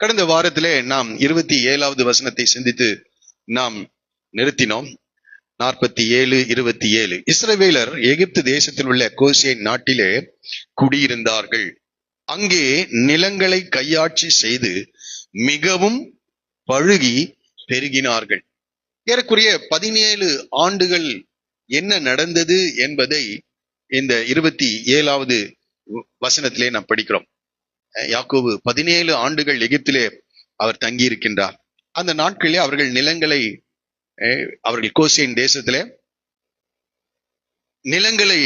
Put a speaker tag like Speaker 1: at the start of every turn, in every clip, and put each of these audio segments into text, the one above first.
Speaker 1: கடந்த வாரத்திலே நாம் 27வது வசனத்தை சிந்தித்து நாம் நிறுத்தினோம். 47:27 இஸ்ரவேலர் எகிப்து தேசத்தில் உள்ள கோசேன் நாட்டிலே குடியிருந்தார்கள். அங்கே நிலங்களை கையாட்சி செய்து மிகவும் பழுகி பெருகினார்கள். ஏறக்குறைய 17 ஆண்டுகள் என்ன நடந்தது என்பதை இந்த 27வது வசனத்திலே நாம் படிக்கிறோம். யாக்கோபு 17 ஆண்டுகள் எகிப்திலே அவர் தங்கி இருக்கின்றார். அந்த நாட்களிலே அவர்கள் நிலங்களை அவர்கள் கோசேன் தேசத்திலே நிலங்களை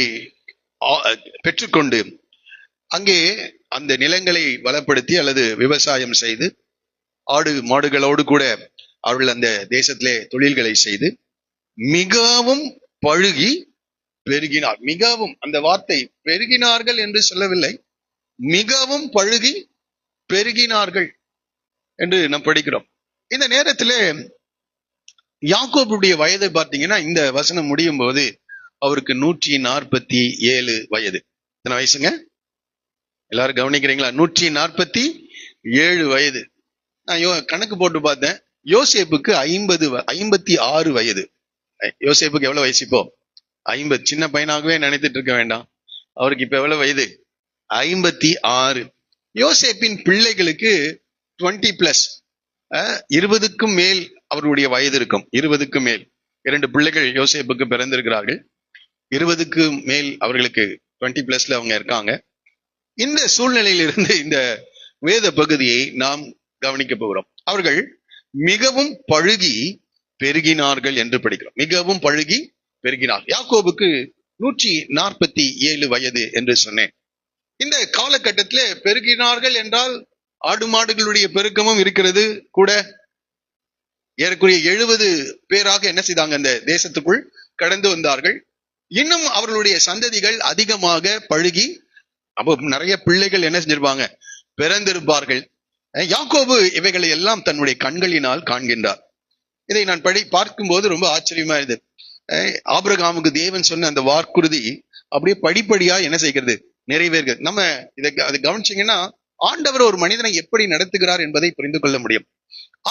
Speaker 1: பெற்றுக்கொண்டு அங்கே அந்த நிலங்களை வளப்படுத்தி அல்லது விவசாயம் செய்து ஆடு மாடுகளோடு கூட அவர்கள் அந்த தேசத்திலே தொழில்களை செய்து மிகவும் பழுகி பெருகினார். மிகவும், அந்த வார்த்தை பெருகினார்கள் என்று சொல்லவில்லை, மிகவும் பழுகி பெருகினார்கள் என்று நாம் படிக்கிறோம். இந்த நேரத்திலே யாக்கோபுடைய வயதை பார்த்தீங்கன்னா இந்த வசனம் முடியும் போது அவருக்கு 147 வயது. எத்தனை வயசுங்க? எல்லாரும் கவனிக்கிறீங்களா? 147 வயது. நான் கணக்கு போட்டு பார்த்தேன். யோசேப்புக்கு 56 வயது. யோசேப்புக்கு எவ்வளவு வயசு இப்போ? 50. சின்ன பையனாகவே நினைத்துட்டு இருக்க வேண்டாம். அவருக்கு இப்ப எவ்வளவு வயது? 56. யோசேப்பின் பிள்ளைகளுக்கு 20+, 20க்கும் மேல் அவர்களுடைய வயது இருக்கும். 20க்கு மேல் 2 பிள்ளைகள் யோசேப்புக்கு பிறந்திருக்கிறார்கள். 20க்கு மேல் அவர்களுக்கு 20+ல அவங்க இருக்காங்க. இந்த சூழ்நிலையிலிருந்து இந்த வேத பகுதியை நாம் கவனிக்க போகிறோம். அவர்கள் மிகவும் பழுகி பெருகினார்கள் என்று படிக்கிறோம். மிகவும் பழுகி பெருகினார். யாக்கோபுக்கு 147 வயது என்று சொன்னேன். இந்த காலகட்டத்திலே பெருகினார்கள் என்றால் ஆடு மாடுகளுடைய பெருக்கமும் இருக்கிறது கூட. ஏறக்குறைய 70 பேராக என்ன செய்தாங்க? அந்த தேசத்துக்குள் கடந்து வந்தார்கள். இன்னும் அவர்களுடைய சந்ததிகள் அதிகமாக பழுகி அப்போ நிறைய பிள்ளைகள் என்ன செஞ்சிருப்பாங்க? பிறந்திருப்பார்கள். யாக்கோபு இவைகளை எல்லாம் தன்னுடைய கண்களினால் காண்கின்றார். இதை நான் பார்க்கும்போது ரொம்ப ஆச்சரியமா இது. ஆபிரகாமுக்கு தேவன் சொன்ன அந்த வாக்குறுதி அப்படியே படிப்படியா என்ன செய்கிறது? நிறைவேறுகிறது. நம்ம அதை கவனிச்சீங்கன்னா ஆண்டவர் ஒரு மனிதனை எப்படி நடத்துகிறார் என்பதை புரிந்து கொள்ள முடியும்.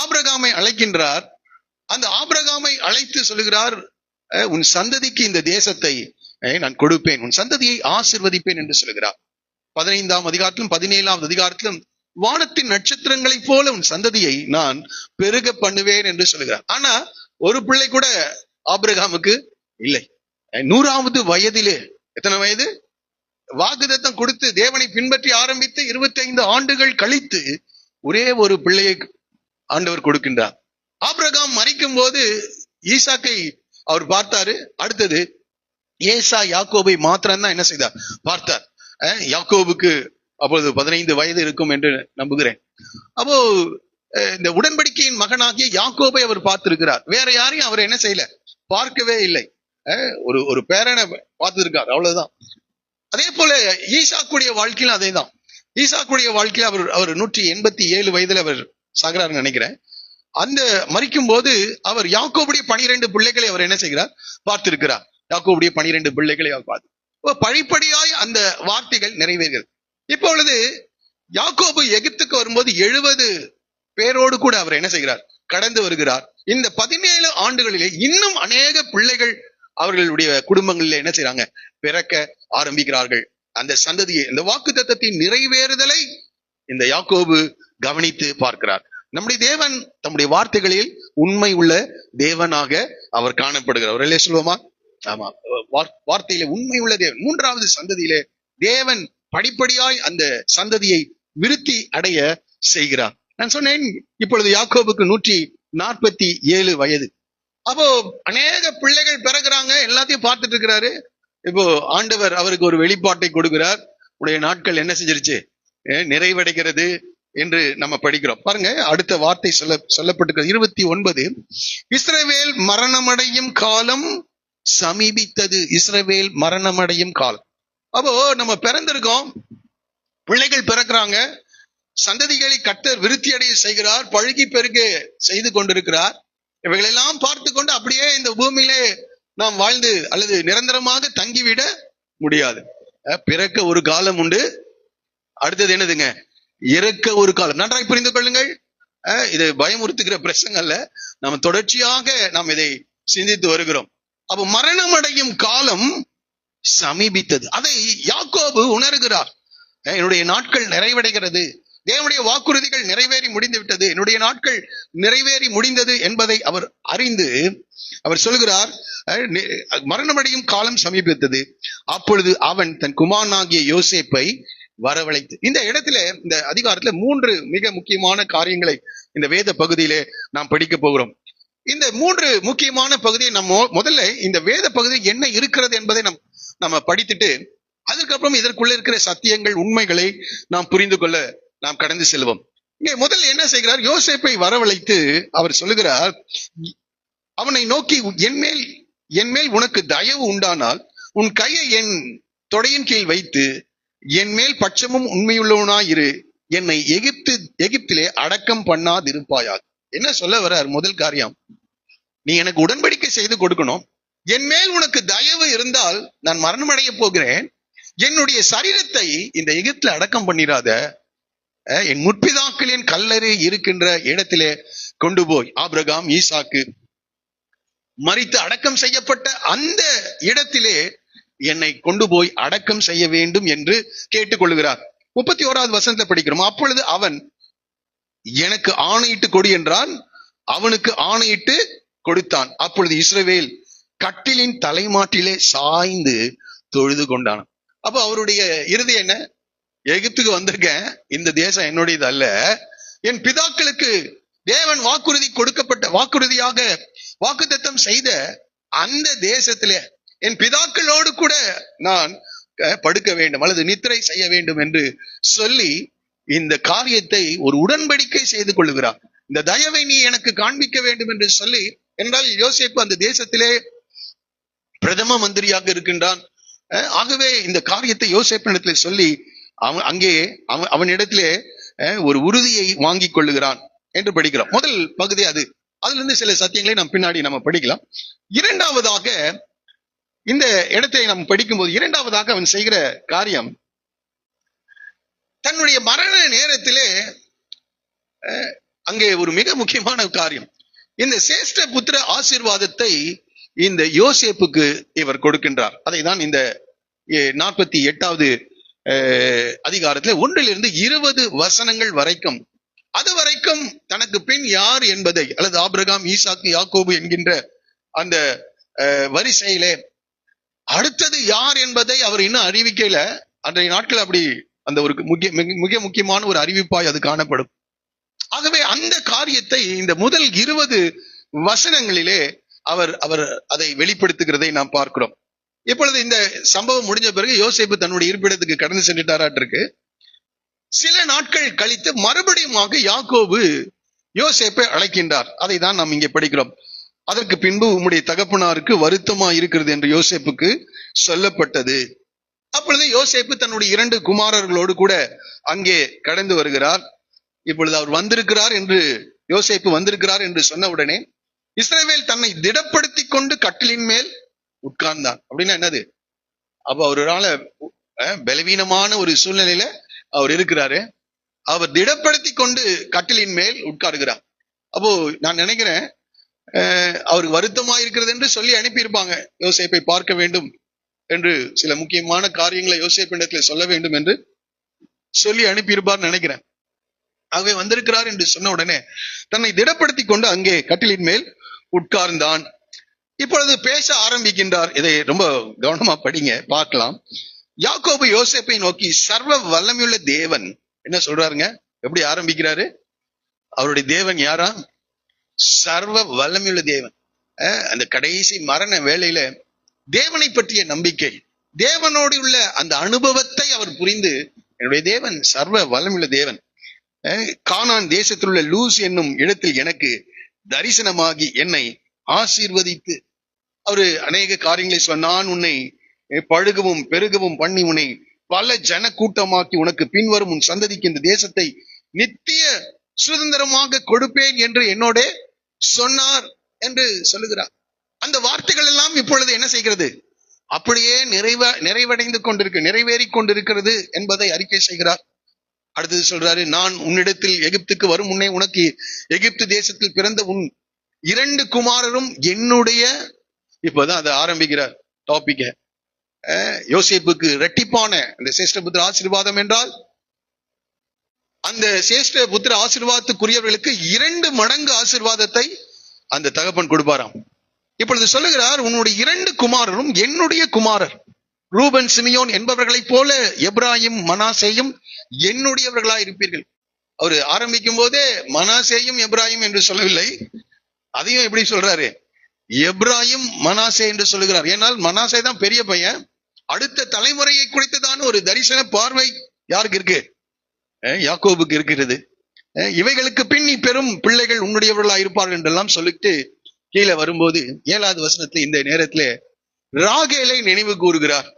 Speaker 1: ஆபிரகாமை அழைக்கின்றார். அந்த ஆபிரகாமை அழைத்து சொல்லுகிறார், உன் சந்ததிக்கு இந்த தேசத்தை நான் கொடுப்பேன், உன் சந்ததியை ஆசிர்வதிப்பேன் என்று சொல்லுகிறார். 15ஆம் அதிகாரத்திலும் 17ஆம் அதிகாரத்திலும் வானத்தின் நட்சத்திரங்களைப் போல உன் சந்ததியை நான் பெருக பண்ணுவேன் என்று சொல்லுகிறார். ஆனா ஒரு பிள்ளை கூட ஆபிரகாமுக்கு இல்லை. 100வது வயதிலே, எத்தனை வயது? வாக்குத்தத்தம் கொடுத்து தேவனை பின்பற்றி ஆரம்பித்து 25 ஆண்டுகள் கழித்து ஒரே ஒரு பிள்ளையை ஆண்டவர் கொடுக்கின்றார். ஆபிரகாம் மரிக்கும் போது ஈசாக்கை அவர் பார்த்தாரு. அடுத்தது ஏசா யாக்கோபை மாத்திரம்தான் என்ன செய்தார்? பார்த்தார். யாக்கோபுக்கு அப்பொழுது 15 வயது இருக்கும் என்று நம்புகிறேன். அப்போ இந்த உடன்படிக்கையின் மகனாகிய யாக்கோபை அவர் பார்த்திருக்கிறார். வேற யாரையும் அவர் என்ன செய்யல? பார்க்கவே இல்லை. ஒரு பேரனை பார்த்திருக்கார், அவ்வளவுதான். அதே போல ஈசாக்குடைய வாழ்க்கையில அதே தான். ஈசாக்குடைய வாழ்க்கையில அவர் 187 வயதுல அவர் சாகிறார்னு நினைக்கிறேன். அந்த மரிக்கும் போது அவர் யாக்கோபுடைய 12 பிள்ளைகளை அவர் என்ன செய்கிறார்? பார்த்திருக்கிறார். யாக்கோபுடைய 12 பிள்ளைகளை அவர் பார்த்து படிப்படியாய் அந்த வார்த்தைகள் நிறைவேறுகிறது. இப்பொழுது யாக்கோபு எகிப்துக்கு வரும்போது 70 பேரோடு கூட அவர் என்ன செய்கிறார்? கடந்து வருகிறார். இந்த 17 ஆண்டுகளிலே இன்னும் அநேக பிள்ளைகள் அவர்களுடைய குடும்பங்களில் என்ன செய்யறாங்க? பிறக்க ஆரம்பிக்கிறார்கள். அந்த சந்ததியை, இந்த வாக்குத்தத்தத்தின் நிறைவேறுதலை இந்த யாக்கோபு கவனித்து பார்க்கிறார். நம்முடைய தேவன் தம்முடைய வார்த்தைகளில் உண்மை உள்ள தேவனாக அவர் காணப்படுகிறார். சொல்லுவோமா? ஆமா, வார்த்தையில உண்மை உள்ள தேவன். 3வது சந்ததியிலே தேவன் படிப்படியாய் அந்த சந்ததியை விருத்தி அடைய செய்கிறார். நான் சொன்னேன், இப்பொழுது யாக்கோபுக்கு 147 வயது. அப்போ அநேக பிள்ளைகள் பிறகுறாங்க, எல்லாத்தையும் பார்த்துட்டு இருக்கிறாரு. இப்போ ஆண்டவர் அவருக்கு ஒரு வெளிப்பாட்டை கொடுக்கிறார். உடைய நாட்கள் என்ன செஞ்சிருச்சு? நிறைவடைகிறது என்று நம்ம படிக்கிறோம். பாருங்க, அடுத்த வார்த்தை சொல்லப்பட்டிருக்கிறது. 29 இஸ்ரவேல் மரணமடையும் காலம் சமீபித்தது. இஸ்ரவேல் மரணமடையும் காலம். அப்போ நம்ம பிறந்திருக்கோம், பிள்ளைகள் பிறக்கிறாங்க, சந்ததிகளை கர்த்தர் விருத்தி அடைய செய்கிறார், பழுகி பெருக செய்து கொண்டிருக்கிறார். இவைகளெல்லாம் பார்த்து கொண்டு அப்படியே இந்த பூமியிலே நாம் வாழ்ந்து அல்லது நிரந்தரமாக தங்கிவிட முடியாது. பிறக்க ஒரு காலம் உண்டு. அடுத்தது என்னதுங்க? இறக்க ஒரு காலம். நன்றாய் புரிந்து கொள்ளுங்கள். இது பயமுறுத்துகிற பிரசங்கம் அல்ல. நம்ம தொடர்ச்சியாக நாம் இதை சிந்தித்து வருகிறோம். அப்ப மரணம் அடையும் காலம் சமீபித்தது. அதை யாக்கோபு உணர்கிறார். என்னுடைய நாட்கள் நிறைவடைகிறது, தேவனுடைய வாக்குறுதிகள் நிறைவேறி முடிந்து விட்டது, என்னுடைய நாட்கள் நிறைவேறி முடிந்தது என்பதை அவர் அறிந்து அவர் சொல்கிறார், மரணமடையும் காலம் சமீபித்தது. அப்பொழுது அவன் தன் குமாரனாகிய யோசேப்பை வரவழைத்து. இந்த இடத்துல, இந்த அதிகாரத்துல 3 மிக முக்கியமான காரியங்களை இந்த வேத பகுதியிலே நாம் படிக்க போகிறோம். இந்த 3 முக்கியமான பகுதியை நம்ம முதல்ல இந்த வேத பகுதி என்ன இருக்கிறது என்பதை நம்ம படித்துட்டு அதுக்கப்புறம் இதற்குள்ள இருக்கிற சத்தியங்கள், உண்மைகளை நாம் புரிந்து கொள்ள நாம் கடந்து செல்வோம். இங்கே முதல்ல என்ன செய்கிறார்? யோசேப்பை வரவழைத்து அவர் சொல்லுகிறார், அவனை நோக்கி, என் மேல் உனக்கு தயவு உண்டானால் உன் கையை என் தொடையின் கீழ் வைத்து என் மேல் பட்சமும் உண்மையுள்ளவனாயிரு, என்னை எகிப்திலே அடக்கம் பண்ணாதிருப்பாயா. என்ன சொல்ல வர்றார்? முதல் காரியம், நீ எனக்கு உடன்படிக்கை செய்து கொடுக்கணும். என் மேல் உனக்கு தயவு இருந்தால் நான் மரணமடைய போகிறேன். என்னுடைய சரீரத்தை இந்த எகிப்தில் அடக்கம் பண்ணிராத, என் முற்பிதாக்களின் கல்லறை இருக்கின்ற இடத்திலே கொண்டு போய், ஆபிரகாம் ஈசாக்கு மரித்து அடக்கம் செய்யப்பட்ட அந்த இடத்திலே என்னை கொண்டு போய் அடக்கம் செய்ய வேண்டும் என்று கேட்டுக்கொள்கிறார். 31வது வசனத்தை படிக்கிறோம். அப்பொழுது அவன், எனக்கு ஆணையிட்டு கொடு என்றான். அவனுக்கு ஆணையிட்டு கொடுத்தான். அப்பொழுது இஸ்ரவேல் கட்டிலின் தலைமாட்டிலே சாய்ந்து தொழுது கொண்டான். அப்ப அவருடைய இறுதி என்ன? எகிப்துக்கு வந்திருக்கேன், இந்த தேசம் என்னுடையது அல்ல, என் பிதாக்களுக்கு தேவன் வாக்குறுதியாக வாக்குத்தத்தம் செய்த அந்த தேசத்திலே என் பிதாக்களோடு கூட நான் படுக்க வேண்டும் அல்லது நித்திரை செய்ய வேண்டும் என்று சொல்லி இந்த காரியத்தை ஒரு உடன்படிக்கை செய்து கொள்ளுகிறார். இந்த தயவை நீ எனக்கு காண்பிக்க வேண்டும் என்று சொல்லி. என்றால் யோசேப்பு அந்த தேசத்திலே பிரதம மந்திரியாக இருக்கின்றான். ஆகவே இந்த காரியத்தை யோசேப்பினிடத்தில் சொல்லி அவனிடத்திலே ஒரு உறுதியை வாங்கி கொள்ளுகிறான் என்று படிக்கிறோம். முதல் பகுதி அது. அதுல இருந்து சில சத்தியங்களை நாம் பின்னாடி நம்ம படிக்கலாம். இரண்டாவதாக இந்த இடத்தை நாம் படிக்கும்போது, இரண்டாவதாக அவன் செய்கிற காரியம், தன்னுடைய மரண நேரத்திலே அங்கே ஒரு மிக முக்கியமான காரியம், இந்த சேஷ்ட புத்திர ஆசீர்வாதத்தை இந்த யோசேப்புக்கு இவர் கொடுக்கின்றார். அதை தான் இந்த 48வது அதிகாரத்துல 1 to 20 வசனங்கள் வரைக்கும், அது வரைக்கும் தனக்கு பின் யார் என்பதை, அல்லது ஆபிரகாம் ஈசாக்கு யாக்கோபு என்கின்ற அந்த வரிசையிலே அடுத்தது யார் என்பதை அவர் இன்னும் அறிவிக்கல. அன்றைய நாட்கள் அப்படி அந்த ஒரு மிக முக்கியமான ஒரு அறிவிப்பாய் அது காணப்படும். ஆகவே அந்த காரியத்தை இந்த முதல் 20 வசனங்களிலே அவர் அதை வெளிப்படுத்துகிறதை நாம் பார்க்கிறோம். இப்பொழுது இந்த சம்பவம் முடிஞ்ச பிறகு யோசேப்பு தன்னுடைய இருப்பிடத்துக்கு கடந்து சென்றுட்டாராட்டிருக்கு. சில நாட்கள் கழித்து மறுபடியும் யாக்கோபு யோசேப்பை அழைக்கின்றார். அதை தான் நாம் இங்கே படிக்கிறோம். அதற்கு பின்பு உம்முடைய தகப்பனாருக்கு வருத்தமா இருக்கிறது என்று யோசேப்புக்கு சொல்லப்பட்டது. அப்பொழுது யோசேப்பு தன்னுடைய 2 குமாரர்களோடு கூட அங்கே கடந்து வருகிறார். இப்பொழுது அவர் வந்திருக்கிறார் என்று, யோசேப்பு வந்திருக்கிறார் என்று சொன்ன உடனே இஸ்ரவேல் தன்னை திடப்படுத்தி கொண்டு கட்டிலின் மேல் உட்கார்ந்தான். அப்படின்னா என்னது? அப்ப அவரால பலவீனமான ஒரு சூழ்நிலையில அவர் இருக்கிறாரு. அவர் திடப்படுத்தி கொண்டு கட்டிலின் மேல் உட்காருகிறார். அப்போ நான் நினைக்கிறேன், அவருக்கு வருத்தமா இருக்கிறது என்று சொல்லி அனுப்பியிருப்பாங்க. யோசேப்பை பார்க்க வேண்டும் என்று, சில முக்கியமான காரியங்களை யோசேப்பிடத்தில் சொல்ல வேண்டும் என்று சொல்லி அனுப்பியிருப்பார் நினைக்கிறேன். ஆகவே வந்திருக்கிறார் என்று சொன்ன உடனே தன்னை திடப்படுத்தி கொண்டு அங்கே கட்டிலின் மேல் உட்கார்ந்தான். இப்பொழுது பேச ஆரம்பிக்கின்றார். இதை ரொம்ப கவனமா படிங்க, பார்க்கலாம். யாக்கோபு யோசேப்பை நோக்கி, சர்வ வல்லமையுள்ள தேவன், என்ன சொல்றாருங்க? எப்படி ஆரம்பிக்கிறாரு? அவருடைய தேவன் யாரா? சர்வ வல்லமையுள்ள தேவன். அந்த கடைசி மரண வேளையில தேவனை பற்றிய நம்பிக்கை, தேவனோடு உள்ள அந்த அனுபவத்தை அவர் புரிந்து, என்னுடைய தேவன் சர்வ வல்லமையுள்ள தேவன், கானான் தேசத்தில் உள்ள லூஸ் என்னும் இடத்தில் எனக்கு தரிசனமாகி என்னை ஆசீர்வதித்து, அவரு அநேக காரியங்களை சொன்னான். உன்னை பழுகவும் பெருகவும் பண்ணி உன்னை பல ஜன கூட்டமாக்கி உனக்கு பின்வரும் உன் சந்ததிக்கு இந்த தேசத்தை நித்திய சுதந்திரமாக கொடுப்பேன் என்று என்னோட சொன்னார் என்று சொல்லுகிறார். அந்த வார்த்தைகள் எல்லாம் இப்பொழுது என்ன செய்கிறது? அப்படியே நிறைவேறி கொண்டிருக்கிறது என்பதை அறிக்கை செய்கிறார். அடுத்தது சொல்றாரு, நான் உன்னிடத்தில் எகிப்துக்கு வரும் முன்னே உனக்கு எகிப்து தேசத்தில் பிறந்த உன் 2 குமாரரும் என்னுடைய, இப்பதான் அதை ஆரம்பிக்கிறார் டாபிக்க. யோசேப்புக்கு இரட்டிப்பான அந்த சேஷ்டபுத்திர ஆசீர்வாதம் என்றால், அந்த சேஷ்ட புத்திர ஆசீர்வாதத்துக்குரியவர்களுக்கு 2 மடங்கு ஆசீர்வாதத்தை அந்த தகப்பன் கொடுப்பாராம். இப்பொழுது சொல்லுகிறார், உன்னுடைய 2 குமாரரும் என்னுடைய குமாரர். ரூபன் சிமியோன் என்பவர்களைப் போல எப்ராயிம் மனாசேயும் என்னுடையவர்களாய் இருப்பீர்கள். அவர் ஆரம்பிக்கும் போதே மனாசேயும் எப்ராயிம் என்று சொல்லவில்லை, அதையும் எப்படி சொல்றாரு, எப்ராயிம் மனாசே என்று சொல்லுகிறார். ஏனால் மனாசே தான் பெரிய பையன். அடுத்த தலைமுறையை குறித்ததான ஒரு தரிசன பார்வை யாருக்கு இருக்கு? யாக்கோபுக்கு இருக்கிறது. இவைகளுக்கு பின் நீ பெரும் பிள்ளைகள் உன்னுடையவர்களாக இருப்பார்கள் என்றெல்லாம் சொல்லிட்டு கீழே வரும்போது 7வது வசனத்துல இந்த நேரத்துல ராகேலை நினைவு கூறுகிறார்.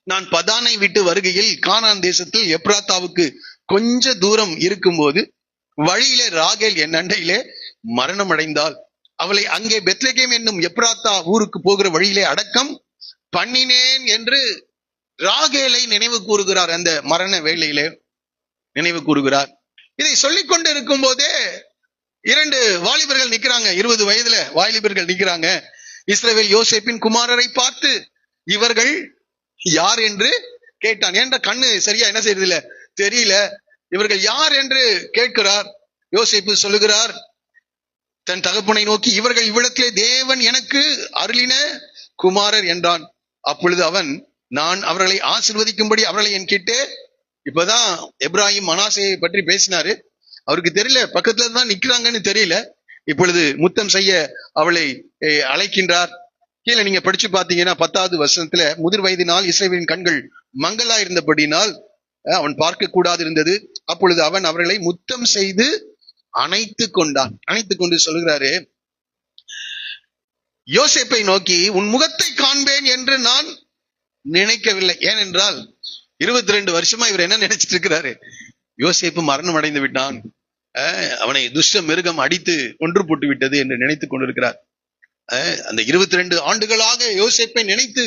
Speaker 1: நான் பதானை விட்டு வருகையில் கானான் தேசத்தில் எப்ராத்தாவுக்கு கொஞ்ச தூரம் இருக்கும்போது வழியிலே ராகேல் என் அண்டையிலே மரணம் அடைந்தாள். அவளை அங்கே பெத்லகேம் என்னும் எப்ராத்தா ஊருக்கு போகிற வழியிலே அடக்கம் பண்ணினேன் என்று ராகேலை நினைவு கூறுகிறார். அந்த மரண வேளையிலே நினைவு கூறுகிறார். இதை சொல்லிக் கொண்டு இருக்கும் போதே 2 வாலிபர்கள் நிக்கிறாங்க, 20 வயதுல வாலிபர்கள் நிக்கிறாங்க. இஸ்ரவேல் யோசேப்பின் குமாரரை பார்த்து இவர்கள் யார் என்று கேட்டான். என்ற கண்ணு சரியா என்ன செய்யறது இல்ல, தெரியல. இவர்கள் யார் என்று கேட்கிறார். யோசேப்பு சொல்லுகிறார் தன் தகப்பனை நோக்கி, இவர்கள் இவ்விடத்திலே தேவன் எனக்கு அருளின குமாரர் என்றான். அப்பொழுது அவன், நான் அவர்களை ஆசீர்வதிக்கும்படி அவர்களை என் கிட்டே, இப்பதான் எப்ராயிம் மனாசேயை பற்றி பேசினாரு, அவருக்கு தெரியல, பக்கத்துல தான் நிக்கிறாங்கன்னு தெரியல. இப்பொழுது முத்தம் செய்ய அவளை அழைக்கின்றார். கீழே நீங்க படிச்சு பாத்தீங்கன்னா 10வது வசனத்துல, முதிர் வயதினால் இஸ்ரவேலின் கண்கள் மங்களா இருந்தபடினால் அவன் பார்க்க கூடாது இருந்தது. அப்பொழுது அவன் அவர்களை முத்தம் செய்து அணைத்து கொண்டான். அணைத்து கொண்டு சொல்கிறாரு, யோசேப்பை நோக்கி, உன் முகத்தை காண்பேன் என்று நான் நினைக்கவில்லை. ஏனென்றால் 22 வருஷமா இவர் என்ன நினைச்சிட்டு இருக்கிறாரு, யோசேப்பு மரணம் அடைந்து விட்டான், அவனை துஷ்ட மிருகம் அடித்து கொன்று போட்டு விட்டது என்று நினைத்துக் கொண்டிருக்கிறார். அந்த 22 ஆண்டுகளாக யோசேப்பை நினைத்து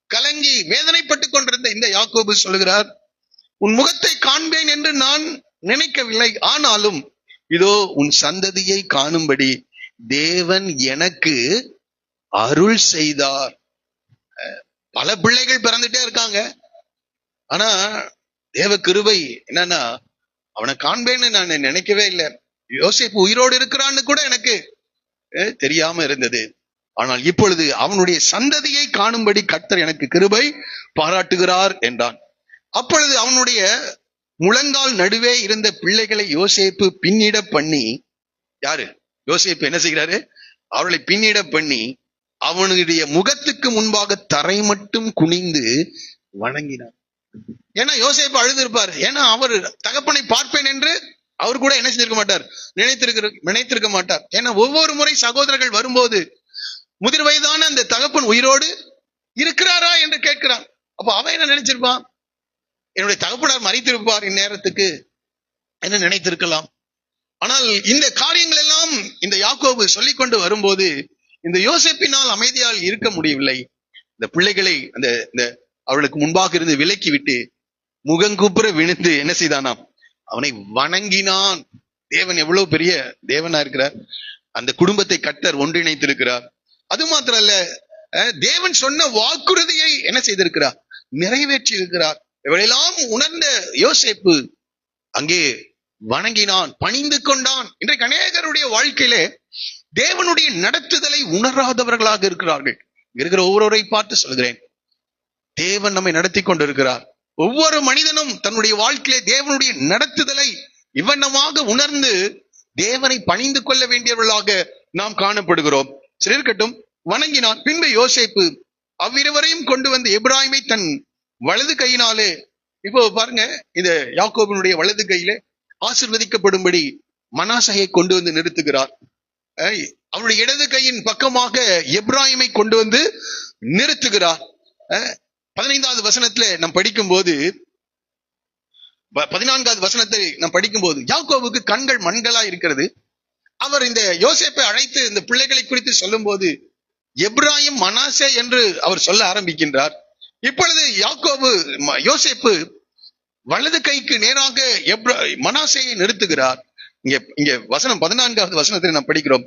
Speaker 1: கலங்கி வேதனைப்பட்டுக் கொண்டிருந்த இந்த யாக்கோபு சொல்லுகிறார், உன் முகத்தை காண்பேன் என்று நான் நினைக்கவில்லை, ஆனாலும் இதோ உன் சந்ததியை காணும்படி தேவன் எனக்கு அருள் செய்தார். பல பிள்ளைகள் பிறந்துட்டே இருக்காங்க, ஆனா தேவ கிருபை என்னன்னா, அவனை காண்பேன்னு நான் நினைக்கவே இல்லை. யோசேப்பு உயிரோடு இருக்கிறான்னு கூட எனக்கு தெரியாம இருந்தது. ஆனால் இப்பொழுது அவனுடைய சந்ததியை காணும்படி கர்த்தர் எனக்கு கிருபை பாராட்டுகிறார் என்றான். அப்பொழுது அவனுடைய முழங்கால் நடுவே இருந்த பிள்ளைகளை யோசேப்பு பின்னிட பண்ணி, யாரு யோசேப்பு என்ன செய்கிறாரு, அவர்களை பின்னிட பண்ணி அவனுடைய முகத்துக்கு முன்பாக தரை மட்டும் குனிந்து வணங்கினார். ஏன்னா யோசேப்பு அழுது இருப்பார். ஏன்னா அவர் தகப்பனை பார்ப்பேன் என்று அவர் கூட என்ன செஞ்சிருக்க மாட்டார், நினைத்திருக்க மாட்டார். ஏன்னா ஒவ்வொரு முறை சகோதரர்கள் வரும்போது முதிர் வயதான அந்த தகப்பன் உயிரோடு இருக்கிறாரா என்று கேட்கிறான். அப்ப அவன் என்ன நினைச்சிருப்பான், என்னுடைய தகப்பனார் மறித்திருப்பார் இந்நேரத்துக்கு என்ன நினைத்திருக்கலாம். ஆனால் இந்த காரியங்கள் எல்லாம் இந்த யாக்கோபு சொல்லிக் கொண்டு வரும்போது இந்த யோசேப்பினால் அமைதியால் இருக்க முடியவில்லை. இந்த பிள்ளைகளை அந்த அவளுக்கு முன்பாக இருந்து விலக்கி விட்டு முகங்குப்புற விழுந்து என்ன செய்தானாம், அவனை வணங்கினான். தேவன் எவ்வளவு பெரிய தேவனா இருக்கிறார். அந்த குடும்பத்தை கர்த்தர் ஒன்றிணைத்திருக்கிறார். அது மாத்திரம் அல்ல, தேவன் சொன்ன வாக்குறுதியை என்ன செய்திருக்கிறார், நிறைவேற்றி இருக்கிறார். இவளெல்லாம் உணர்ந்த யோசேப்பு அங்கே வணங்கினான், பணிந்து கொண்டான். இன்றைக்கு அநேகருடைய வாழ்க்கையிலே தேவனுடைய நடத்துதலை உணராதவர்களாக இருக்கிறார்கள். இருக்கிற ஒவ்வொருவரை பார்த்து சொல்கிறேன், தேவன் நம்மை நடத்தி கொண்டிருக்கிறார். ஒவ்வொரு மனிதனும் தன்னுடைய வாழ்க்கையிலே தேவனுடைய நடத்துதலை இவ்வண்ணமாக உணர்ந்து தேவனை பணிந்து கொள்ள வேண்டியவர்களாக நாம் காணப்படுகிறோம். சரி இருக்கட்டும், வணங்கினான். பின்பு யோசேப்பு அவ்விருவரையும் கொண்டு வந்து எப்ராயிமை தன் வலது கையினாலே, இப்போ பாருங்க, இந்த யாக்கோபினுடைய வலது கையிலே ஆசீர்வதிக்கப்படும்படி மனாசையை கொண்டு வந்து நிறுத்துகிறார். அவருடைய இடது கையின் பக்கமாக எப்ராயிமை கொண்டு வந்து நிறுத்துகிறார். 15வது வசனத்துல நாம் படிக்கும் போது, 14வது வசனத்தை நாம் படிக்கும் போது, யாக்கோபுக்கு கண்கள் மண்களா இருக்கிறது. அவர் இந்த யோசேப்பை அழைத்து இந்த பிள்ளைகளை குறித்து சொல்லும் போது எப்ராயிம் மனாசே என்று அவர் சொல்ல ஆரம்பிக்கின்றார். இப்பொழுது யோசேப்பு வலது கைக்கு நேராக மனாசேயை நிறுத்துகிறார். இங்க வசனம் 14வது வசனத்தில் நாம் படிக்கிறோம்,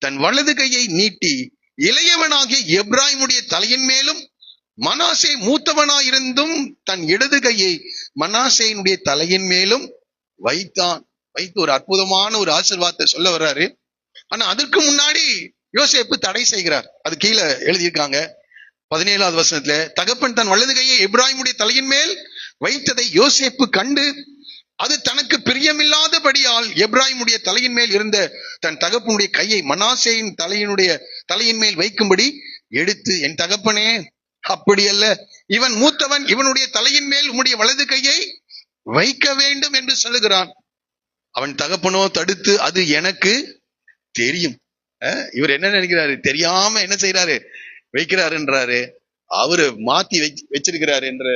Speaker 1: தன் வலது கையை நீட்டி இளையவனாகிய எப்ராயிமுடைய தலையின் மேலும் மனாசே மூத்தவனாயிருந்தும் தன் இடது கையை மனாசேயினுடைய தலையின் மேலும் வைத்தான். வைத்து ஒரு அற்புதமான ஒரு ஆசீர்வாதத்தை சொல்ல வர்றாரு. ஆனா அதற்கு முன்னாடி யோசேப்பு தடை செய்கிறார். அது கீழே எழுதியிருக்காங்க 17வது வசனத்துல, தகப்பன் தன் வலது கையை எப்ராயிமுடைய தலையின் மேல் வைத்ததை யோசேப்பு கண்டு அது தனக்கு பிரியமில்லாதபடியால் எப்ராயிமுடைய தலையின் மேல் இருந்த தன் தகப்பனுடைய கையை மனாசேயின் தலையின் மேல் வைக்கும்படி எடுத்து, என் தகப்பனே அப்படி அல்ல, இவன் மூத்தவன், இவனுடைய தலையின் மேல் உம்முடைய வலது கையை வைக்க வேண்டும் என்று சொல்லுகிறான். அவன் தகப்பனோ தடுத்து, அது எனக்கு தெரியும். இவர் என்ன நினைக்கிறாரு, தெரியாம என்ன செய்யறாரு, வைக்கிறாருன்றாரு. அவரு மாத்தி வச்சிருக்கிறாரு என்ற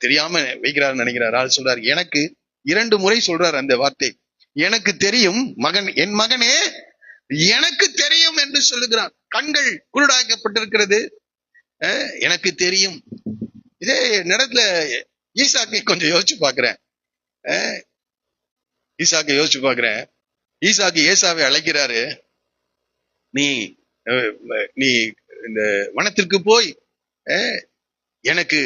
Speaker 1: தெரியாம வைக்கிறாருன்னு நினைக்கிறாரு. அது சொல்றாரு, எனக்கு 2 முறை சொல்றாரு அந்த வார்த்தை, எனக்கு தெரியும் மகன், என் மகனே எனக்கு தெரியும் என்று சொல்லுகிறான். கண்கள் குருடாக்கப்பட்டிருக்கிறது, எனக்கு தெரியும். இதே நேரத்துல ஈசாக்கை கொஞ்சம் யோசிச்சு பாக்குறேன். ஈசாக்கு ஏசாவை அழைக்கிறாரு, நீ இந்த வனத்திற்கு போய் எனக்கு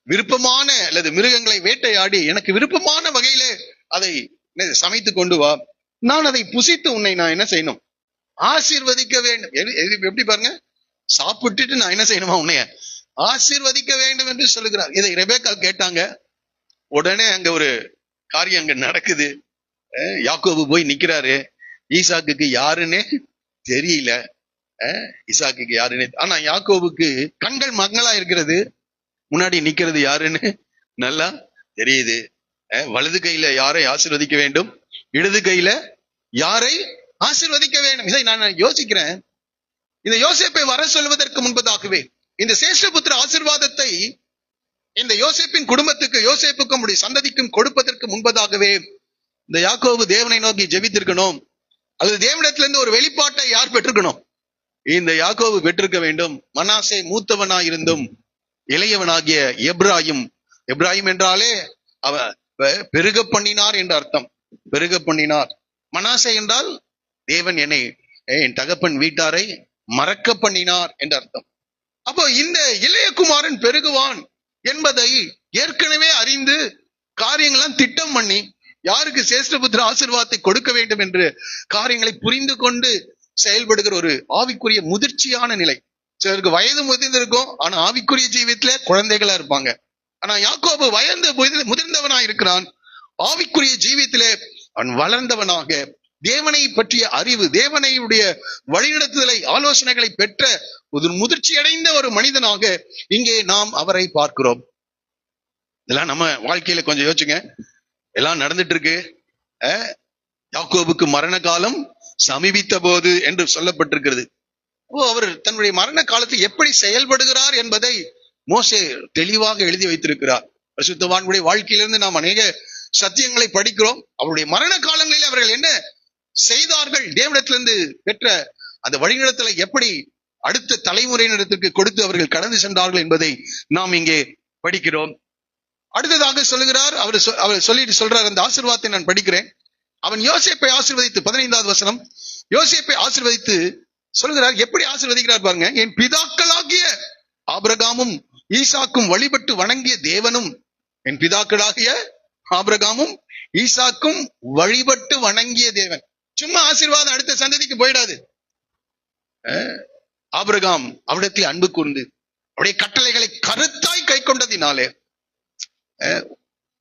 Speaker 1: விருப்பமான அல்லது மிருகங்களை வேட்டையாடி எனக்கு விருப்பமான வகையில அதை சமைத்து கொண்டு வா, நான் அதை புசித்து உன்னை நான் என்ன செய்யணும், ஆசீர்வதிக்க வேண்டும். எப்படி பாருங்க, சாப்பிட்டுட்டு நான் என்ன செய்யணுமா, உன்னைய ஆசீர்வதிக்க வேண்டும் என்று சொல்லுகிறார். இதை ரெபேக்கா கேட்டாங்க. உடனே அங்க ஒரு காரியம் அங்க நடக்குது. யாக்கோபு போய் நிக்கிறாரு. ஈசாக்குக்கு யாருன்னே தெரியல. ஈசாக்குக்கு யாருன்னே, ஆனா யாக்கோபுக்கு கண்கள் மங்களா இருக்கிறது, முன்னாடி நிக்கிறது யாருன்னு நல்லா தெரியுது. வலது கையில யாரை ஆசீர்வதிக்க வேண்டும், இடது கையில யாரை ஆசீர்வதிக்க வேண்டும். இதை நான் யோசிக்கிறேன். இந்த யோசேப்பை வர சொல்வதற்கு முன்பதாகவே இந்த சேஷ்டபுத்திர ஆசீர்வாதத்தை இந்த யோசேப்பின் குடும்பத்துக்கு, யோசேப்புக்கும் சந்ததிக்கும் கொடுப்பதற்கு முன்பதாகவே இந்த யாக்கோபு தேவனை நோக்கி ஜெபித்திருக்கணும். அல்லது தேவனிடத்திலிருந்து ஒரு வெளிப்பாட்டை யார் பெற்றிருக்கணும், இந்த யாக்கோபு பெற்றிருக்க வேண்டும். மனாசே மூத்தவனாயிருந்தும் இளையவனாகிய எப்ராயிம் என்றாலே அவ பெருக பண்ணினார் என்ற அர்த்தம். பெருக பண்ணினார். மனாசே என்றால் தேவன் என்னை, என் தகப்பன் வீட்டாரை மறக்க பண்ணினார் என்ற அர்த்தம். அப்போ இந்த இளையகுமாரன் பெருகுவான் என்பதை ஏற்கனவே அறிந்து காரியங்கள்லாம் திட்டம் பண்ணி யாருக்கு சேஷ்டபுத்திர ஆசீர்வாதத்தை கொடுக்க வேண்டும் என்று காரியங்களை புரிந்து கொண்டு செயல்படுகிற ஒரு ஆவிக்குரிய முதிர்ச்சியான நிலை. சிலருக்கு வயது முதிர்ந்திருக்கும், ஆனா ஆவிக்குரிய ஜீவியத்துல குழந்தைகளா இருப்பாங்க. ஆனா யாக்கோபு வயது முதிர்ந்தவனா இருக்கிறான், ஆவிக்குரிய ஜீவியத்திலே அவன் வளர்ந்தவனாக தேவனை பற்றிய அறிவு, தேவனையுடைய வழிநடத்துதலை, ஆலோசனைகளை பெற்ற ஒரு முதிர்ச்சி அடைந்த ஒரு மனிதனாக இங்கே நாம் அவரை பார்க்கிறோம். இதெல்லாம் நம்ம வாழ்க்கையில கொஞ்சம் யோசிச்சுங்க. எல்லாம் நடந்துட்டு இருக்கு. யாக்கோபுக்கு மரண காலம் சமீபித்த போது என்று சொல்லப்பட்டிருக்கிறது. அவர் தன்னுடைய மரண காலத்தில் எப்படி செயல்படுகிறார் என்பதை மோசே தெளிவாக எழுதி வைத்திருக்கிறார். பரிசுத்தவான்களுடைய வாழ்க்கையிலிருந்து நாம் அநேக சத்தியங்களை படிக்கிறோம். அவருடைய மரண காலங்களில் அவர்கள் என்ன செய்தார்கள், தேவனிடத்திலிருந்து பெற்ற அந்த வழிநடத்தலை எப்படி அடுத்த தலைமுறையினருக்கு கொடுத்து அவர்கள் கடந்து சென்றார்கள் என்பதை நாம் இங்கே படிக்கிறோம். அடுத்ததாக சொல்லுகிறார், அவர் சொல்லிட்டு சொல்றார், அந்த ஆசீர்வாதத்தை நான் படிக்கிறேன். அவன் யோசேப்பை ஆசீர்வதித்து, 15வது வசனம், யோசேப்பை ஆசீர்வதித்து சொல்கிறார். எப்படி ஆசீர்வதிக்கிறார் பாருங்க. என் பிதாக்களாகிய ஆபிரகாமும் ஈசாக்கும் வழிபட்டு வணங்கிய தேவனும், என் பிதாக்களாகிய ஆபிரகாமும் ஈசாக்கும் வழிபட்டு வணங்கிய தேவன். சும்மா ஆசீர்வாதம் அடுத்த சந்ததிக்கு போயிடாது. ஆபிரகாம் அவரிடத்தில் அன்பு கூர்ந்து அவருடைய கட்டளைகளை கருத்தாய் கை கொண்டதினாலே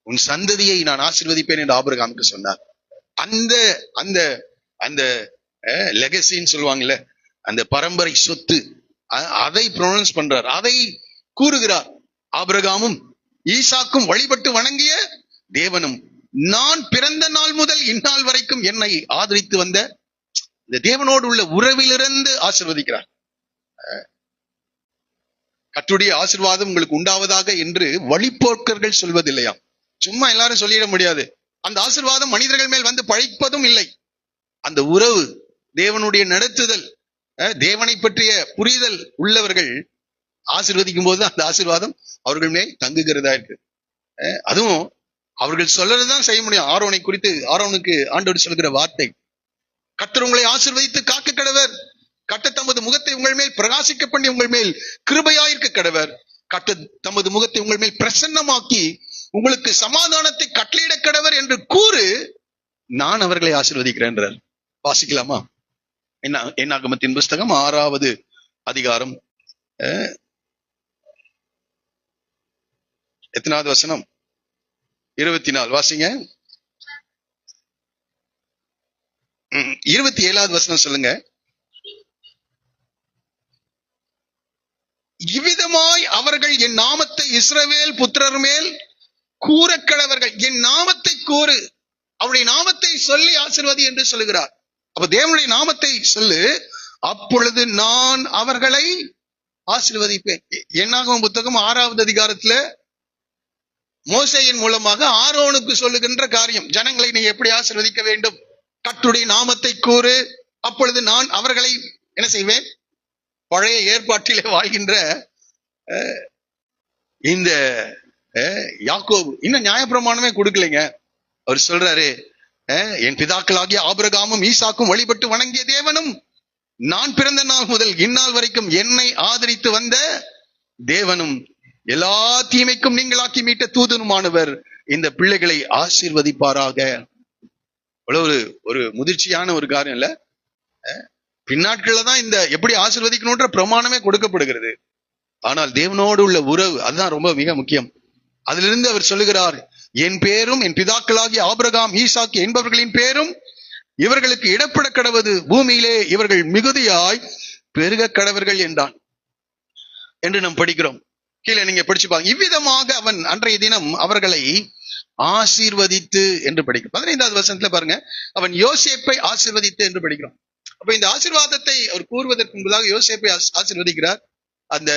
Speaker 1: உன் சந்ததியை நான் ஆசீர்வதிப்பேன் என்று ஆபிரகாமுக்கு சொன்னார். அந்த அந்த அந்த லெகசின்னு சொல்லுவாங்கல்ல, அந்த பரம்பரை சொத்து, அதை ப்ரொனவுன்ஸ் பண்றார், அதை கூறுகிறார். ஆபிரகாமும் ஈசாக்கும் வழிபட்டு வணங்கிய தேவனும், நான் பிறந்த நாள் முதல் இந்நாள் வரைக்கும் என்னை ஆதரித்து வந்த இந்த தேவனோடு உள்ள உறவிலிருந்து ஆசீர்வதிக்கிறார். கர்த்தருடைய ஆசீர்வாதம் உங்களுக்கு உண்டாவதாக என்று வழிபோக்கர்கள் சொல்வதில்லையா? சும்மா எல்லாரும் சொல்லிட முடியாது. அந்த ஆசீர்வாதம் மனிதர்கள் மேல் வந்து பழிப்பதும் இல்லை. அந்த உறவு, தேவனுடைய நடத்துதல், தேவனை பற்றிய புரிதல் உள்ளவர்கள் ஆசீர்வதிக்கும் போது அந்த ஆசீர்வாதம் அவர்கள் மேல் தங்குகிறதா இருக்கு. அதுவும் அவர்கள் சொல்றதுதான் செய்ய முடியும். ஆரோனை குறித்து ஆரோனுக்கு ஆண்டவர் சொல்கிற வார்த்தை, கர்த்தர் உங்களை ஆசீர்வதித்து காக்க கடவர், கர்த்தர் தமது முகத்தை உங்கள் மேல் பிரகாசிக்க பண்ணி உங்கள் மேல் கிருபையாயிருக்க கடவர், கர்த்தர் தமது முகத்தை உங்கள் மேல் பிரசன்னமாக்கி உங்களுக்கு சமாதானத்தை கட்டளையிட கடவர் என்று கூறு, நான் அவர்களை ஆசீர்வதிக்கிறேன் என்றார். வாசிக்கலாமா? என்னாகமத்தின் புஸ்தகம் 6வது அதிகாரம் எத்தனாவது வசனம்? 24. வாசிங்க. 27வது வசனம் சொல்லுங்க. இவ்விதமாய் அவர்கள் என் நாமத்தை இஸ்ரவேல் புத்திரர் மேல் கூறக்கடவர்கள். என் நாமத்தை கூறு, அவருடைய நாமத்தை சொல்லி ஆசீர்வதி என்று சொல்லுகிறார். அப்ப தேவனுடைய நாமத்தை சொல்லு, அப்பொழுது நான் அவர்களை ஆசீர்வதிப்பேன். என்னாகும் புத்தகம் 6வது அதிகாரத்துல மோசேயின் மூலமாக ஆரோனுக்கு சொல்லுகின்ற காரியம், ஜனங்களை நீ எப்படி ஆசீர்வதிக்க வேண்டும், கர்த்தருடைய நாமத்தை கூறு, அப்பொழுது நான் அவர்களை என்ன செய்வேன். பழைய ஏற்பாட்டிலே வாழ்கின்ற இந்த யாக்கோபு இன்னும் நியாயப்பிரமாணமே கொடுக்கலைங்க. அவர் சொல்றாரு, என் பிதாக்களாகிய ஆபிரகாமும் ஈசாக்கும் வழிபட்டு வணங்கிய தேவனும், நான் பிறந்த நாள் முதல் இந்நாள் வரைக்கும் என்னை ஆதரித்து வந்த தேவனும், எல்லா தீமைக்கும் நீங்களாக்கி மீட்ட தூதனுமானவர் இந்த பிள்ளைகளை ஆசீர்வதிப்பாராக. ஒரு முதிர்ச்சியான ஒரு காரியம் இல்ல. பின்னாட்கள்ல தான் இந்த எப்படி ஆசீர்வதிக்கணும்ன்ற பிரமாணமே கொடுக்கப்படுகிறது. ஆனால் தேவனோடு உள்ள உறவு அதுதான் ரொம்ப மிக முக்கியம். அதிலிருந்து அவர் சொல்லுகிறார், என் பேரும் என் பிதாக்களாகிய ஆபிரகாம் ஈசாக்கு என்பவர்களின் பேரும் இவர்களுக்கு இடப்பட கடவது, பூமியிலே இவர்கள் மிகுதியாய் பெருக கடவர்கள் என்றான் என்று நாம் படிக்கிறோம். கீழே நீங்க படிச்சு பாருங்க. இவ்விதமாக அவன் அன்றைய தினம் அவர்களை ஆசீர்வதித்து என்று படிக்கிறோம். 15வது வசனத்துல பாருங்க, அவன் யோசேப்பை ஆசீர்வதித்து என்று படிக்கிறோம். அப்ப இந்த ஆசீர்வாதத்தை அவர் கூறுவதற்கு முன்பதாக யோசேப்பை ஆசீர்வதிக்கிறார். அந்த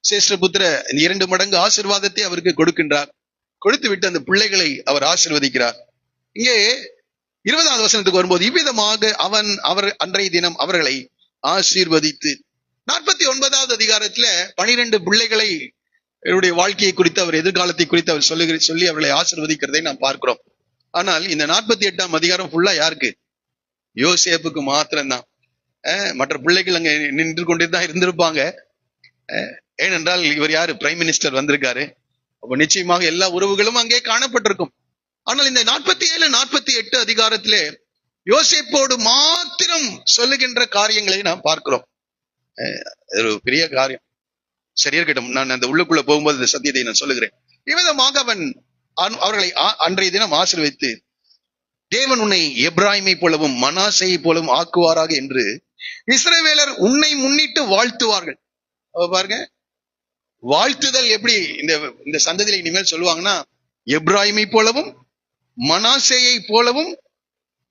Speaker 1: சேஷ்டபுத்திர 2 மடங்கு ஆசீர்வாதத்தை அவருக்கு கொடுக்கின்றார். கொடுத்து விட்டு அந்த பிள்ளைகளை அவர் ஆசீர்வதிக்கிறார். இங்கே 20வது வசனத்துக்கு வரும்போது, இவ்விதமாக அவர் அன்றைய தினம் அவர்களை ஆசீர்வதித்து, 49வது அதிகாரத்துல 12 பிள்ளைகளை வாழ்க்கையை குறித்து அவர் எதிர்காலத்தை குறித்து அவர் சொல்லி அவர்களை ஆசீர்வதிக்கிறதை நாம் பார்க்கிறோம். ஆனால் இந்த 48ஆம் அதிகாரம் ஃபுல்லா யாருக்கு? யோசேப்புக்கு மாத்திரம்தான். மற்ற பிள்ளைகள் அங்க நின்று கொண்டே தான் இருந்திருப்பாங்க. ஏனென்றால் இவர் யாரு? பிரைம் மினிஸ்டர் வந்திருக்காரு. அப்ப நிச்சயமாக எல்லா உறவுகளும் அங்கே காணப்பட்டிருக்கும். ஆனால் இந்த 47, 48 அதிகாரத்திலே யோசேப்போடு மாத்திரம் சொல்லுகின்ற காரியங்களை நாம் பார்க்கிறோம். ஒரு பெரிய காரியம். சரியா இருக்கட்டும், நான் அந்த உள்ளுக்குள்ள போகும்போது இந்த சத்தியத்தை நான் சொல்லுகிறேன். இவ்விதமாக அவர்களை அன்றைய தினம் ஆசீர்வதித்து, தேவன் உன்னை எப்ராயிமை போலவும் மனாசையை போலவும் ஆக்குவாராக என்று இஸ்ரவேலர் உன்னை முன்னிட்டு வாழ்த்துவார்கள். பாருங்க, வாழ்த்துதல் எப்படி இந்த சந்ததியில இனிமேல் சொல்லுவாங்கன்னா, எப்ராயிமை போலவும் மனாசேயை போலவும்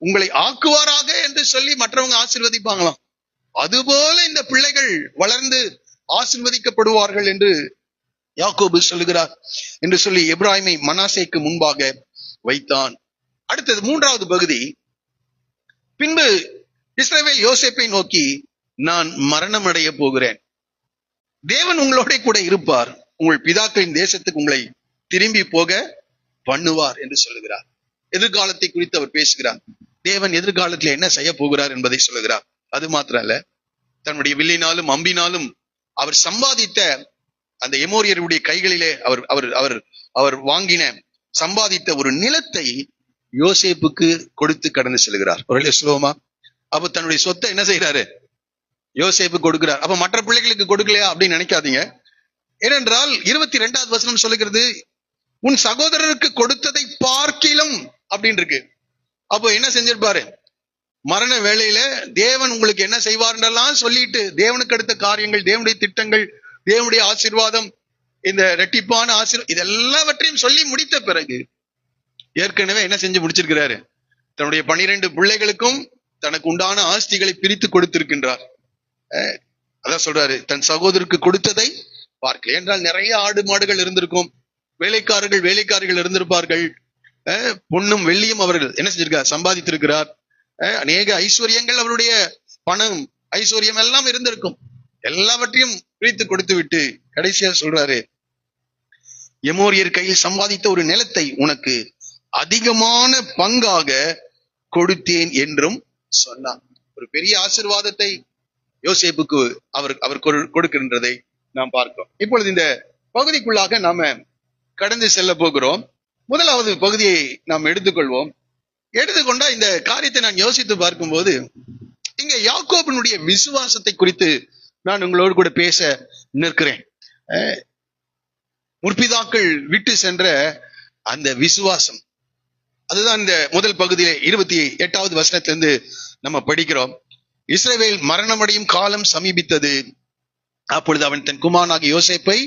Speaker 1: உங்களை ஆக்குவாராக என்று சொல்லி மற்றவங்க ஆசீர்வதிப்பாங்களாம். அதுபோல இந்த பிள்ளைகள் வளர்ந்து ஆசீர்வதிக்கப்படுவார்கள் என்று யாக்கோபு சொல்லுகிறார் என்று சொல்லி எப்ராயிமை மனாசேக்கு முன்பாக வைத்தான். அடுத்தது 3வது பகுதி, பின்பு இஸ்ரவேல் யோசேப்பை நோக்கி, நான் மரணம் அடைய போகிறேன், தேவன் உங்களோட கூட இருப்பார், உங்கள் பிதாக்களின் தேசத்துக்கு உங்களை திரும்பி போக பண்ணுவார் என்று சொல்லுகிறார். எதிர்காலத்தை குறித்து அவர் பேசுகிறார். தேவன் எதிர்காலத்தில் என்ன செய்ய போகிறார் என்பதை சொல்லுகிறார். அது மாத்திரம் அல்ல, தன்னுடைய வில்லினாலும் அம்பினாலும் அவர் சம்பாதித்த அந்த எமோரியருடைய கைகளிலே அவர் வாங்கின சம்பாதித்த ஒரு நிலத்தை யோசேப்புக்கு கொடுத்து கடந்து செல்கிறார். ஒரு சுலோமா. அப்ப தன்னுடைய சொத்தை என்ன செய்யறாரு? யோசேப்பு கொடுக்கிறார். அப்ப மற்ற பிள்ளைகளுக்கு கொடுக்கலையா அப்படின்னு நினைக்காதீங்க. ஏனென்றால் 22வது வசனம் சொல்லுகிறது, உன் சகோதரருக்கு கொடுத்ததை பார்க்கிலும் அப்படின்னு இருக்கு. அப்போ என்ன செஞ்சிருப்பாரு? மரண வேளையில தேவன் உங்களுக்கு என்ன செய்வார்ன்றெல்லாம் சொல்லிட்டு, தேவனுக்கு அடுத்த காரியங்கள், தேவனுடைய திட்டங்கள், தேவனுடைய ஆசீர்வாதம், இந்த இரட்டிப்பான ஆசீர்வாதம், இதெல்லாவற்றையும் சொல்லி முடித்த பிறகு ஏற்கனவே என்ன செஞ்சு முடிச்சிருக்கிறாரு? தன்னுடைய 12 பிள்ளைகளுக்கும் தனக்கு உண்டான ஆஸ்திகளை பிரித்து கொடுத்திருக்கின்றார். அதான் சொல்றாரு, தன் சகோதரருக்கு கொடுத்ததை பார்க்கல. என்றால் நிறைய ஆடு மாடுகள் இருந்திருக்கும், வேலைக்காரர்கள் இருந்திருப்பார்கள், பொன்னும் வெள்ளியும் அவர்கள் என்ன செஞ்சிருக்கார்? சம்பாதித்திருக்கிறார். அநேக ஐஸ்வர்யங்கள், அவருடைய பணம் ஐஸ்வர்யம் எல்லாம் இருந்திருக்கும். எல்லாவற்றையும் பிரித்து கொடுத்து விட்டு கடைசியா சொல்றாரு, எமோரியர் கையில் சம்பாதித்த ஒரு நிலத்தை உனக்கு அதிகமான பங்காக கொடுத்தேன் என்றும் சொன்னார். ஒரு பெரிய ஆசீர்வாதத்தை யோசேப்புக்கு அவர் கொடுக்கின்றதை நாம் பார்க்கிறோம். இப்பொழுது இந்த பகுதிக்குள்ளாக நாம கடந்து செல்ல போகிறோம். முதலாவது பகுதியை நாம் எடுத்துக்கொள்வோம். எடுத்துக்கொண்டா இந்த காரியத்தை நான் யோசித்து பார்க்கும்போது, இங்க யாக்கோபினுடைய விசுவாசத்தை குறித்து நான் உங்களோடு கூட பேச நிற்கிறேன். முற்பிதாக்கள் விட்டு சென்ற அந்த விசுவாசம், அதுதான் இந்த முதல் பகுதியிலே 28வது வசனத்திலிருந்து நம்ம படிக்கிறோம். இஸ்ரவேல் மரணமடையும் காலம் சமீபித்தது. அப்பொழுது அவன் தன் குமாரனாகிய யோசேப்பை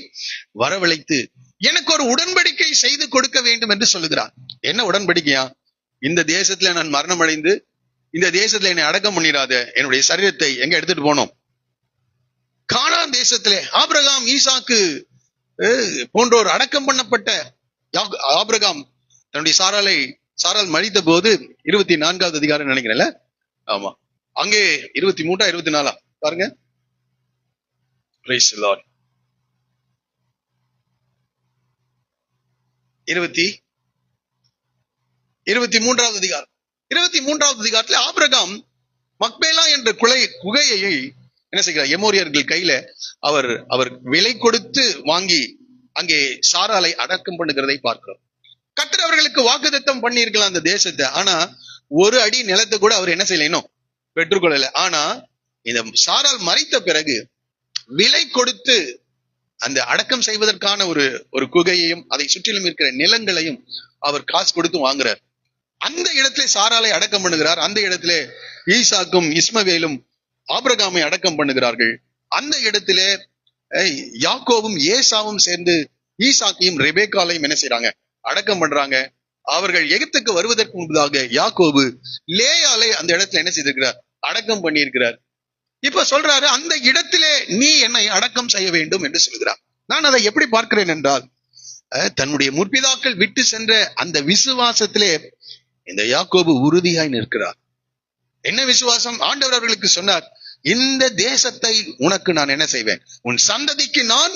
Speaker 1: வரவழைத்து எனக்கு ஒரு உடன்படிக்கை செய்து கொடுக்க வேண்டும் என்று சொல்லுகிறான். என்ன உடன்படிக்கையா? இந்த தேசத்துல நான் மரணம் அடைந்து இந்த தேசத்துல என்னை அடக்கம் பண்ணிடாத, என்னுடைய சரீரத்தை எங்க எடுத்துட்டு போனோம்? கானான் தேசத்திலே ஆபிரகாம், ஈசாக்கு போன்றோர் அடக்கம் பண்ணப்பட்ட ஆபிரகாம் தன்னுடைய சாரால் மரித்த போது 24வது அதிகாரம் நினைக்கிறேன்ல, ஆமா, அங்கே 23 24 பாருங்க. Praise the Lord. 23வது அதிகாரம். 23வது அதிகாரத்தில் ஆபிரகாம் மக்பேலா என்ற குகையை என்ன செய்கிறார்? எமோரியர்கள் கையில அவர் விலை கொடுத்து வாங்கி அங்கே சாராலை அடக்கம் பண்ணுகிறதை பார்க்கிறோம். கர்த்தர் அவர்களுக்கு வாக்குத்தத்தம் பண்ணி இருக்கலாம் அந்த தேசத்தை. ஆனா ஒரு அடி நிலத்தை கூட அவர் என்ன செய்யல, பெற்றுக்கொள்ளல. ஆனா இந்த சாரால் மரித்த பிறகு விலை கொடுத்து அந்த அடக்கம் செய்வதற்கான ஒரு குகையையும் அதை சுற்றிலும் இருக்கிற நிலங்களையும் அவர் காசு கொடுத்து வாங்குறார். அந்த இடத்திலே சாராலை அடக்கம் பண்ணுகிறார். அந்த இடத்திலே ஈசாக்கும் இஸ்மவேலும் ஆபிரகாமை அடக்கம் பண்ணுகிறார்கள். அந்த இடத்திலே யாக்கோவும் ஏசாவும் சேர்ந்து ஈசாக்கையும் ரெபேக்காலையும் என்ன செய்யறாங்க? அடக்கம் பண்றாங்க. அவர்கள் எகிப்துக்கு வருவதற்கு முன்பதாக யாக்கோபு லேயாலை அந்த இடத்துல என்ன செய்திருக்கிறார்? அடக்கம் பண்ணி இருக்கிறார். இப்ப சொல்றாரு, அந்த இடத்திலே நீ என்னை அடக்கம் செய்ய வேண்டும் என்று சொல்கிறார். நான் அதை எப்படி பார்க்கிறேன் என்றால், தன்னுடைய முற்பிதாக்கள் விட்டு சென்ற அந்த விசுவாசத்திலே இந்த யாக்கோபு உறுதியாய் நிற்கிறார். என்ன விசுவாசம்? ஆண்டவர் அவர்களுக்கு சொன்னார், இந்த தேசத்தை உனக்கு நான் என்ன செய்வேன்? உன் சந்ததிக்கு நான்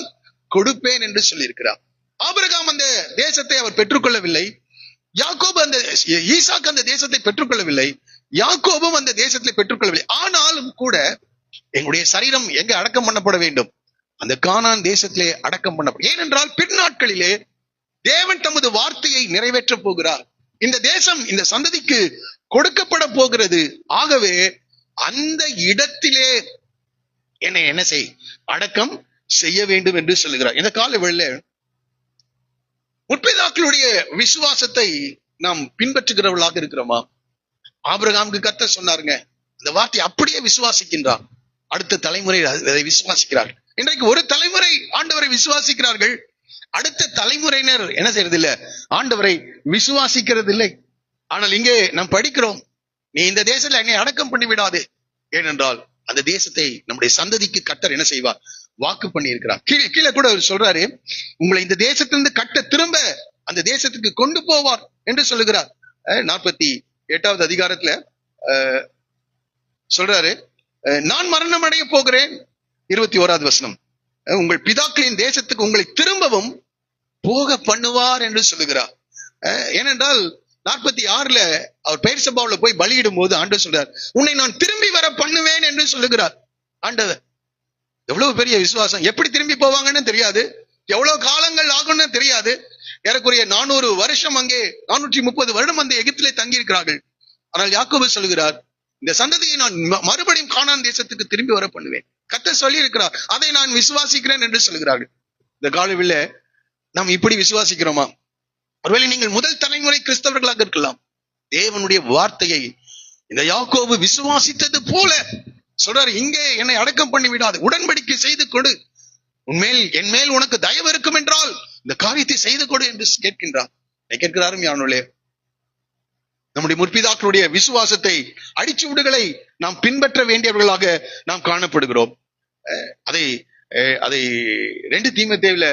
Speaker 1: கொடுப்பேன் என்று சொல்லியிருக்கிறார். ஆபிரகாம் அந்த தேசத்தை அவர் பெற்றுக்கொள்ளவில்லை. யாக்கோபு ஈசாக்கு அந்த தேசத்தை பெற்றுக்கொள்ளவில்லை. யாக்கோபும் அந்த தேசத்தை பெற்றுக்கொள்ளவில்லை. ஆனாலும் கூட எங்களுடைய சரீரம் எங்க அடக்கம் பண்ணப்பட வேண்டும்? அந்த கானான் தேசத்திலே அடக்கம் பண்ணப்படும். ஏனென்றால் பின்னாட்களிலே தேவன் தமது வார்த்தையை நிறைவேற்ற போகிறார். இந்த தேசம் இந்த சந்ததிக்கு கொடுக்கப்பட போகிறது. ஆகவே அந்த இடத்திலே என்னை என்ன செய்? அடக்கம் செய்ய வேண்டும் என்று சொல்லுகிறார். இந்த கால வேளையிலே முற்பிதாக்களுடைய விசுவாசத்தை நாம் பின்பற்றுகிறவர்களாக இருக்கிறோமா? ஆபிரகாமுக்கு கர்த்தர் சொன்னாருங்க, இந்த வார்த்தை அப்படியே விசுவாசிக்கின்றார். அடுத்த தலைமுறை அதை விசுவாசிக்கிறார். இன்றைக்கு ஒரு தலைமுறை ஆண்டவரை விசுவாசிக்கிறார்கள், அடுத்த தலைமுறையினர் என்ன செய்யறது இல்லை? ஆண்டவரை விசுவாசிக்கிறது இல்லை. ஆனால் இங்கே நாம் படிக்கிறோம், நீ இந்த தேசத்துல என்னை அடக்கம் பண்ணி விடாது. ஏனென்றால் அந்த தேசத்தை நம்முடைய சந்ததிக்கு கர்த்தர் என்ன செய்வார்? வாக்கு பண்ணி இருக்கிறார். கீழே கூட அவர் சொல்றாரு, உங்களை இந்த தேசத்திலிருந்து கட்ட திரும்ப அந்த தேசத்துக்கு கொண்டு போவார் என்று சொல்லுகிறார். 48வது அதிகாரத்துல சொல்றாரு, நான் மரணம் அடைய போகிறேன். 21வது வசனம், உங்கள் பிதாக்களின் தேசத்துக்கு உங்களை திரும்பவும் போக பண்ணுவார் என்று சொல்லுகிறார். ஏனென்றால் 46ல அவர் பெயர் சபாவுல போய் பலியிடும் போது ஆண்டவர் சொல்றார், உன்னை நான் திரும்பி வர பண்ணுவேன் என்று சொல்லுகிறார். ஆண்டவர் எவ்வளவு பெரிய விசுவாசம்! எப்படி திரும்பி போவாங்கன்னு தெரியாது, எவ்வளவு காலங்கள் ஆகும்னு தெரியாது. ஏறக்குறைய 400 வருஷம் அங்கே 430 வருடம் அந்த எகிப்திலே தங்கி இருக்கிறார்கள். ஆனால் யாக்கோபு சொல்லுகிறார், இந்த சந்ததியை நான் மறுபடியும் கானான் தேசத்துக்கு திரும்பி வர பண்ணுவேன். கர்த்தர் சொல்லி இருக்கிறார், அதை நான் விசுவாசிக்கிறேன் என்று சொல்கிறார்கள். இந்த காலவில் நாம் இப்படி விசுவாசிக்கிறோமா? ஒருவேளை நீங்கள் முதல் தலைமுறை கிறிஸ்தவர்களாக இருக்கலாம். தேவனுடைய வார்த்தையை இந்த யாக்கோபு விசுவாசித்தது போல சொல்றாரு, இங்கே என்னை அடக்கம் பண்ணி விடாது, உடன்படிக்கை செய்து கொடு, என் மேல் உனக்கு தயவு இருக்கும் என்றால் இந்த காரியத்தை செய்து கொடு என்று கேட்கின்றார். கேட்கிறாரும் யானே, நம்முடைய முற்பிதாக்களுடைய விசுவாசத்தை அடிச்சு விடுகளை நாம் பின்பற்ற வேண்டியவர்களாக நாம் காணப்படுகிறோம். அதை 2 தீமோத்தேயுல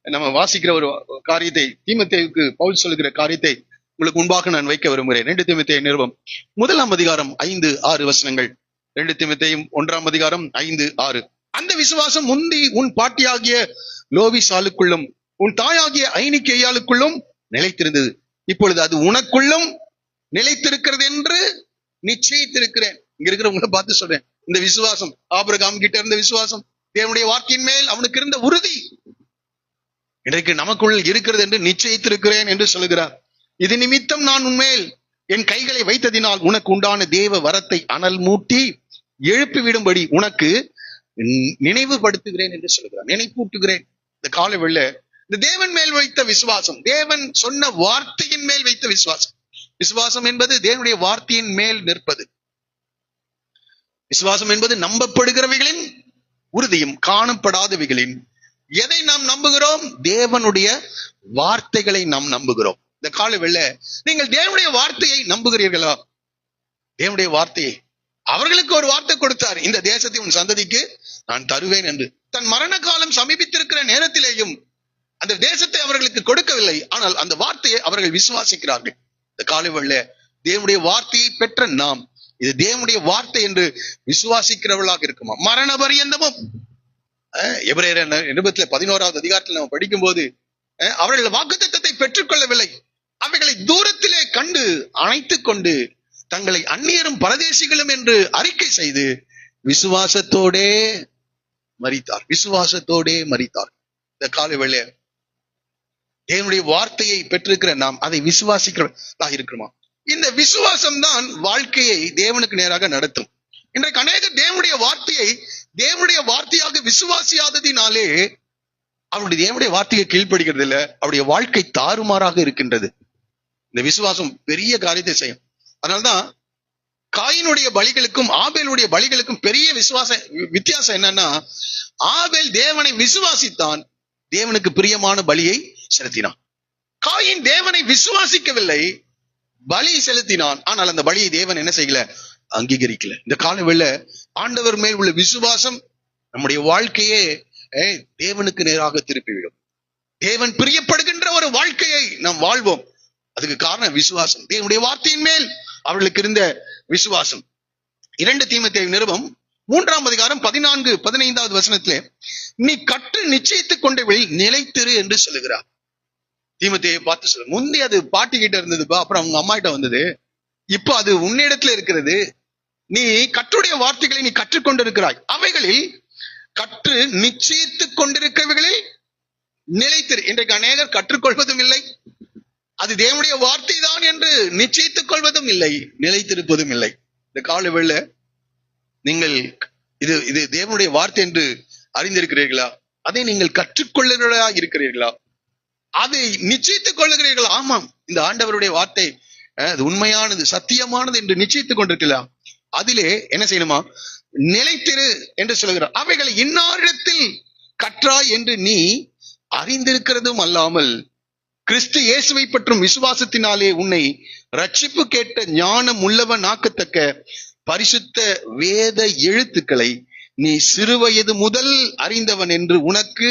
Speaker 1: நம்ம வாசிக்கிற ஒரு காரியத்தை, தீமோத்தேயுக்கு பவுல் சொல்லுகிற காரியத்தை உங்களுக்கு முன்பாக நான் வைக்க விரும்புகிறேன். 2 தீமோத்தேயு நிருபம் 1ஆம் அதிகாரம் 5-6 வசனங்கள். 2 தீமோத்தேயு 1ஆம் அதிகாரம் 5-6. அந்த விசுவாசம் முந்தி உன் பாட்டியாகிய லோவிசாலுக்குள்ளும் உன் தாயாகிய ஐனிக்கேயாளுக்குள்ளும் நிலைத்திருந்தது. இப்பொழுது அது உனக்குள்ளும் நிலைத்திருக்கிறது என்று நிச்சயித்திருக்கிறேன். இங்க இருக்கிறவங்களை பார்த்து சொல்றேன், இந்த விசுவாசம் ஆபிரகாம் கிட்ட இருந்த விசுவாசம், தேவனுடைய வார்த்தையின் மேல் அவனுக்கு இருந்த உறுதி இன்றைக்கு நமக்குள் இருக்கிறது என்று நிச்சயித்திருக்கிறேன் என்று சொல்லுகிறார். இது நிமித்தம் நான் உன்மேல் என் கைகளை வைத்ததினால் உனக்கு உண்டான தேவ வரத்தை அனல் மூட்டி எழுப்பிவிடும்படி உனக்கு நினைவுபடுத்துகிறேன் என்று சொல்லுகிறார். நினைப்பூட்டுகிறேன். இந்த காலை வெள்ள இந்த தேவன் மேல் வைத்த விசுவாசம், தேவன் சொன்ன வார்த்தையின் மேல் வைத்த விசுவாசம். விசுவாசம் என்பது தேவனுடைய வார்த்தையின் மேல் நிற்பது. விசுவாசம் என்பது நம்பப்படுகிறவைகளின் உறுதியும் காணப்படாதவைகளின். எதை நாம் நம்புகிறோம்? தேவனுடைய வார்த்தைகளை நாம் நம்புகிறோம். இந்த காலை வெள்ள நீங்கள் தேவனுடைய வார்த்தையை நம்புகிறீர்களா? தேவனுடைய வார்த்தையை அவர்களுக்கு ஒரு வார்த்தை கொடுத்தார், இந்த தேசத்தை உன் சந்ததிக்கு நான் தருவேன் என்று. தன் மரண காலம் சமீபித்திருக்கிற நேரத்திலேயும் அந்த தேசத்தை அவர்களுக்கு கொடுக்கவில்லை. ஆனால் அந்த வார்த்தையை அவர்கள் விசுவாசிக்கிறார்கள். இந்த காலை வெள்ள தேவனுடைய வார்த்தையை பெற்ற நாம் இது தேவனுடைய வார்த்தை என்று விசுவாசிக்கிறவர்களாக இருக்குமா? மரண பரியந்தமும் எபிரேயர் நிருபத்துல 11வது அதிகாரத்தில் நம்ம படிக்கும் போது அவர்கள் வாக்குத்தத்தத்தை பெற்றுக் கொள்ளவில்லை. அவைகளை தூரத்திலே கண்டு அணைத்துக் கொண்டு தங்களை அந்நியரும் பரதேசிகளும் என்று அறிக்கை செய்து விசுவாசத்தோடே மரித்தார். விசுவாசத்தோடே மரித்தார். இந்த காலை வேளையிலே தேவனுடைய வார்த்தையை பெற்றிருக்கிற நாம் அதை விசுவாசிக்கிறவர்களாக இருக்கிறோமா? இந்த விசுவாசம் தான் வாழ்க்கையை தேவனுக்கு நேராக நடத்தும். இன்றைக்கு அநேக தேவனுடைய வார்த்தையை தேவனுடைய வார்த்தையாக விசுவாசியாததினாலே அவருடைய தேவனுடைய வார்த்தையை கீழ்ப்படுகிறது இல்ல, அவருடைய வாழ்க்கை தாறுமாறாக இருக்கின்றது. இந்த விசுவாசம் பெரிய காரியத்தை செய்யும். அதனால்தான் காயினுடைய பலிகளுக்கும் ஆபேலுடைய பலிகளுக்கும் பெரிய வித்தியாசம் என்னன்னா, ஆபேல் தேவனை விசுவாசித்தான், தேவனுக்கு பிரியமான பலியை செலுத்தினான். காயின் தேவனை விசுவாசிக்கவில்லை, பலி செலுத்தினான். ஆனால் அந்த பலியை தேவன் என்ன செய்யல? அங்கீகரிக்கல. இந்த காலவேளை ஆண்டவர் மேல் உள்ள விசுவாசம் நம்முடைய வாழ்க்கையே தேவனுக்கு நேராக திருப்பிவிடும். தேவன் பிரியப்படுகின்ற ஒரு வாழ்க்கையை நாம் வாழ்வோம். அதுக்கு காரணம் விசுவாசம், தேவனுடைய வார்த்தையின் மேல் அவர்களுக்கு இருந்த விசுவாசம். 2 தீமோத்தேயு நிருபம் 3ஆம் அதிகாரம் 14-15வது வசனத்திலே நீ கற்று நிச்சயித்துக் கொண்டவளில் நிலைத்திரு என்று சொல்லுகிறார். தீமோத்தேயை பார்த்து சொல்ல, முந்தி அது பாட்டி கிட்ட இருந்ததுப்பா, அப்புறம் அவங்க அம்மா கிட்ட வந்தது, இப்போ அது உன்னிடத்துல இருக்கிறது. நீ கற்றுடைய வார்த்தைகளை நீ கற்றுக்கொண்டிருக்கிறாய், அவைகளில் கற்று நிச்சயித்துக் கொண்டிருக்கிறவைகளில் நிலைத்திரு. இன்றைக்கு அநேகர் கற்றுக்கொள்வதும் இல்லை, அது தேவனுடைய வார்த்தை தான் என்று நிச்சயித்துக் கொள்வதும் இல்லை, நிலைத்திருப்பதும் இல்லை. இந்த கால வேளை நீங்கள் இது தேவனுடைய வார்த்தை என்று அறிந்திருக்கிறீர்களா? அதை நீங்கள் கற்றுக்கொள்ளுகிறா இருக்கிறீர்களா? அதை நிச்சயித்துக் கொள்ளுகிறீர்களா? ஆமாம், இந்த ஆண்டவருடைய வார்த்தை அது உண்மையானது, சத்தியமானது என்று நிச்சயித்துக் கொண்டிருக்கலாம். அதிலே என்ன செய்யணுமா? நிலைத்திரு என்று சொல்லுகிறார். அவைகளை இன்னாரிடத்தில் கற்றாய் என்று நீ அறிந்திருக்கிறதும் அல்லாமல் கிறிஸ்து இயேசுவை பற்றும் விசுவாசத்தினாலே உன்னை ரட்சிப்பு கேட்ட ஞானம் உள்ளவன் ஆக்கத்தக்க பரிசுத்த வேத எழுத்துக்களை நீ சிறுவயது முதல் அறிந்தவன் என்று உனக்கு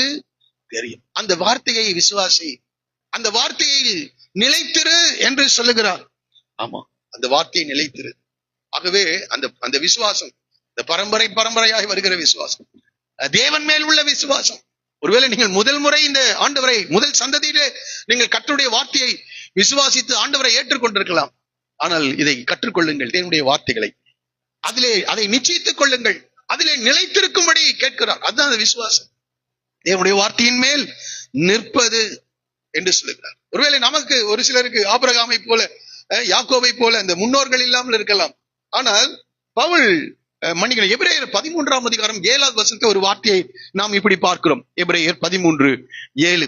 Speaker 1: தெரியும். அந்த வார்த்தையை விசுவாசி, அந்த வார்த்தையில் நிலைத்திரு என்று சொல்லுகிறார். ஆமா, அந்த வார்த்தையை நிலைத்திரு. ஆகவே அந்த விசுவாசம், இந்த பரம்பரையாய் வருகிற விசுவாசம், தேவன் மேல் உள்ள விசுவாசம். ஒருவேளை நீங்கள் முதல் முறை இந்த ஆண்டவரை முதல் சந்ததியிலே நீங்கள் கர்த்தருடைய வார்த்தையை விசுவாசித்து ஆண்டவரை ஏற்றுக்கொண்டிருக்கலாம். ஆனால் இதை கற்றுக்கொள்ளுங்கள், தேவனுடைய வார்த்தைகளை அதை நிச்சயித்துக் கொள்ளுங்கள், அதிலே நிலைத்திருக்கும்படி கேட்கிறார். அதுதான் அந்த விசுவாசம், தேவனுடைய வார்த்தையின் மேல் நிற்பது என்று சொல்லுகிறார். ஒருவேளை நமக்கு ஒரு சிலருக்கு ஆபிரகாமை போல யாக்கோபை போல அந்த முன்னோர்கள் இல்லாமல் இருக்கலாம். ஆனால் பவுல் எபிரேயர் 13ஆம் அதிகாரம் 7வது வசனத்தை ஒரு வார்த்தையை நாம் இப்படி பார்க்கிறோம். எபிரேயர் 13:7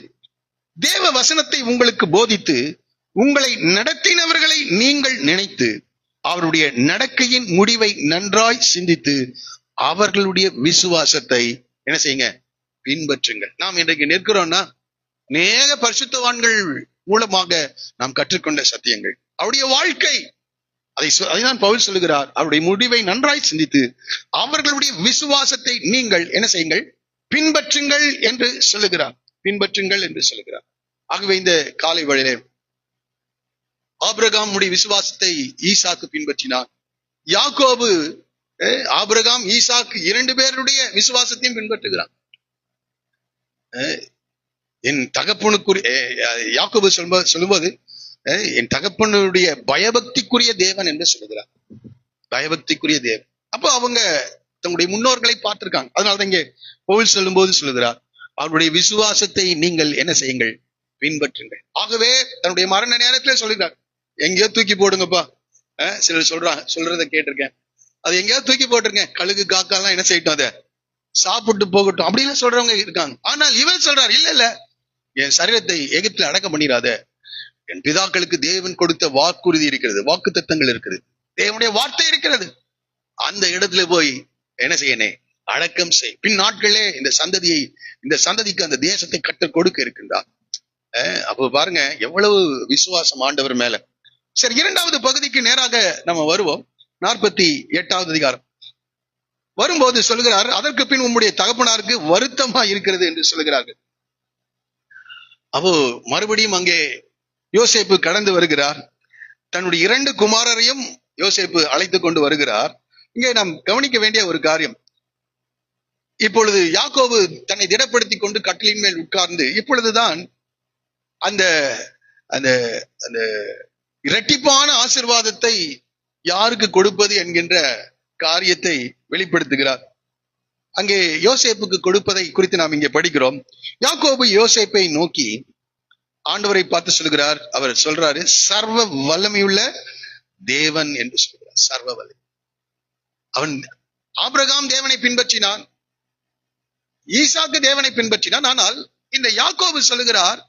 Speaker 1: தேவ வசனத்தை உங்களுக்கு போதித்து உங்களை நடத்தினவர்களை நீங்கள் நினைத்து அவருடைய நடக்கையின் முடிவை நன்றாய் சிந்தித்து அவர்களுடைய விசுவாசத்தை என்ன செய்யுங்க? பின்பற்றுங்கள். நாம் இன்றைக்கு நிற்கிறோம்னா அநேக பரிசுத்தவான்கள் மூலமாக நாம் கற்றுக்கொண்ட சத்தியங்கள், அவருடைய வாழ்க்கை, அதைதான் பவுல் சொல்லுகிறார். அவருடைய முடிவை நன்றாய் சிந்தித்து அவர்களுடைய விசுவாசத்தை நீங்கள் என்ன செய்யுங்கள்? பின்பற்றுங்கள் என்று சொல்லுகிறார். பின்பற்றுங்கள் என்று சொல்லுகிறார். ஆகவே இந்த காலை வேளையிலே ஆபிரகாமுடைய விசுவாசத்தை ஈசாக்கு பின்பற்றினார். யாக்கோபு ஆபிரகாம் ஈசாக்கு 2 பேருடைய விசுவாசத்தையும் பின்பற்றுகிறார். என் தகப்பனுக்குரிய யாக்கோபு சொல்லும்போது என் தகப்பனுடைய பயபக்திக்குரிய தேவன் என்று சொல்லுகிறார். பயபக்திக்குரிய தேவன். அப்போ அவங்க தங்களுடைய முன்னோர்களை பார்த்திருக்காங்க. அதனாலதான் இங்கே பவுல் சொல்லும் போது சொல்லுகிறார், அவருடைய விசுவாசத்தை நீங்கள் என்ன செய்யுங்கள், பின்பற்றுங்கள். ஆகவே தன்னுடைய மரண நேரத்துல சொல்லுகிறார், எங்கேயோ தூக்கி போடுங்கப்பா. சிலர் சொல்றத கேட்டிருக்கேன், அது எங்கேயாவது தூக்கி போட்டிருக்கேன், கழுகு காக்காலாம் என்ன செய்யட்டும், அதை சாப்பிட்டு போகட்டும் அப்படின்னு சொல்றவங்க இருக்காங்க. ஆனால் இவன் சொல்றார், இல்ல என் சரீரத்தை எகிப்தில் அடக்கம் பண்ணிடாத, என் பிதாக்களுக்கு தேவன் கொடுத்த வாக்குறுதி இருக்கிறது, வாக்கு தத்தங்கள் இருக்குது, தேவனுடைய வார்த்தை இருக்கிறது, அந்த இடத்துல போய் என்ன செய்யனே, அடக்கம் செய். பின் நாட்களே இந்த சந்ததிக்கு அந்த தேசத்தை கற்றுக் கொடுக்க இருக்கின்றார். அப்போ பாருங்க எவ்வளவு விசுவாசம் ஆண்டவர் மேல. சரி, இரண்டாவது பகுதிக்கு நேராக நம்ம வருவோம். 48வது அதிகாரம் வரும்போது சொல்கிறார், அதற்கு பின் உம்முடைய தகப்பனாருக்கு வருத்தமா இருக்கிறது என்று சொல்கிறார்கள். அப்போ மறுபடியும் அங்கே யோசேப்பு கடந்து வருகிறார். தன்னுடைய 2 குமாரரையும் யோசேப்பு அழைத்து கொண்டு வருகிறார். இங்கே நாம் கவனிக்க வேண்டிய ஒரு காரியம், இப்பொழுது யாக்கோபு தன்னை திடப்படுத்தி கொண்டு கட்டிலின் மேல் உட்கார்ந்து இப்பொழுதுதான் அந்த அந்த அந்த இரட்டிப்பான ஆசீர்வாதத்தை யாருக்கு கொடுப்பது என்கின்ற காரியத்தை வெளிப்படுத்துகிறார். அங்கே யோசேப்புக்கு கொடுப்பதை குறித்து நாம் இங்கே படிக்கிறோம். யாக்கோபு யோசேப்பை நோக்கி ஆண்டவரை பார்த்து சொல்கிறார். அவர் சொல்றாரு, சர்வ வல்லமையுள்ள தேவன் என்று சொல்கிறார். சர்வ வல்லமை. அவன் ஆபிரகாம் தேவனை பின்பற்றினான், ஈசாக்கு தேவனை பின்பற்றினான். ஆனால் இந்த யாக்கோபு சொல்லுகிறார்,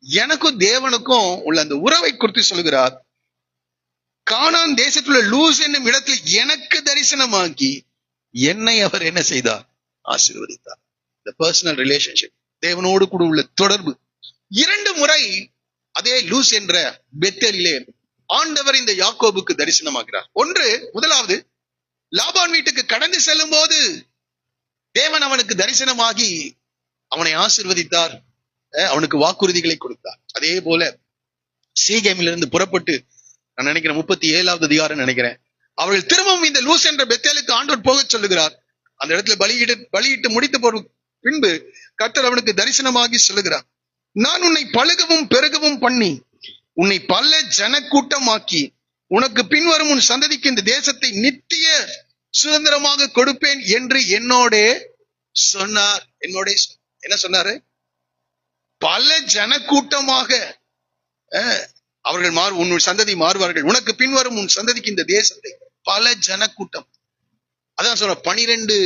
Speaker 1: எனக்கும் தேவனுக்கும் உள்ள அந்த உறவை குறித்து சொல்லுகிறார். கானான் தேசத்துள்ள லூஸ் என்னும் இடத்தில் எனக்கு தரிசனமாக்கி என்னை அவர் என்ன செய்தார், ஆசீர்வதித்தார். இந்த பர்சனல் ரிலேஷன்ஷிப், தேவனோடு கூட உள்ள தொடர்பு. 2 முறை அதே லூஸ் என்ற பெத்தேலிலே ஆண்டவர் இந்த யாக்கோபுக்கு தரிசனமாகிறார். முதலாவது லாபான் வீட்டுக்கு கடந்து செல்லும் போது தேவன் அவனுக்கு தரிசனமாகி அவனை ஆசீர்வதித்தார், அவனுக்கு வாக்குறுதிகளை கொடுத்தார். அதே போல சீகேமிலிருந்து புறப்பட்டு, நான் நினைக்கிறேன் 37வது அதிகாரம் நினைக்கிறேன், அவர்கள் திரும்பவும் இந்த லூஸ் என்ற பெத்தேலுக்கு ஆண்டவர் போக சொல்லுகிறார். அந்த இடத்துல பலியிட்டு முடித்த பின்பு கர்த்தர் அவனுக்கு தரிசனமாகி சொல்லுகிறார், நான் உன்னை பழுகவும் பெருகவும் பண்ணி உன்னை பல ஜனக்கூட்டமாக்கி உனக்கு பின்வரும் உன் சந்ததிக்கு இந்த தேசத்தை நித்திய சுதந்திரமாக கொடுப்பேன் என்று என்னோட சொன்னார். என்ன சொன்னாரு? பல ஜனக்கூட்டமாக அவர்கள் உன் சந்ததி மாறுவார்கள், உனக்கு பின்வரும் உன் சந்ததிக்கு இந்த தேசத்தை. பல ஜனக்கூட்டம், அதான் சொல்ற 12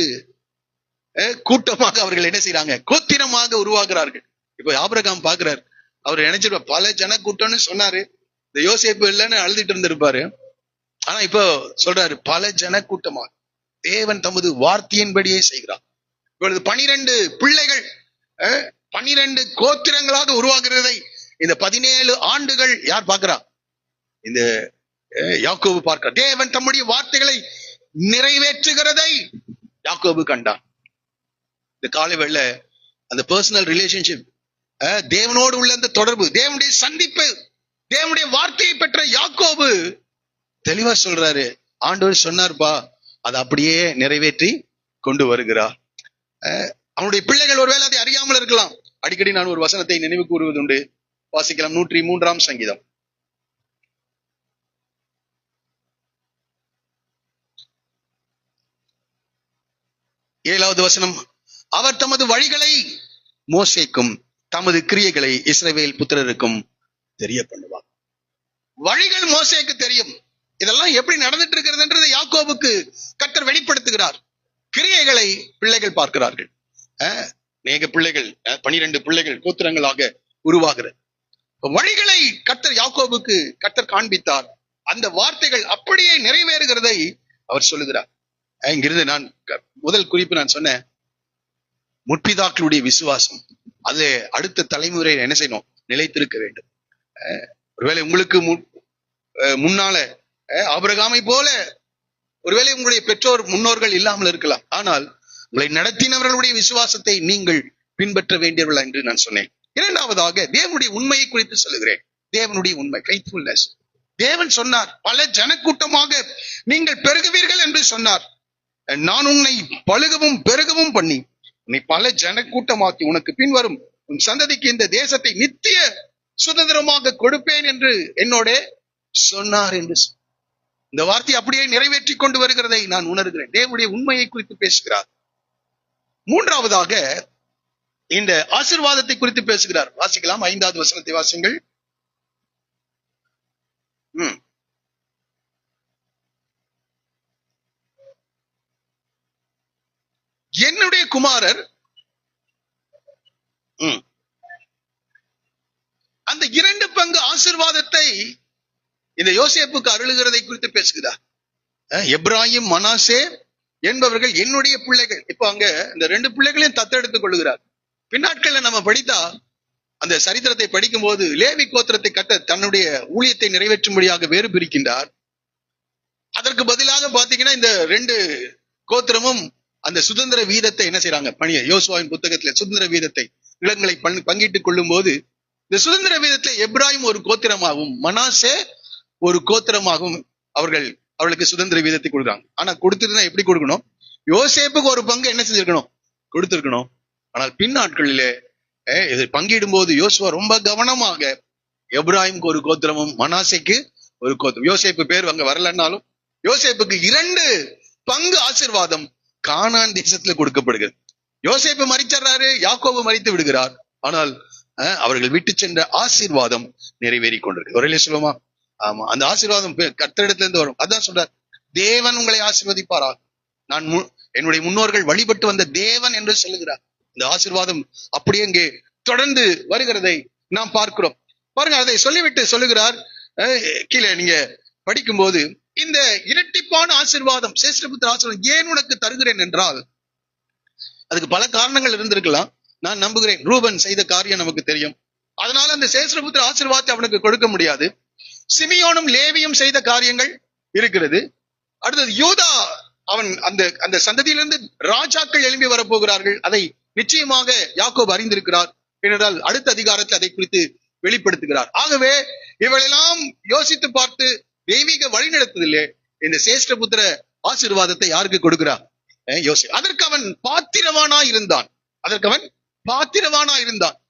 Speaker 1: கூட்டமாக அவர்கள் என்ன செய்யறாங்க, கோத்திரமாக உருவாக்குறார்கள். இப்ப ஆபிரகாம் பாக்குறாரு, அவர் நினைச்சிருப்பார் பல ஜனக்கூட்டம்னு சொன்னாரு, இந்த யோசேப்பு இல்லைன்னு அழுதுட்டு இருந்திருப்பாரு. ஆனா இப்போ சொல்றாரு பல ஜனக்கூட்டமாக தேவன் தமது வார்த்தையின்படியே செய்கிறார். இப்பொழுது 12 பிள்ளைகள் 12 கோத்திரங்களாக உருவாகிறதை இந்த 17 ஆண்டுகள் யார் பார்க்கிறா? இந்த யாக்கோபு பார்க்கிறார். தேவன் தம்முடைய வார்த்தைகளை நிறைவேற்றுகிறதை யாக்கோபு கண்டான். இந்த காலை வேள அந்த பர்சனல் ரிலேஷன்ஷிப், தேவனோடு உள்ள அந்த தொடர்பு, தேவனுடைய சந்திப்பு, தேவனுடைய வார்த்தையை பெற்ற யாக்கோபு தெளிவா சொல்றாரு, ஆண்டவர் சொன்னார்பா, அதை அப்படியே நிறைவேற்றி கொண்டு வருகிறார். அவனுடைய பிள்ளைகள் ஒருவேளை அதை அறியாமல் இருக்கலாம். அடிக்கடி நான் ஒரு வசனத்தை நினைவு கூறுவதுண்டு. வாசிக்கலாம், 103ஆம் சங்கீதம். ஏழாவது வசனம், அவர் தமது வழிகளை மோசேக்கும் தமது கிரியைகளை இஸ்ரவேல் புத்திரருக்கும் தெரிய பண்ணுவார். வழிகள் மோசேக்கு தெரியும். இதெல்லாம் எப்படி நடந்துட்டு இருக்கிறதுன்றது யாக்கோபுக்கு கர்த்தர் வெளிப்படுத்துகிறார். கிரியைகளை பிள்ளைகள் பார்க்கிறார்கள். அநேக பிள்ளைகள், 12 பிள்ளைகள் கோத்திரங்களாக உருவாகிறது. வழிகளை கர்த்தர் யாக்கோபுக்கு கர்த்தர் காண்பித்தார். அந்த வார்த்தைகள் அப்படியே நிறைவேறுகிறதை அவர் சொல்லுகிறார். இங்கிருந்து நான் முதல் குறிப்பு நான் சொன்னேன், முற்பிதாக்களுடைய விசுவாசம் அது அடுத்த தலைமுறை என்ன செய்யணும், நிலைத்திருக்க வேண்டும். ஒருவேளை உங்களுக்கு முன்னால ஆபிரகாமை போல ஒருவேளை உங்களுடைய பெற்றோர் முன்னோர்கள் இல்லாமல் இருக்கலாம். ஆனால் உங்களை நடத்தினவர்களுடைய விசுவாசத்தை நீங்கள் பின்பற்ற வேண்டியவர்கள் என்று நான் சொன்னேன். இரண்டாவதாக தேவனுடைய உண்மையை குறித்து சொல்லுகிறேன். தேவனுடைய உண்மை, ஃபெய்த்ஃபுல்னஸ். தேவன் சொன்னார், பல ஜனக்கூட்டமாக நீங்கள் பெருகுவீர்கள் என்று சொன்னார். நான் உன்னை பழுகவும் பெருகவும் பண்ணி உன்னை பல ஜனக்கூட்டமாக்கி உனக்கு பின்வரும் உன் சந்ததிக்கு இந்த தேசத்தை நித்திய சுதந்திரமாக கொடுப்பேன் என்று என்னோட சொன்னார் என்று இந்த வார்த்தை அப்படியே நிறைவேற்றி கொண்டு வருகிறதை நான் உணர்கிறேன். தேவனுடைய உண்மையை குறித்து பேசுகிறார். மூன்றாவதாக இந்த ஆசீர்வாதத்தை குறித்து பேசுகிறார். வாசிக்கலாம், 5வது வசனத்தை வாசிங்கள். என்னுடைய குமாரர் அந்த 2 பங்கு ஆசீர்வாதத்தை இந்த யோசேப்புக்கு அருளுகிறதை குறித்து பேசுகிறார். எப்ராஹிம், மனாசே என்பவர்கள் என்னுடைய பிள்ளைகள். இப்ப அங்க இந்த 2 பிள்ளைகளையும் தத்தெடுத்துக் கொள்ளுகிறார். பின்னாட்கள்ல நம்ம படித்தா அந்த சரித்திரத்தை படிக்கும் போது லேவி கோத்திரத்தை கட்ட தன்னுடைய ஊழியத்தை நிறைவேற்றும்படியாக வேறு பிரிக்கின்றார். அதற்கு பதிலாக பாத்தீங்கன்னா இந்த 2 கோத்திரமும் அந்த சுதந்திர வீதத்தை என்ன செய்யறாங்க, பணிய யோசுவாவின் புத்தகத்துல சுதந்திர வீதத்தை நிலங்களை பங்கிட்டுக் கொள்ளும் போது இந்த சுதந்திர வீதத்துல எப்ராஹிம் ஒரு கோத்திரமாகவும் மனாசே ஒரு கோத்திரமாகவும் அவர்களுக்கு சுதந்திர வீதத்தை கொடுக்குறாங்க. ஆனா கொடுத்துருந்தா எப்படி கொடுக்கணும்? யோசேப்புக்கு ஒரு பங்கு என்ன செஞ்சிருக்கணும்? கொடுத்திருக்கணும். ஆனால் பின்னாட்களிலே இதை பங்கிடும் போது யோசுவா ரொம்ப கவனமாக எப்ராஹிம்க்கு ஒரு கோத்திரமும் மனாசேக்கு ஒரு கோத்திரம். யோசேப்பு பேர் அங்க வரலன்னாலும் யோசேப்புக்கு 2 பங்கு ஆசீர்வாதம் கானான் தேசத்துல கொடுக்கப்படுகிறது. யோசேப்பு மரிச்சாரு, யாக்கோபு மரித்து விடுகிறார். ஆனால் அவர்கள் விட்டு சென்ற ஆசீர்வாதம் நிறைவேறி கொண்டிருக்கு. ஒரே சொல்லுமா? ஆமா, அந்த ஆசீர்வாதம் கர்த்தரிடத்துல இருந்து வரும். அதான் சொல்றார், தேவன் உங்களை ஆசீர்வதிப்பாரா. நான் என்னுடைய முன்னோர்கள் வழிபட்டு வந்த தேவன் என்று சொல்லுகிறார். இந்த ஆசீர்வாதம் அப்படியே இங்கே தொடர்ந்து வருகிறதை நாம் பார்க்கிறோம். பாருங்க, அதை சொல்லிவிட்டு சொல்லுகிறார். கீழே நீங்க படிக்கும் போது இந்த இரட்டிப்பான ஆசீர்வாதம், சேஷ்டபுத்திர ஆசீர்வாதம் ஏன் உனக்கு தருகிறேன் என்றால் அதுக்கு பல காரணங்கள் இருந்திருக்கலாம். நான் நம்புகிறேன் ரூபன் செய்த காரியம் நமக்கு தெரியும். அதனால அந்த சேஷ்டபுத்திர ஆசீர்வாதத்தை அவனுக்கு கொடுக்க முடியாது. சிமியோனும் லேவியும் செய்த காரியங்கள் இருக்கிறது. அடுத்தது யூதா, அவன் அந்த சந்ததியிலிருந்து ராஜாக்கள் எழும்பி வரப்போகிறார்கள். அதை நிச்சயமாக யாக்கோபு அறிந்திருக்கிறார். ஏனென்றால் அடுத்த அதிகாரத்தில் அதை குறித்து வெளிப்படுத்துகிறார். ஆகவே இவளெல்லாம் யோசித்து பார்த்து தெய்வீக வழிநடத்துதிலே இந்த சேஷ்டபுத்திர ஆசீர்வாதத்தை யாருக்கு கொடுக்கிறார்? யோசேப்பு. அதற்கு அவன் பாத்திரவானா இருந்தான்.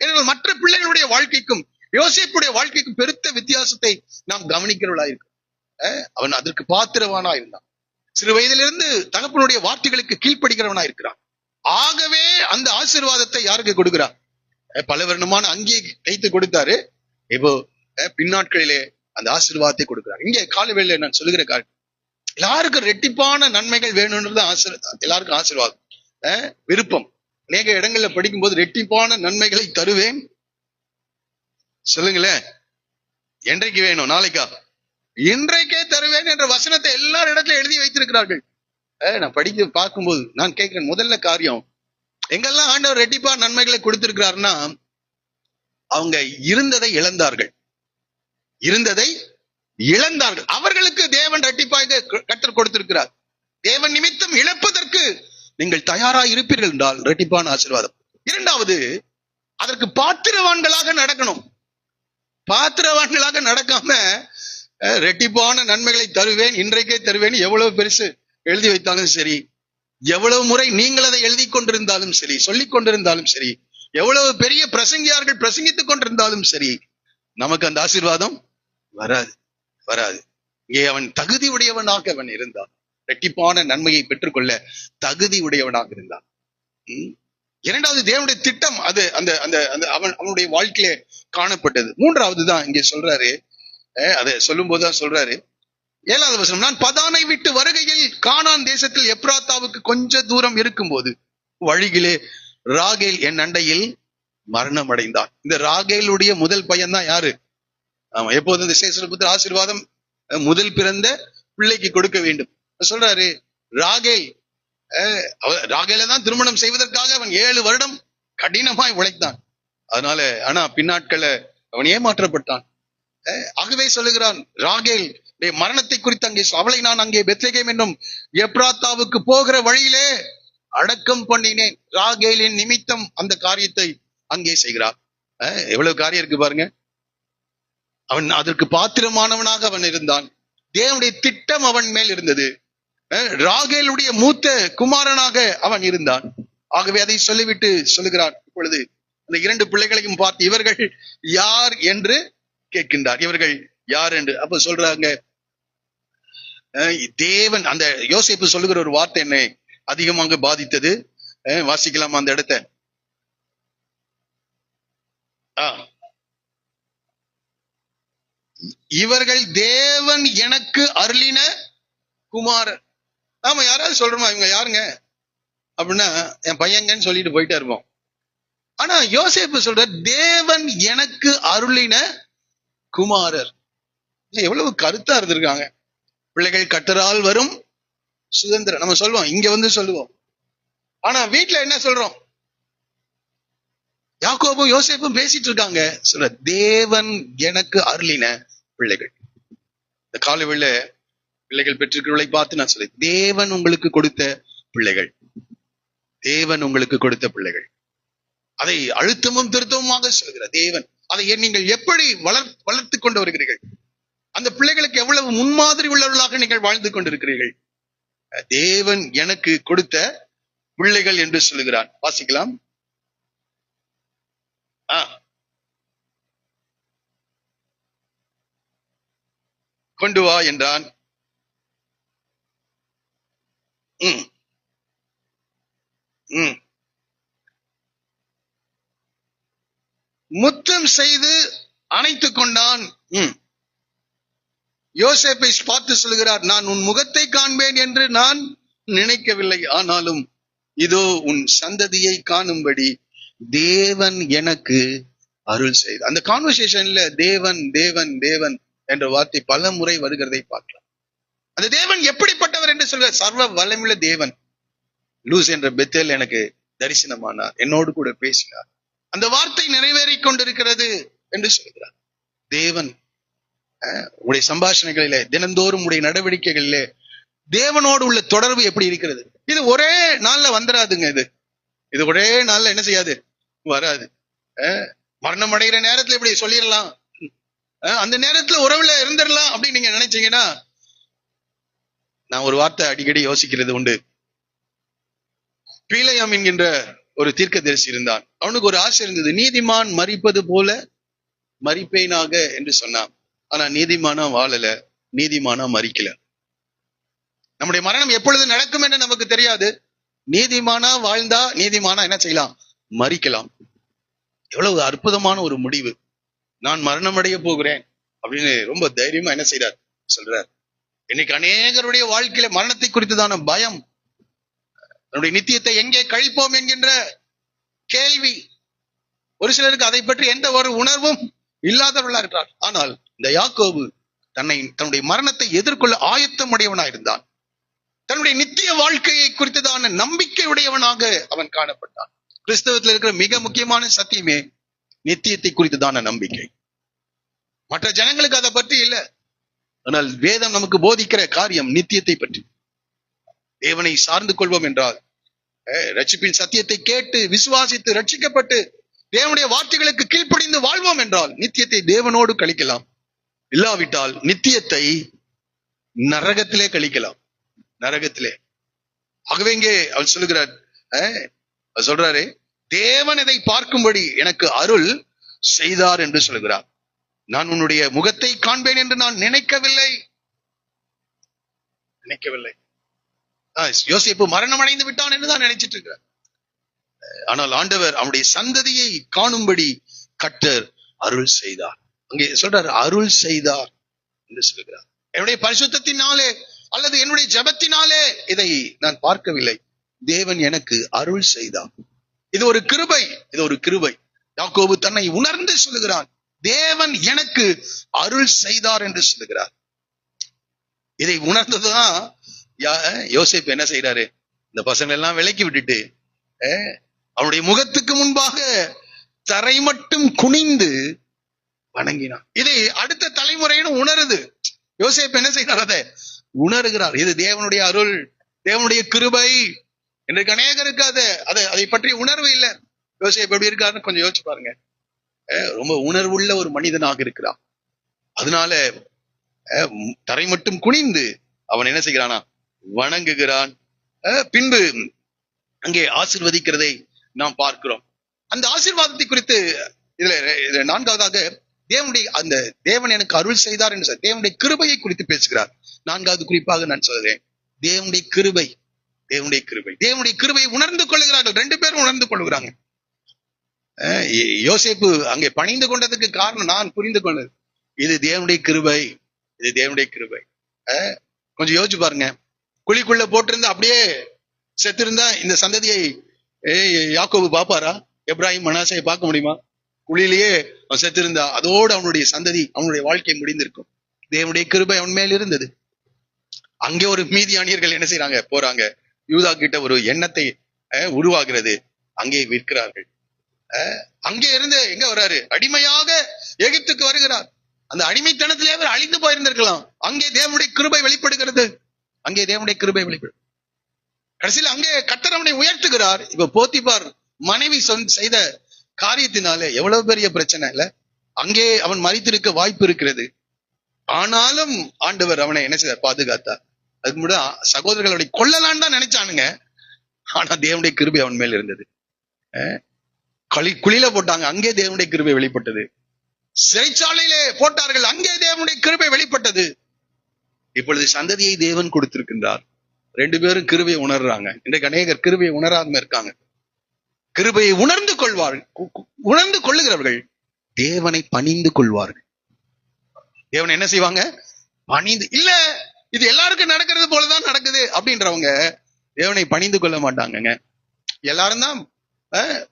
Speaker 1: ஏனென்றால் மற்ற பிள்ளைகளுடைய வாழ்க்கைக்கும் யோசேப்புடைய வாழ்க்கைக்கும் பெருத்த வித்தியாசத்தை நாம் கவனிக்கிறவளா இருக்கும். அவன் அதற்கு பாத்திரவானா இருந்தான். சிறு வயதிலிருந்து தகப்பனுடைய வார்த்தைகளுக்கு கீழ்ப்படுகிறவனா இருக்கிறான். ஆகவே அந்த ஆசீர்வாதத்தை யாருக்கு கொடுக்கிறார்? பல வருடமான அங்கே தைத்து கொடுத்தாரு. இப்போ பின்னாட்களிலே அந்த ஆசீர்வாதத்தை கொடுக்கிறார். இங்கே காலவேளையில நான் சொல்லுகிற காரியம், எல்லாருக்கும் ரெட்டிப்பான நன்மைகள் வேணும்ன்றது எல்லாருக்கும் ஆசீர்வாதம் விருப்பம். அநேக இடங்கள்ல படிக்கும் போது ரெட்டிப்பான நன்மைகளை தருவேன் சொல்லுங்களேன். என்றைக்கு வேணும்? நாளைக்கா? இன்றைக்கே தருவேன் என்ற வசனத்தை எல்லார் இடத்துல எழுதி வைத்திருக்கிறார்கள். நான் படிக்க பார்க்கும்போது நான் கேட்கிறேன், முதல்ல காரியம் எங்கெல்லாம் ஆண்டவர் ரெட்டிப்பா நன்மைகளை கொடுத்திருக்கிறாருன்னா அவங்க இருந்ததை இழந்தார்கள். அவர்களுக்கு தேவன் ரெட்டிப்பாக கர்த்தர் கொடுத்திருக்கிறார். தேவன் நிமித்தம் இழப்பதற்கு நீங்கள் தயாரா இருப்பீர்கள் என்றால் ரெட்டிப்பான ஆசீர்வாதம். இரண்டாவது, அதற்கு பாத்திரவான்களாக நடக்கணும். பாத்திரவான்களாக நடக்காம ரெட்டிப்பான நன்மைகளை தருவேன், இன்றைக்கே தருவேன் எவ்வளவு பெருசு எழுதி வைத்தாலும் சரி, எவ்வளவு முறை நீங்கள் அதை எழுதி கொண்டிருந்தாலும் சரி, சொல்லிக் கொண்டிருந்தாலும் சரி, எவ்வளவு பெரிய பிரசங்கியார்கள் பிரசங்கித்துக் கொண்டிருந்தாலும் சரி, நமக்கு அந்த ஆசீர்வாதம் வராது. இங்கே அவன் தகுதி உடையவனாக அவன் இருந்தான். ரெட்டிப்பான நன்மையை பெற்றுக்கொள்ள தகுதி உடையவனாக இருந்தான். இரண்டாவது, தேவனுடைய திட்டம் அது அவனுடைய வாழ்க்கையிலே காணப்பட்டது. மூன்றாவது தான் இங்கே சொல்றாரு. அதை சொல்லும் போதுதான் சொல்றாரு, 7வது வசனம், நான் பதானை விட்டு வருகையில் கானான் தேசத்தில் எப்ராத்தாவுக்கு கொஞ்ச தூரம் இருக்கும்போது வழியிலே ராகேல் என் அண்டையில் மரணம் அடைந்தான். இந்த ராகேலுடைய முதல் பையன் தான் யாரு? ஆமா, எப்போதும் இந்த சேஷ்டபுத்திர ஆசீர்வாதம் முதல் பிறந்த பிள்ளைக்கு கொடுக்க வேண்டும் சொல்றாரு. ராகேலை தான் திருமணம் செய்வதற்காக அவன் 7 வருடம் கடினமாய் உழைத்தான். அதனால ஆனா பின்னாட்கள அவன் ஏமாற்றப்பட்டான். ஆகவே சொல்லுகிறான், ராகேல் மரணத்தை குறித்து அங்கே அவளை நான் அங்கே பெத்லகேம் என்னும் எப்ராத்தாவுக்கு போகிற வழியிலே அடக்கம் பண்ணினேன். ராகேலின் நிமித்தம் அந்த காரியத்தை அங்கே செய்கிறார். எவ்வளவு காரியம் இருக்கு பாருங்க. அவன் அதற்கு பாத்திரமானவனாக அவன் இருந்தான். தேவனுடைய திட்டம் அவன் மேல் இருந்தது. ராகேலுடைய மூத்த குமாரனாக அவன் இருந்தான். ஆகவே அதை சொல்லிவிட்டு சொல்லுகிறான், இப்பொழுது அந்த 2 பிள்ளைகளையும் பார்த்து இவர்கள் யார் என்று கேட்கின்றார். இவர்கள் யார் என்று அப்ப சொல்றாங்க, தேவன். அந்த யோசேப்பு சொல்லுகிற ஒரு வார்த்தை என்னை அதிகமாக பாதித்தது. வாசிக்கலாம் அந்த இடத்தை. இவர்கள் தேவன் எனக்கு அருளின குமாரர். ஆமா, யாராவது சொல்றோமா இவங்க யாருங்க அப்படின்னா என் பையங்கன்னு சொல்லிட்டு போயிட்டே இருப்போம். ஆனா யோசேப்பு சொல்ற தேவன் எனக்கு அருளின குமாரர். எவ்வளவு கருத்தா இருந்திருக்காங்க. பிள்ளைகள் கர்த்தரால் வரும் சுதந்திரம் நம்ம சொல்லுவோம், இங்க வந்து சொல்லுவோம். ஆனா வீட்டுல என்ன சொல்றோம்? யாக்கோபும் யோசேப்பும் பேசிட்டு இருக்காங்க. சொல்ற தேவன் எனக்கு அருளின பிள்ளைகள். இந்த காலவெளியில பிள்ளைகள் பெற்றிருக்கிறவர்களை பார்த்து நான் சொல்ல, தேவன் உங்களுக்கு கொடுத்த பிள்ளைகள், தேவன் உங்களுக்கு கொடுத்த பிள்ளைகள். அதை அழுத்தமும் திருத்தமுமாக சொல்கிற தேவன். அதை நீங்கள் எப்படி வளர்த்து கொண்டு வருகிறீர்கள்? அந்த பிள்ளைகளுக்கு எவ்வளவு முன்மாதிரி உள்ளவர்களாக நீங்கள் வாழ்ந்து கொண்டிருக்கிறீர்கள்? தேவன் எனக்கு கொடுத்த பிள்ளைகள் என்று சொல்லுகிறான். வாசிக்கலாம். கொண்டு வா என்றான். முத்தம் செய்து அணைத்துக் கொண்டான். யோசேப்பை பார்த்து சொல்கிறார், நான் உன் முகத்தை காண்பேன் என்று நான் நினைக்கவில்லை, ஆனாலும் இதோ உன் சந்ததியை காணும்படி தேவன் எனக்கு அருள் செய்தார். அந்த கான்வர்சேஷன்ல தேவன் தேவன் தேவன் என்ற வார்த்தை பல முறை வருகிறதை பார்க்கலாம். அந்த தேவன் எப்படிப்பட்டவர் என்று சொல்ற? சர்வ வல்லமையுள்ள தேவன். லூஸ் என்ற பெத்தேல் எனக்கு தரிசனமானார், என்னோடு கூட பேசினார். அந்த வார்த்தை நிறைவேறி கொண்டிருக்கிறது என்று சொல்கிறார். தேவன் உடைய சம்பாஷணைகளிலே, தினந்தோறும் உடைய நடவடிக்கைகளிலே தேவனோடு உள்ள தொடர்பு எப்படி இருக்கிறது? இது ஒரே நாள்ல வந்துடாதுங்க. இது ஒரே நாள்ல என்ன செய்யாது, வராது. மரணம் அடைகிற நேரத்துல இப்படி சொல்லிடலாம், அந்த நேரத்துல உறவுல இருந்துடலாம் அப்படின்னு நீங்க நினைச்சீங்கன்னா, நான் ஒரு வார்த்தை அடிக்கடி யோசிக்கிறது உண்டு. பீலையாம் என்கின்ற ஒரு தீர்க்கதரிசி இருந்தான். அவனுக்கு ஒரு ஆசை இருந்தது, நீதிமான் மரிப்பது போல மரிப்பேனாக என்று சொன்னான். ஆனா நீதிமானா வாழல, நீதிமானா மரிக்கல. நம்முடைய மரணம் எப்பொழுது நடக்கும் என்று நமக்கு தெரியாது. நீதிமானா வாழ்ந்தா நீதிமானா என்ன செய்யலாம், மரிக்கலாம். எவ்வளவு அற்புதமான ஒரு முடிவு. நான் மரணம் அடைய போகிறேன் அப்படின்னு ரொம்ப தைரியமா என்ன செய்றார் சொல்றார். இன்னைக்கு அநேகருடைய வாழ்க்கையில மரணத்தை குறித்துதான பயம், நம்முடைய நித்தியத்தை எங்கே கழிப்போம் என்கின்ற கேள்வி. ஒரு சிலருக்கு அதை பற்றி எந்த ஒரு உணர்வும் இல்லாதவர்களா இருக்கிறார். ஆனால் இந்த யாக்கோபு தன்னுடைய மரணத்தை எதிர்கொள்ள ஆயத்தம் உடையவனா இருந்தான். தன்னுடைய நித்திய வாழ்க்கையை குறித்ததான நம்பிக்கை உடையவனாக அவன் காணப்பட்டான். கிறிஸ்தவத்தில் இருக்கிற மிக முக்கியமான சத்தியமே நித்தியத்தை குறித்ததான நம்பிக்கை. மற்ற ஜனங்களுக்கு அதை பற்றி இல்லை. ஆனால் வேதம் நமக்கு போதிக்கிற காரியம் நித்தியத்தை பற்றி. தேவனை சார்ந்து கொள்வோம் என்றால், ரட்சிப்பின் சத்தியத்தை கேட்டு விசுவாசித்து ரட்சிக்கப்பட்டு தேவனுடைய வார்த்தைகளுக்கு கீழ்ப்படிந்து வாழ்வோம் என்றால் நித்தியத்தை தேவனோடு கழிக்கலாம். இல்லாவிட்டால் நித்தியத்தை நரகத்திலே கழிக்கலாம், நரகத்திலே. ஆகவே இங்கே அவர் சொல்லுகிறார், சொல்றாரு, தேவன் இதை பார்க்கும்படி எனக்கு அருள் செய்தார் என்று சொல்கிறார். நான் உன்னுடைய முகத்தை காண்பேன் என்று நான் நினைக்கவில்லை. யோசேப்பு மரணம் அடைந்து விட்டான் என்றுதான் நினைச்சிட்டு இருக்கிறார். ஆனால் ஆண்டவர் அவனுடைய சந்ததியை காணும்படி கர்த்தர் அருள் செய்தார். அங்கே சொல்றார், அருள் செய்தார் என்று சொல்கிறார். என்னுடைய பரிசுத்தத்தினாலே அல்லது என்னுடைய ஜெபத்தினாலே இதை நான் பார்க்கவில்லை, தேவன் எனக்கு அருள் செய்தார். இது ஒரு கிருபை, இது ஒரு கிருபை. யாக்கோபு தன்னை உணர்ந்து சொல்லுகிறான், தேவன் எனக்கு அருள் செய்தார் என்று சொல்லுகிறார். இதை உணர்ந்ததுதான் யோசேப்பு என்ன செய்யறாரு, இந்த பசங்களை எல்லாம் விலக்கி விட்டுட்டு அவனுடைய முகத்துக்கு முன்பாக தரை மட்டும் குனிந்து வணங்கினான். இதை அடுத்த தலைமுறையினும் உணருது. யோசேப்பு என்ன செய்யறார், அதை உணர்கிறார். இது தேவனுடைய அருள், தேவனுடைய கிருபை. இன்றைக்கு அநேகருக்கு அதை பற்றி உணர்வு இல்லை. யோசேப்பு எப்படி இருக்காருன்னு கொஞ்சம் யோசிச்சு பாருங்க. ரொம்ப உணர்வுள்ள ஒரு மனிதனாக இருக்கிறான். அதனால தரை மட்டும் குனிந்து அவன் என்ன செய்கிறானா, வணங்குகிறான். பின்பு அங்கே ஆசீர்வதிக்கிறதை நாம் பார்க்கிறோம். அந்த ஆசீர்வாதத்தை குறித்து இதுல நான்காவதாக அந்த தேவன் எனக்கு அருள் செய்தார் என்று தேவனுடைய கிருபையை குறித்து பேசுகிறார். நான்காவது குறிப்பாக நான் சொல்றேன், தேவனுடைய கிருபை. தேவனுடைய கிருபையை உணர்ந்து கொள்ளுகிறார்கள். 2 பேரும் உணர்ந்து கொள்ளுகிறாங்க. யோசேப்பு அங்கே பணிந்து கொண்டதுக்கு காரணம் நான் புரிந்து கொண்டது, இது தேவனுடைய கிருபை. கொஞ்சம் யோசிச்சு பாருங்க, குழிக்குள்ள போட்டிருந்தா அப்படியே செத்திருந்தா இந்த சந்ததியை யாக்கோபு பாப்பாரா? எப்ராஹிம் மனாசையை பார்க்க முடியுமா? குழியிலேயே அவன் செத்திருந்தா அதோடு அவனுடைய சந்ததி, அவனுடைய வாழ்க்கை முடிந்திருக்கும். தேவனுடைய கிருபை அவன் மேல் இருந்தது. அங்கே ஒரு மீதியானியர்கள் என்ன செய்யறாங்க, போறாங்க, யூதா கிட்ட ஒரு எண்ணத்தை உருவாகிறது, அங்கே விற்கிறார்கள். அங்கே இருந்து எங்க வர்றாரு? அடிமையாக எகிப்துக்கு வருகிறார். அந்த அடிமைத்தனத்திலே அவர் அழிந்து போயிருந்திருக்கலாம். அங்கே தேவனுடைய கிருபை வெளிப்படுகிறது. கடைசியில் அங்கே கர்த்தர் அவனை உயர்த்துகிறார். இப்ப போத்திபார் மனைவி செய்த காரியத்தினாலே எவ்வளவு பெரிய பிரச்சனை இல்ல, அங்கே அவன் மரித்திருக்க வாய்ப்பு இருக்கிறது. ஆனாலும் ஆண்டவர் அவனை என்ன செய்தார்? பாதுகாத்தார். அதுக்கு முன்னாடி சகோதரர்கள் அவனை கொல்லலான்னு தான் நினைச்சானுங்க. ஆனா தேவனுடைய கிருபை அவன் மேல் இருந்தது. குழியில போட்டாங்க, அங்கே தேவனுடைய கிருபை வெளிப்பட்டது. சிறைச்சாலையிலே போட்டார்கள், அங்கே தேவனுடைய கிருபை வெளிப்பட்டது. இப்பொழுது சந்ததியை தேவன் கொடுத்திருக்கின்றார். 2 பேரும் கிருபையை உணர்றாங்க. இன்றைக்கு அநேகர் கிருபையை உணராம இருக்காங்க. கிருபையை உணர்ந்து கொள்ளுகிறவர்கள் தேவனை பணிந்து கொள்வார்கள். தேவனை என்ன செய்வாங்க? பணிந்து. இல்ல இது எல்லாருக்கும் நடக்கிறது போலதான் நடக்குது அப்படின்றவங்க தேவனை பணிந்து கொள்ள மாட்டாங்க. எல்லாரும் தான்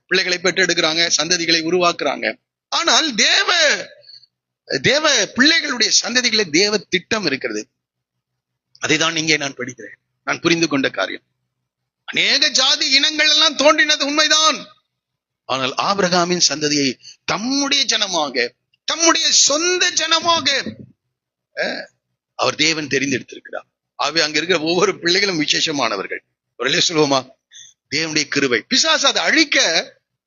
Speaker 1: பிள்ளைகளை பெற்று எடுக்கிறாங்க, சந்ததிகளை உருவாக்குறாங்க. ஆனால் தேவ பிள்ளைகளுடைய சந்ததிகளை தேவ திட்டம் இருக்கிறது. அதைதான் இங்கே நான் படிக்கிறேன். நான் புரிந்து கொண்ட காரியம், அநேக ஜாதி இனங்கள் எல்லாம் தோன்றினது உண்மைதான். ஆனால் ஆபிரகாமின் சந்ததியை தம்முடைய ஜனமாக, தம்முடைய சொந்த ஜனமாக அவர் தேவன் தெரிந்தெடுத்திருக்கிறார். ஆகவே அங்க இருக்கிற ஒவ்வொரு பிள்ளைகளும் விசேஷமானவர்கள். ஒரு சொல்லுவோமா? தேவனுடைய கிருபை. பிசாசு அதை அழிக்க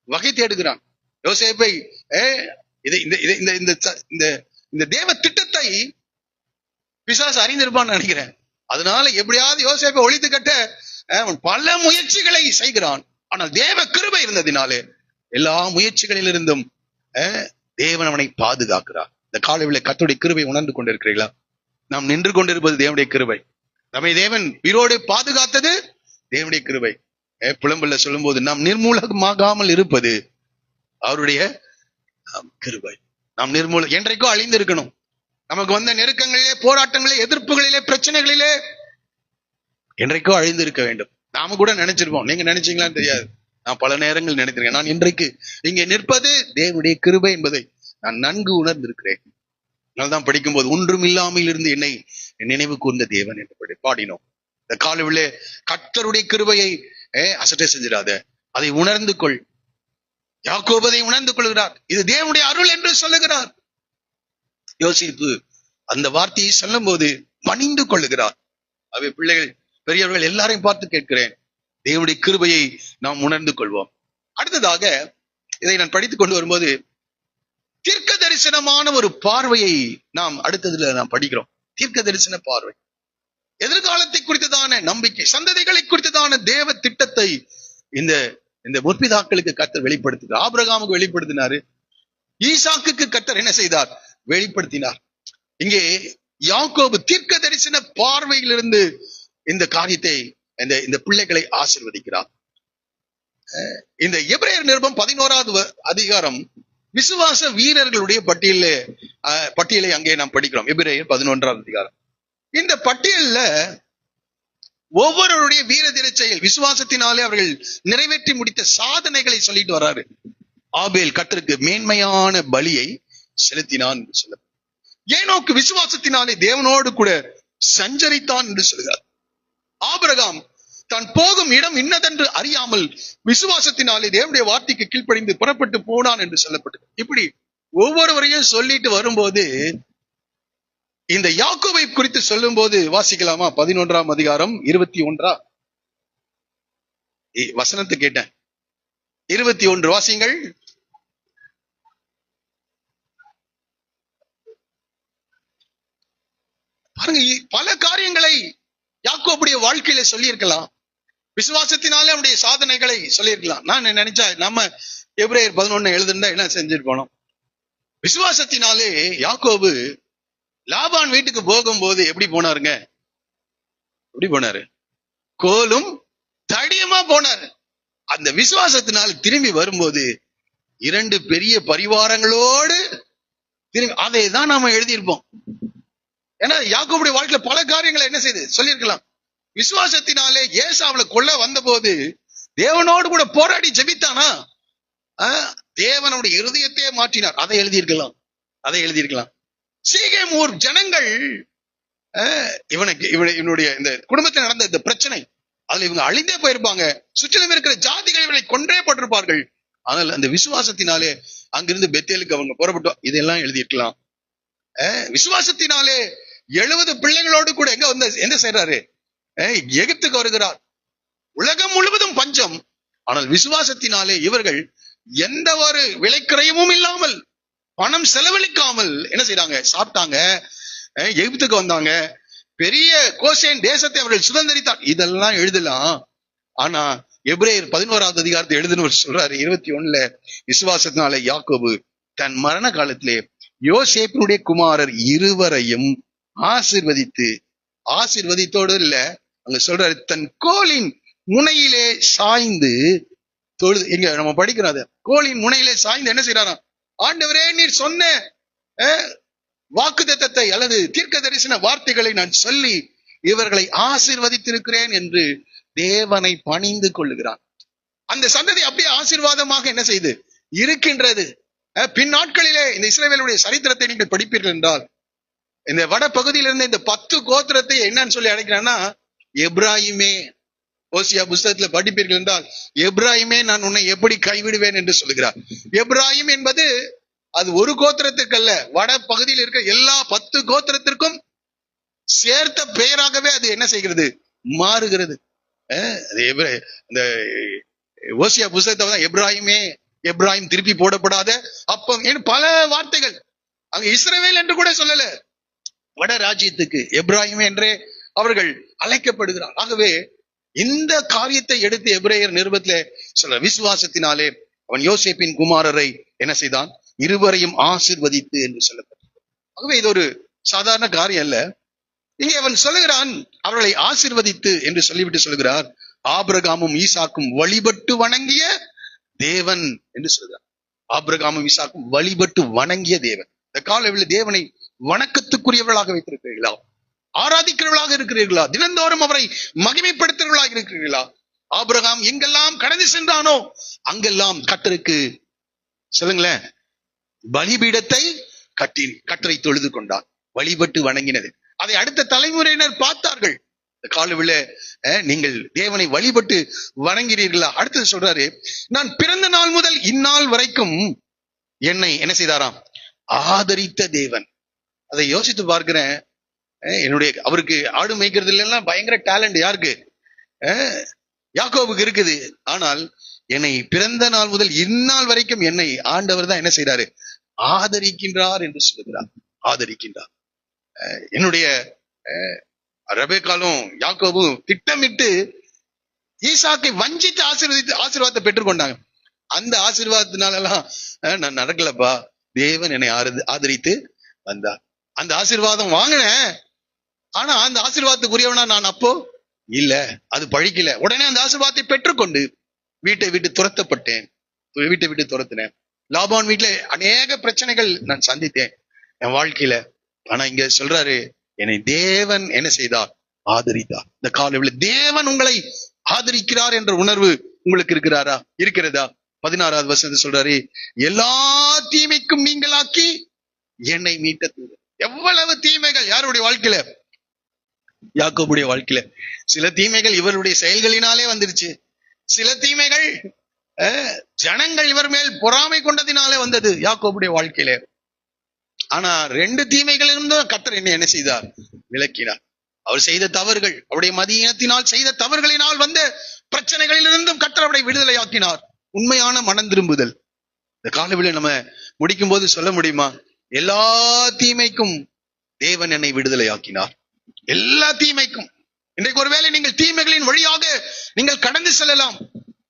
Speaker 1: வகை தேடுகிறான். யோசேப்பை இந்த தேவ திட்டத்தை பிசாசு அறிந்திருப்பான்னு நினைக்கிறேன். அதனால எப்படியாவது யோசேப்பை ஒழித்து கட்ட பல முயற்சிகளை செய்கிறான். ஆனால் தேவ கிருபை இருந்ததினாலே எல்லா முயற்சிகளிலிருந்தும் தேவன் அவனை பாதுகாக்கிறார். இந்த காலையில் கர்த்தருடைய கிருபை உணர்ந்து கொண்டிருக்கிறீர்களா? நாம் நின்று கொண்டிருப்பது தேவனுடைய கிருபை. நம்மை தேவன் உயிரோடு பாதுகாத்தது தேவனுடைய கிருபை. புலம்பல்ல சொல்லும் போது நாம் நிர்மூலமாகாமல் இருப்பது அவருடைய கிருபை. நாம் என்றைக்கோ அழிந்து இருக்கணும். நமக்கு வந்த நெருக்கங்களிலே, போராட்டங்களிலே, எதிர்ப்புகளிலே, பிரச்சனைகளிலே என்றைக்கோ அழிந்து இருக்க வேண்டும். நாம கூட நினைச்சிருப்போம். நீங்க நினைச்சீங்களான்னு தெரியாது. நான் பல நேரங்கள் நினைத்திருக்கேன். நான் இன்றைக்கு இங்கே நிற்பது தேவனுடைய கிருபை என்பதை நான் நன்கு உணர்ந்திருக்கிறேன். அதனால்தான் படிக்கும்போது ஒன்றும் இல்லாமல் இருந்து என்னை நினைவு கூர்ந்த தேவன் என்று பாடினோம். இந்த காலையிலே கர்த்தருடைய கிருபையை அசட்டை செஞ்சிடாத, அதை உணர்ந்து கொள். யாக்கோபு அதை உணர்ந்து கொள்கிறார். இது தேவனுடைய அருள் என்று சொல்லுகிறார். யோசிப்பு அந்த வார்த்தையை சொல்லும் போது பணிந்து கொள்ளுகிறார். அவை பிள்ளைகள், பெரியவர்கள் எல்லாரையும் பார்த்து கேட்கிறேன், தேவனுடைய கிருபையை நாம் உணர்ந்து கொள்வோம். அடுத்ததாக இதை நான் படித்துக் கொண்டு வரும்போது தீர்க்க தரிசனமான ஒரு பார்வையை நாம் அடுத்ததுல நாம் படிக்கிறோம். தீர்க்க தரிசன பார்வை, எதிர்காலத்தை குறித்ததான நம்பிக்கை, சந்ததிகளை குறித்ததான தேவ திட்டத்தை இந்த முற்பிதாக்களுக்கு கர்த்தர் வெளிப்படுத்தினார். ஆபிரகாமுக்கு வெளிப்படுத்தினாரு. ஈசாக்குக்கு கர்த்தர் என்ன செய்தார்? வெளிப்படுத்தினார். இங்கே யாக்கோபு தீர்க்க தரிசன பார்வையிலிருந்து இந்த காரியத்தை, இந்த பிள்ளைகளை ஆசீர்வதிக்கிறார். இந்த எபிரேயர் நிருபம் 11வது அதிகாரம் விசுவாச வீரர்களுடைய பட்டியலை அங்கே நாம் படிக்கிறோம். எபிரேயர் 11வது அதிகாரம். இந்த பட்டியல்ல ஒவ்வொருவருடைய வீர தீர செயல், விசுவாசத்தினாலே அவர்கள் நிறைவேற்றி முடித்த சாதனைகளை சொல்லிட்டு வர்றாரு. ஆபேல் கர்த்தருக்கு மேன்மையான பலியை செலுத்தினான் என்று சொல்ல, ஏனோக்கு விசுவாசத்தினாலே தேவனோடு கூட சஞ்சரித்தான் என்று சொல்கிறார். ஆபிரகாம் தான் போகும் இடம் இன்னதென்று அறியாமல் விசுவாசத்தினாலே தேவனுடைய வார்த்தைக்கு கீழ்ப்படிந்து புறப்பட்டு போனான் என்று சொல்லப்பட்டது. இப்படி ஒவ்வொருவரையும் சொல்லிட்டு வரும்போது இந்த யாக்கோபை குறித்து சொல்லும் போது வாசிக்கலாமா? 11ஆம் அதிகாரம் 21 வசனத்தை கேட்டேன். 21 வாசிங்கள். பாருங்க, பல காரியங்களை யாக்கோபுடைய வாழ்க்கையில சொல்லி இருக்கலாம். விசுவாசத்தினாலே அவனுடைய சாதனைகளை சொல்லியிருக்கலாம். நான் நினைச்சா நம்ம எபிரேயர் 11 எழுதுனா என்ன செஞ்சுட்டு போனோம்? விசுவாசத்தினாலே யாக்கோபு லாபான் வீட்டுக்கு போகும்போது எப்படி போனாருங்க? எப்படி போனாரு? கோலும் தடியமா போனாரு. அந்த விசுவாசத்தினால் திரும்பி வரும்போது 2 பெரிய பரிவாரங்களோடு திரும்பி, அதை தான் நாம எழுதியிருப்போம். ஏன்னா யாக்கோபுடைய வாழ்க்கையில பல காரியங்களை என்ன செய்து சொல்லியிருக்கலாம். விசுவாசத்தினாலே ஏசாவுல கொல்ல வந்த போது தேவனோடு கூட போராடி ஜெபித்தானா? தேவனுடைய இருதயத்தையே மாற்றினார். அதை எழுதியிருக்கலாம், அதை எழுதியிருக்கலாம். சீகேம் ஊர் ஜனங்கள் இவனுடைய இந்த குடும்பத்தில் நடந்த இந்த பிரச்சனை, அதுல இவங்க அழிந்தே போயிருப்பாங்க. சுற்றிலும் இருக்கிற ஜாதிகள் இவனை கொன்றே போட்டிருப்பார்கள். ஆனால் அந்த விசுவாசத்தினாலே அங்கிருந்து பெத்தேலுக்கு அவங்க புறப்பட்டோம், இதெல்லாம் எழுதியிருக்கலாம். விசுவாசத்தினாலே 70 பிள்ளைகளோடு கூட எங்க வந்து என்ன செய்யறாரு? எகிப்துக்கு வருகிறார். உலகம் முழுவதும் பஞ்சம். ஆனால் விசுவாசத்தினாலே இவர்கள் எந்த ஒரு விலைக்கிரயமும் இல்லாமல், பணம் செலவழிக்காமல் என்ன செய்யறாங்க? சாப்பிட்டாங்க, எகிப்துக்கு வந்தாங்க, பெரிய கோசேன் தேசத்தை அவர்கள் சுதந்திரித்தார். இதெல்லாம் எழுதலாம். ஆனா எபிரேயர் 11வது அதிகாரத்தை எழுதுனவர் சொல்றாரு 21ல, விசுவாசத்தினாலே யாக்கோபு தன் மரண காலத்திலே யோசேப்பினுடைய குமாரர் இருவரையும் ஆசீர்வதித்தோடு இல்ல, அங்க சொல்றாரு தன் கோலின் முனையிலே சாய்ந்து தொழுது. இங்க நம்ம படிக்கிறோம், கோலின் முனையிலே சாய்ந்து என்ன செய்யறாராம்? ஆண்டவரே, நீர் சொன்ன வாக்குத்தத்தத்தை அல்லது தீர்க்க தரிசன வார்த்தைகளை நான் சொல்லி இவர்களை ஆசீர்வதித்திருக்கிறேன் என்று தேவனை பணிந்து கொள்ளுகிறான். அந்த சந்ததி அப்படியே ஆசீர்வாதமாக என்ன செய்து இருக்கின்றது. பின் நாட்களிலே இந்த இஸ்ரவேலுடைய சரித்திரத்தை நீங்கள் படிப்பீர்கள் என்றால், இந்த வட பகுதியில் இருந்த இந்த 10 கோத்திரத்தை என்னன்னு சொல்லி அழைக்கிறான்னா எப்ராஹிமே. ஓசியா புஸ்தகத்துல படிப்பீர்கள் என்றால், எப்ராஹிமே நான் உன்னை எப்படி கைவிடுவேன் என்று சொல்லுகிறார். எப்ராஹிம் என்பது அது ஒரு கோத்திரத்திற்கு அல்ல, வட பகுதியில் இருக்க எல்லா 10 கோத்திரத்திற்கும் சேர்த்த பெயராகவே அது என்ன செய்கிறது? மாறுகிறது. இந்த ஓசியா புஸ்தகத்தை தான் எப்ராஹிமே, எப்ராஹிம் திருப்பி போடப்படாத அப்பம் பல வார்த்தைகள். அங்க இஸ்ரவேல் என்று கூட சொல்லல, வட ராஜ்யத்துக்கு எப்ராஹிம் என்றே அவர்கள் அழைக்கப்படுகிறார். ஆகவே இந்த காரியத்தை எடுத்து எபிரேயர் நிருபத்திலே சொல்ற, விசுவாசத்தினாலே அவன் யோசேப்பின் குமாரரை என்ன செய்தான்? இருவரையும் ஆசீர்வதித்து என்று சொல்லப்பட்டது. ஆகவே இது ஒரு சாதாரண காரியம் அல்ல. இங்கே அவன் சொல்லுகிறான் அவர்களை ஆசீர்வதித்து என்று சொல்லிவிட்டு சொல்லுகிறார், ஆபிரகாமும் ஈசாக்கும் வழிபட்டு வணங்கிய தேவன் என்று சொல்கிறார். ஆபிரகாமும் ஈசாக்கும் வழிபட்டு வணங்கிய தேவன். இந்த காலையில் தேவனை வணக்கத்துக்குரியவர்களாக வைத்திருக்கிறீர்களா? ஆராதிக்கிறவர்களாக இருக்கிறீர்களா? தினந்தோறும் அவரை மகிமைப்படுத்துகிறவர்களாக இருக்கிறீர்களா? ஆபிரகாம் எங்கெல்லாம் கடந்து சென்றானோ அங்கெல்லாம் கர்த்தருக்கு சொல்லுங்களேன் பலிபீடத்தை கர்த்தரை தொழுது கொண்டார், வழிபட்டு வணங்கினது. அதை அடுத்த தலைமுறையினர் பார்த்தார்கள். காலவில நீங்கள் தேவனை வழிபட்டு வணங்கிறீர்களா? அடுத்தது சொல்றாரு, நான் பிறந்த நாள் முதல் இந்நாள் வரைக்கும் என்னை என்ன செய்தாராம்? ஆதரித்த தேவன். அதை யோசித்து பார்க்கிறேன். அவருக்கு ஆடு மேய்க்கிறதுல எல்லாம் பயங்கர டேலண்ட் யாருக்கு? யாக்கோபுக்கு இருக்குது. ஆனால் என்னை பிறந்த நாள் முதல் இந்நாள் வரைக்கும் என்னை ஆண்டவர் தான் என்ன செய்யறாரு? ஆதரிக்கின்றார் என்று சொல்லுகிறார். ஆதரிக்கின்றார். என்னுடைய ரெபெக்காலும் யாக்கோபும் திட்டமிட்டு ஈசாக்கை வஞ்சித்து ஆசீர்வாதத்தை பெற்றுக்கொண்டாங்க. அந்த ஆசீர்வாதத்தினாலலாம் நான் நடக்கலப்பா, தேவன் என்னை ஆதரித்து வந்தார். அந்த ஆசீர்வாதம் வாங்கினேன், ஆனா அந்த ஆசீர்வாதத்துக்குரியவனா நான் அப்போ இல்ல, அது பழிக்கல. உடனே அந்த ஆசீர்வாதத்தை பெற்றுக்கொண்டு வீட்டை விட்டு துரத்தப்பட்டேன், வீட்டை விட்டு துரத்தினேன். லாபான் வீட்டுல அநேக பிரச்சனைகள் நான் சந்தித்தேன் என் வாழ்க்கையில. ஆனா இங்க சொல்றாரு, என்னை தேவன் என்ன செய்தார்? ஆதரித்தார். இந்த காலையில் தேவன் உங்களை ஆதரிக்கிறார் என்ற உணர்வு உங்களுக்கு இருக்கிறதா? 16வது வசனத்தை சொல்றாரு, எல்லா தீமைக்கும் நீங்களாக்கி என்னை மீட்ட தூதர். எவ்வளவு தீமைகள் யாருடைய வாழ்க்கையில? யாக்கோபுடைய வாழ்க்கையில. சில தீமைகள் இவருடைய செயல்களினாலே வந்துருச்சு, சில தீமைகள் ஜனங்கள் இவர் மேல் பொறாமை கொண்டதினாலே வந்தது யாக்கோபுடைய வாழ்க்கையில. ஆனா 2 தீமைகள் இருந்தும் கர்த்தர் என்ன செய்தார்? விலக்கினார். அவர் செய்த தவறுகள், அவருடைய மதியினத்தினால் செய்த தவறுகளினால் வந்த பிரச்சனைகளிலிருந்தும் கர்த்தர் அவரை விடுதலை ஆக்கினார். உண்மையான மனம் திரும்புதல். இந்த காலவெளியில நம்ம முடிக்கும் போது சொல்ல முடியுமா? எல்லா தீமைக்கும் தேவன் என்னை விடுதலை ஆக்கினார். எல்லா தீமைக்கும். இன்றைக்கு ஒருவேளை நீங்கள் தீமைகளின் வழியாக நீங்கள் கடந்து செல்லலாம்,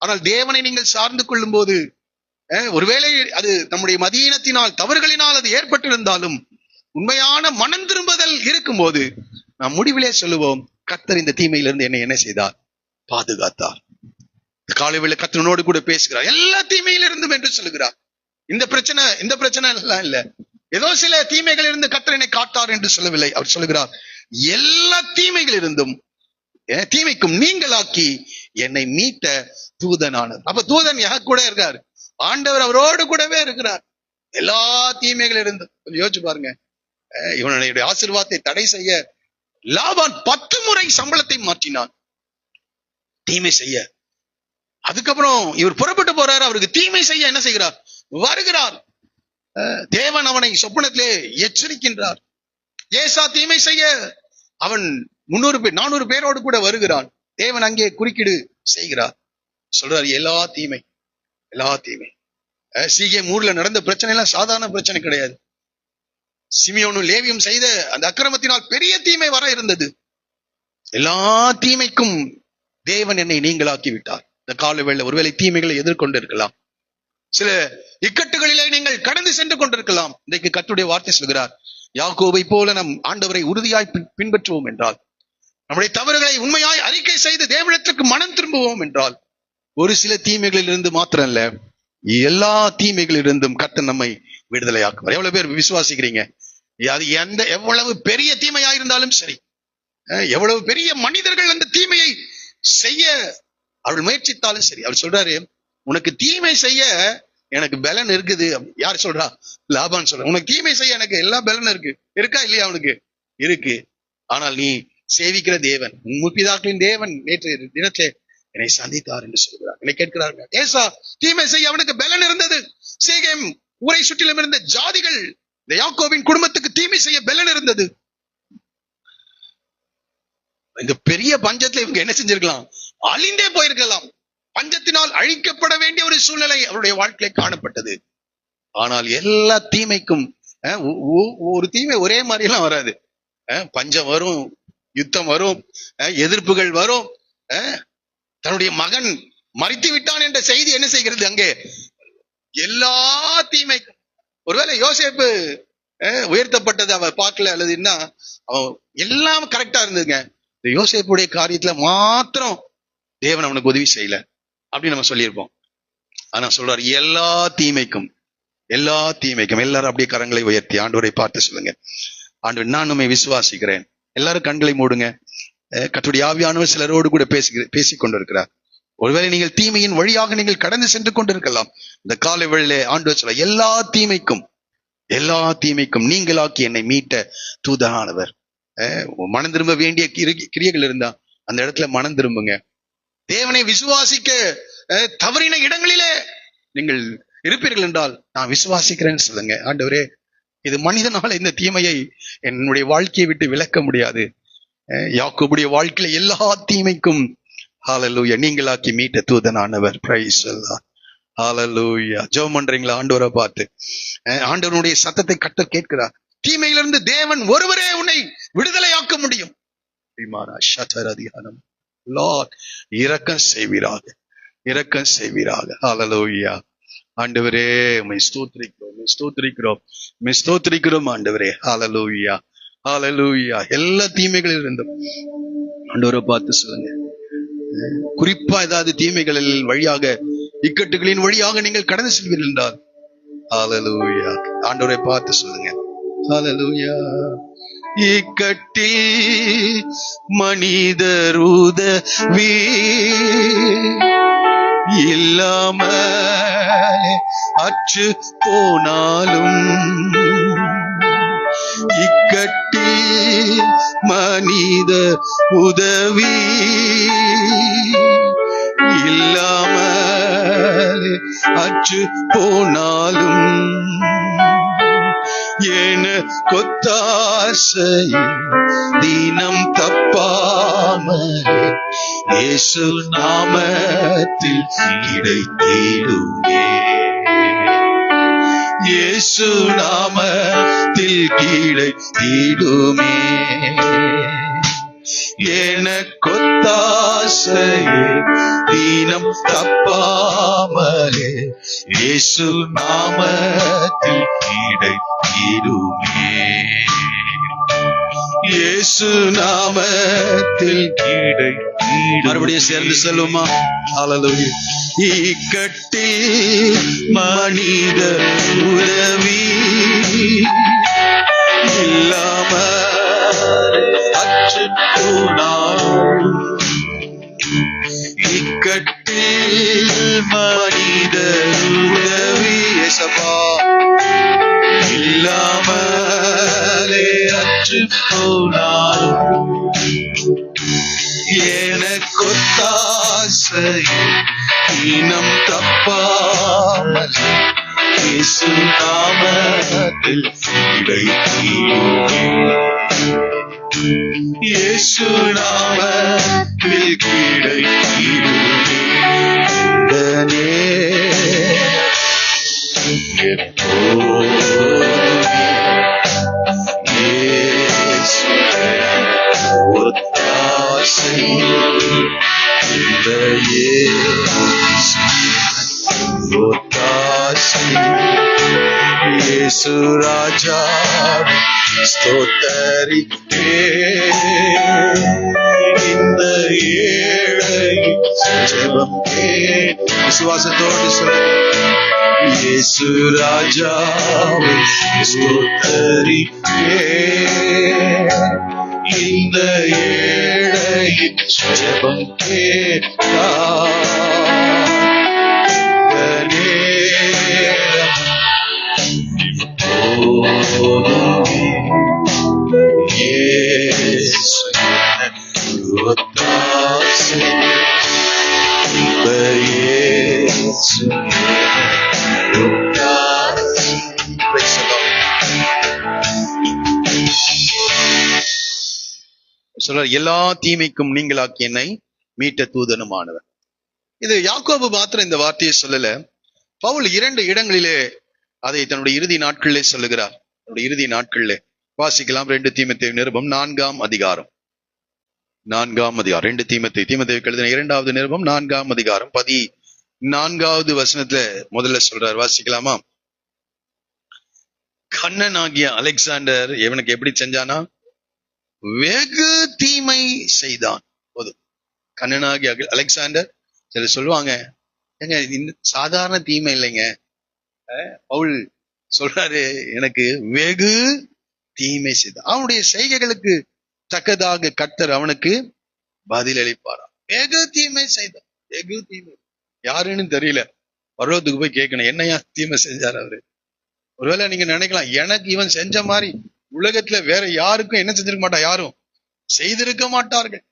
Speaker 1: ஆனால் தேவனை நீங்கள் சார்ந்து கொள்ளும் போது ஒருவேளை அது நம்முடைய மதீனத்தினால் தவறுகளினால் அது ஏற்பட்டிருந்தாலும் உண்மையான மனம் திரும்புதல் இருக்கும்போது நாம் முடிவிலே சொல்லுவோம், கர்த்தர் இந்த தீமையிலிருந்து என்னை என்ன செய்தார்? பாதுகாத்தார். காலைவேளை கர்த்தனோடு கூட பேசுகிறார், எல்லா தீமையிலிருந்தும் என்று சொல்லுகிறார். இந்த பிரச்சனை எல்லாம் இல்ல, ஏதோ சில தீமைகள் இருந்து கர்த்தர் என்னை காத்தார் என்று சொல்லவில்லை. அவர் சொல்லுகிறார், எல்லா தீமைகளிலிருந்தும் தீமைக்கும் நீங்களாக்கி என்னை மீட்ட தூதனானவர். அப்ப தூதன் யார் கூட இருக்கார்? ஆண்டவர் அவரோடு கூடவே இருக்கிறார். எல்லா தீமைகள் இருந்து கொஞ்சம் யோசிச்சு பாருங்க. இவனுடைய ஆசீர்வாதத்தை தடை செய்ய லாபான் 10 முறை சம்பளத்தை மாற்றினான் தீமை செய்ய. அதுக்கப்புறம் இவர் புறப்பட்டு போறாரு, அவருக்கு தீமை செய்ய என்ன செய்கிறார்? வருகிறார். தேவன் அவனை சொப்பனத்திலே எச்சரிக்கின்றார். ஏசா தீமை செய்ய அவன் 400 பேரோடு கூட வருகிறான். தேவன் அங்கே குறுக்கீடு செய்கிறார். சொல்றாரு, எல்லா தீமை சீகேம் ஊர்ல நடந்த பிரச்சனை எல்லாம் சாதாரண பிரச்சனை கிடையாது. சிமியோனும் லேவியும் செய்த அந்த அக்கிரமத்தினால் பெரிய தீமை வர இருந்தது. எல்லா தீமைக்கும் தேவன் என்னை நீங்களாக்கி விட்டார். இந்த காலவேளை ஒருவேளை தீமைகளை எதிர்கொண்டு இருக்கலாம், சில இக்கட்டுகளிலே நீங்கள் கடந்து சென்று கொண்டிருக்கலாம். இன்றைக்கு கர்த்தருடைய வார்த்தை சொல்கிறார், யாக்கோபை போல நம் ஆண்டவரை உறுதியாய் பின்பற்றுவோம் என்றால், நம்முடைய தவறுகளை உண்மையாய் அறிக்கை செய்து தேவனிடத்திற்கு மனம் திரும்புவோம் என்றால், ஒரு சில தீமைகளில் இருந்து மாத்திரம் இல்ல, எல்லா தீமைகளிலிருந்தும் கர்த்தர் நம்மை விடுதலையாக்குவார். எவ்வளவு பேர் விசுவாசிக்கிறீங்க? அது எவ்வளவு பெரிய தீமையா இருந்தாலும் சரி, எவ்வளவு பெரிய மனிதர்கள் அந்த தீமையை செய்ய அவள் முயற்சித்தாலும் சரி, அவர் சொல்றாரு, உனக்கு தீமை செய்ய எனக்கு பலன் இருக்குது. யார் சொல்றா? லாபான் சொல்ற, உனக்கு தீமை செய்ய எனக்கு எல்லா பலனும் இருக்கா இல்லையா? அவனுக்கு இருக்கு. ஆனால் நீ சேவிக்கிற தேவன், முற்பிதாக்களின் தேவன் நேற்று தினத்திலே என்னை சந்தித்தார் என்று சொல்கிறார். என்னை கேட்கிறார்கள், ஏசா தீமை செய்ய அவனுக்கு பலன் இருந்தது. சீகேம் ஊரை சுற்றிலும் இருந்த ஜாதிகள், இந்த யாக்கோபின் குடும்பத்துக்கு தீமை செய்ய பலன் இருந்தது. இந்த பெரிய பஞ்சத்துல இவங்க என்ன செஞ்சிருக்கலாம்? அழிந்தே போயிருக்கலாம். பஞ்சத்தினால் அழிக்கப்பட வேண்டிய ஒரு சூழ்நிலை அவருடைய வாழ்க்கையில காணப்பட்டது. ஆனால் எல்லா தீமைக்கும் ஒரு தீமை ஒரே மாதிரி எல்லாம் வராது. பஞ்சம் வரும், யுத்தம் வரும், எதிர்ப்புகள் வரும். தன்னுடைய மகன் மரித்து விட்டான் என்ற செய்தி என்ன செய்கிறது? அங்கே எல்லா தீமைக்கும். ஒருவேளை யோசேப்பு உயர்த்தப்பட்டது அவ பார்க்கல அல்லது என்ன, அவன் எல்லாம் கரெக்டா இருந்ததுங்க. இந்த யோசேப்புடைய காரியத்துல மாத்திரம் தேவன் அவனுக்கு உதவி செய்யல அப்படின்னு நம்ம சொல்லியிருப்போம். ஆனா சொல்றாரு, எல்லா தீமைக்கும் எல்லாரும் அப்படியே கரங்களை உயர்த்தி ஆண்டவரை பார்த்து சொல்லுங்க, ஆண்டவர் நான் உம்மை விசுவாசிக்கிறேன். எல்லாரும் கண்களை மூடுங்க. கர்த்தருடைய ஆவியானவர் சிலரோடு கூட பேசிக் கொண்டிருக்கிறார். ஒருவேளை நீங்கள் தீமையின் வழியாக நீங்கள் கடந்து சென்று கொண்டிருக்கலாம். இந்த காலை வேளையிலே ஆண்டவர் சொல்ல, எல்லா தீமைக்கும் நீங்களாக்கி என்னை மீட்ட தூதனானவர். மனம் திரும்ப வேண்டிய கிரியைகள் இருந்தா அந்த இடத்துல மனம் திரும்புங்க. தேவனை விசுவாசிக்க தவறின இடங்களிலே நீங்கள் இருப்பீர்கள் என்றால், நான் விசுவாசிக்கிறேன்னு சொல்லுங்க. ஆண்டவரே, இது மனிதனால இந்த தீமையை என்னுடைய வாழ்க்கையை விட்டு விலக்க முடியாது. யாக்கோபுடைய வாழ்க்கையில எல்லா தீமைக்கும் ஹல்லேலூயா நீங்களாக்கி மீட்ட தூதனானவர். பிரைஸ் அல்லாஹ். ஹல்லேலூயா. ஜெபம் பண்றீங்களா? ஆண்டவரை பார்த்து ஆண்டவருடைய சத்தத்தை கர்த்தர் கேட்கிறார். தீமையிலிருந்து தேவன் ஒருவரே உன்னை விடுதலையாக்க முடியும். லார்ட் இரக்கம் செய்வீராக. ஹல்லேலூயா. ஆண்டவரே உம்மை ஸ்தோத்திரிக்கிறோம் ஆண்டவரே. ஹல்லேலூயா. ஹல்லேலூயா. எல்லா தீமைகளில் இருந்தும் ஆண்டவரை பார்த்து சொல்லுங்க. குறிப்பா ஏதாவது தீமைகளில் வழியாக, இக்கட்டுகளின் வழியாக நீங்கள் கடந்து செல்வீர்கள் என்றால், ஹல்லேலூயா, ஆண்டவரை பார்த்து சொல்லுங்க. ஹல்லேலூயா. இக்கட்டில் மனிதர் உதவி இல்லாம அற்று போனாலும், இக்கட்டில் மனித உதவி இல்லாமல் அற்று போனாலும், என கொத்தாசை தினம் தப்பாமல் இயேசு நாமத்தில் கிடைத்திடுமே. இயேசு நாமத்தில் கிடைத்திடுமே. என கொத்தாசை தினம்
Speaker 2: தப்பாமலே இயேசு நாமத்தில் கிடைத்திடுமே. இயேசு நாமத்தில் கிடைத்திடும்.
Speaker 1: மறுபடியும் சேர்ந்து சொல்லுமா? ஹல்லேலூயா.
Speaker 2: இக்கட்டில் மனித உதவி இல்லாமல் அற்று போனார். இக்கட்டில் மனித உதவி
Speaker 1: இயேசப்பா
Speaker 2: இல்லாமலே அற்று போனார். எனக்கொத்தாசை இனம் தப்பாமல் இயேசு நாமத்தில் கிடைத்திடுமே. இயேசு நாமத்தில் கிடைத்திடுமே. எப்போதுமே இயேசுவே ஒத்தாசை. இந்த இயேசு ஒத்தாசை. இயேசு ராஜா ஸ்தோத்தரிப்பே. இந்த ஏழை ஜெபம்
Speaker 1: விசுவாசத்தோடு சொல்ல.
Speaker 2: இயேசு ராஜா ஸ்தோத்தரிப்பே. இந்த ஏழை ஜெபம் கேட்டார். இயேசு ஒத்தாசை. இந்த இயேசு ஒத்தாசை.
Speaker 1: Praise the Lord. சொல்றார், எல்லா தீமைக்கும் நீங்களாக்கி என்னை மீட்ட தூதனுமானவர். இது யாக்கோபு மாத்திரம் இந்த வார்த்தையை சொல்லல. பவுல் 2 இடங்களிலே அதை தன்னுடைய இறுதி நாட்களிலே சொல்லுகிறார். தன்னுடைய இறுதி நாட்களிலே வாசிக்கலாம். 2 தீமோத்தேயு நிருபம் 4ஆம் அதிகாரம். 4ஆம் அதிகாரம் 2 தீமோத்தேயுக்கு எழுதின 2வது நிருபம் 4ஆம் அதிகாரம் 14வது வசனத்துல முதல்ல சொல்றார். வாசிக்கலாமா? கண்ணனாகிய அலெக்சாண்டர் இவனுக்கு எப்படி செஞ்சானா? வெகு தீமை செய்தான். போதும். கண்ணனாகிய அலெக்சாண்டர். சிலர் சொல்லுவாங்க, ஏங்க இந்த சாதாரண தீமை இல்லைங்க. பவுல் சொல்றாரு, எனக்கு வெகு தீமை செய்தான். அவனுடைய செய்கைகளுக்கு தக்கதாக கர்த்தர் அவனுக்கு பதில் அளிப்பாராம். வெகு தீமை செய்தான். வெகு தீமை யாருன்னு தெரியல. பரலோகத்துக்கு போய் கேட்கணும், என்னையா தீமை செஞ்சார் அவரு? ஒருவேளை நீங்க நினைக்கலாம், எனக்கு இவன் செஞ்ச மாதிரி உலகத்துல வேற யாருக்கும் என்ன செஞ்சிருக்க மாட்டா, யாரும் செய்திருக்க மாட்டார்கள்.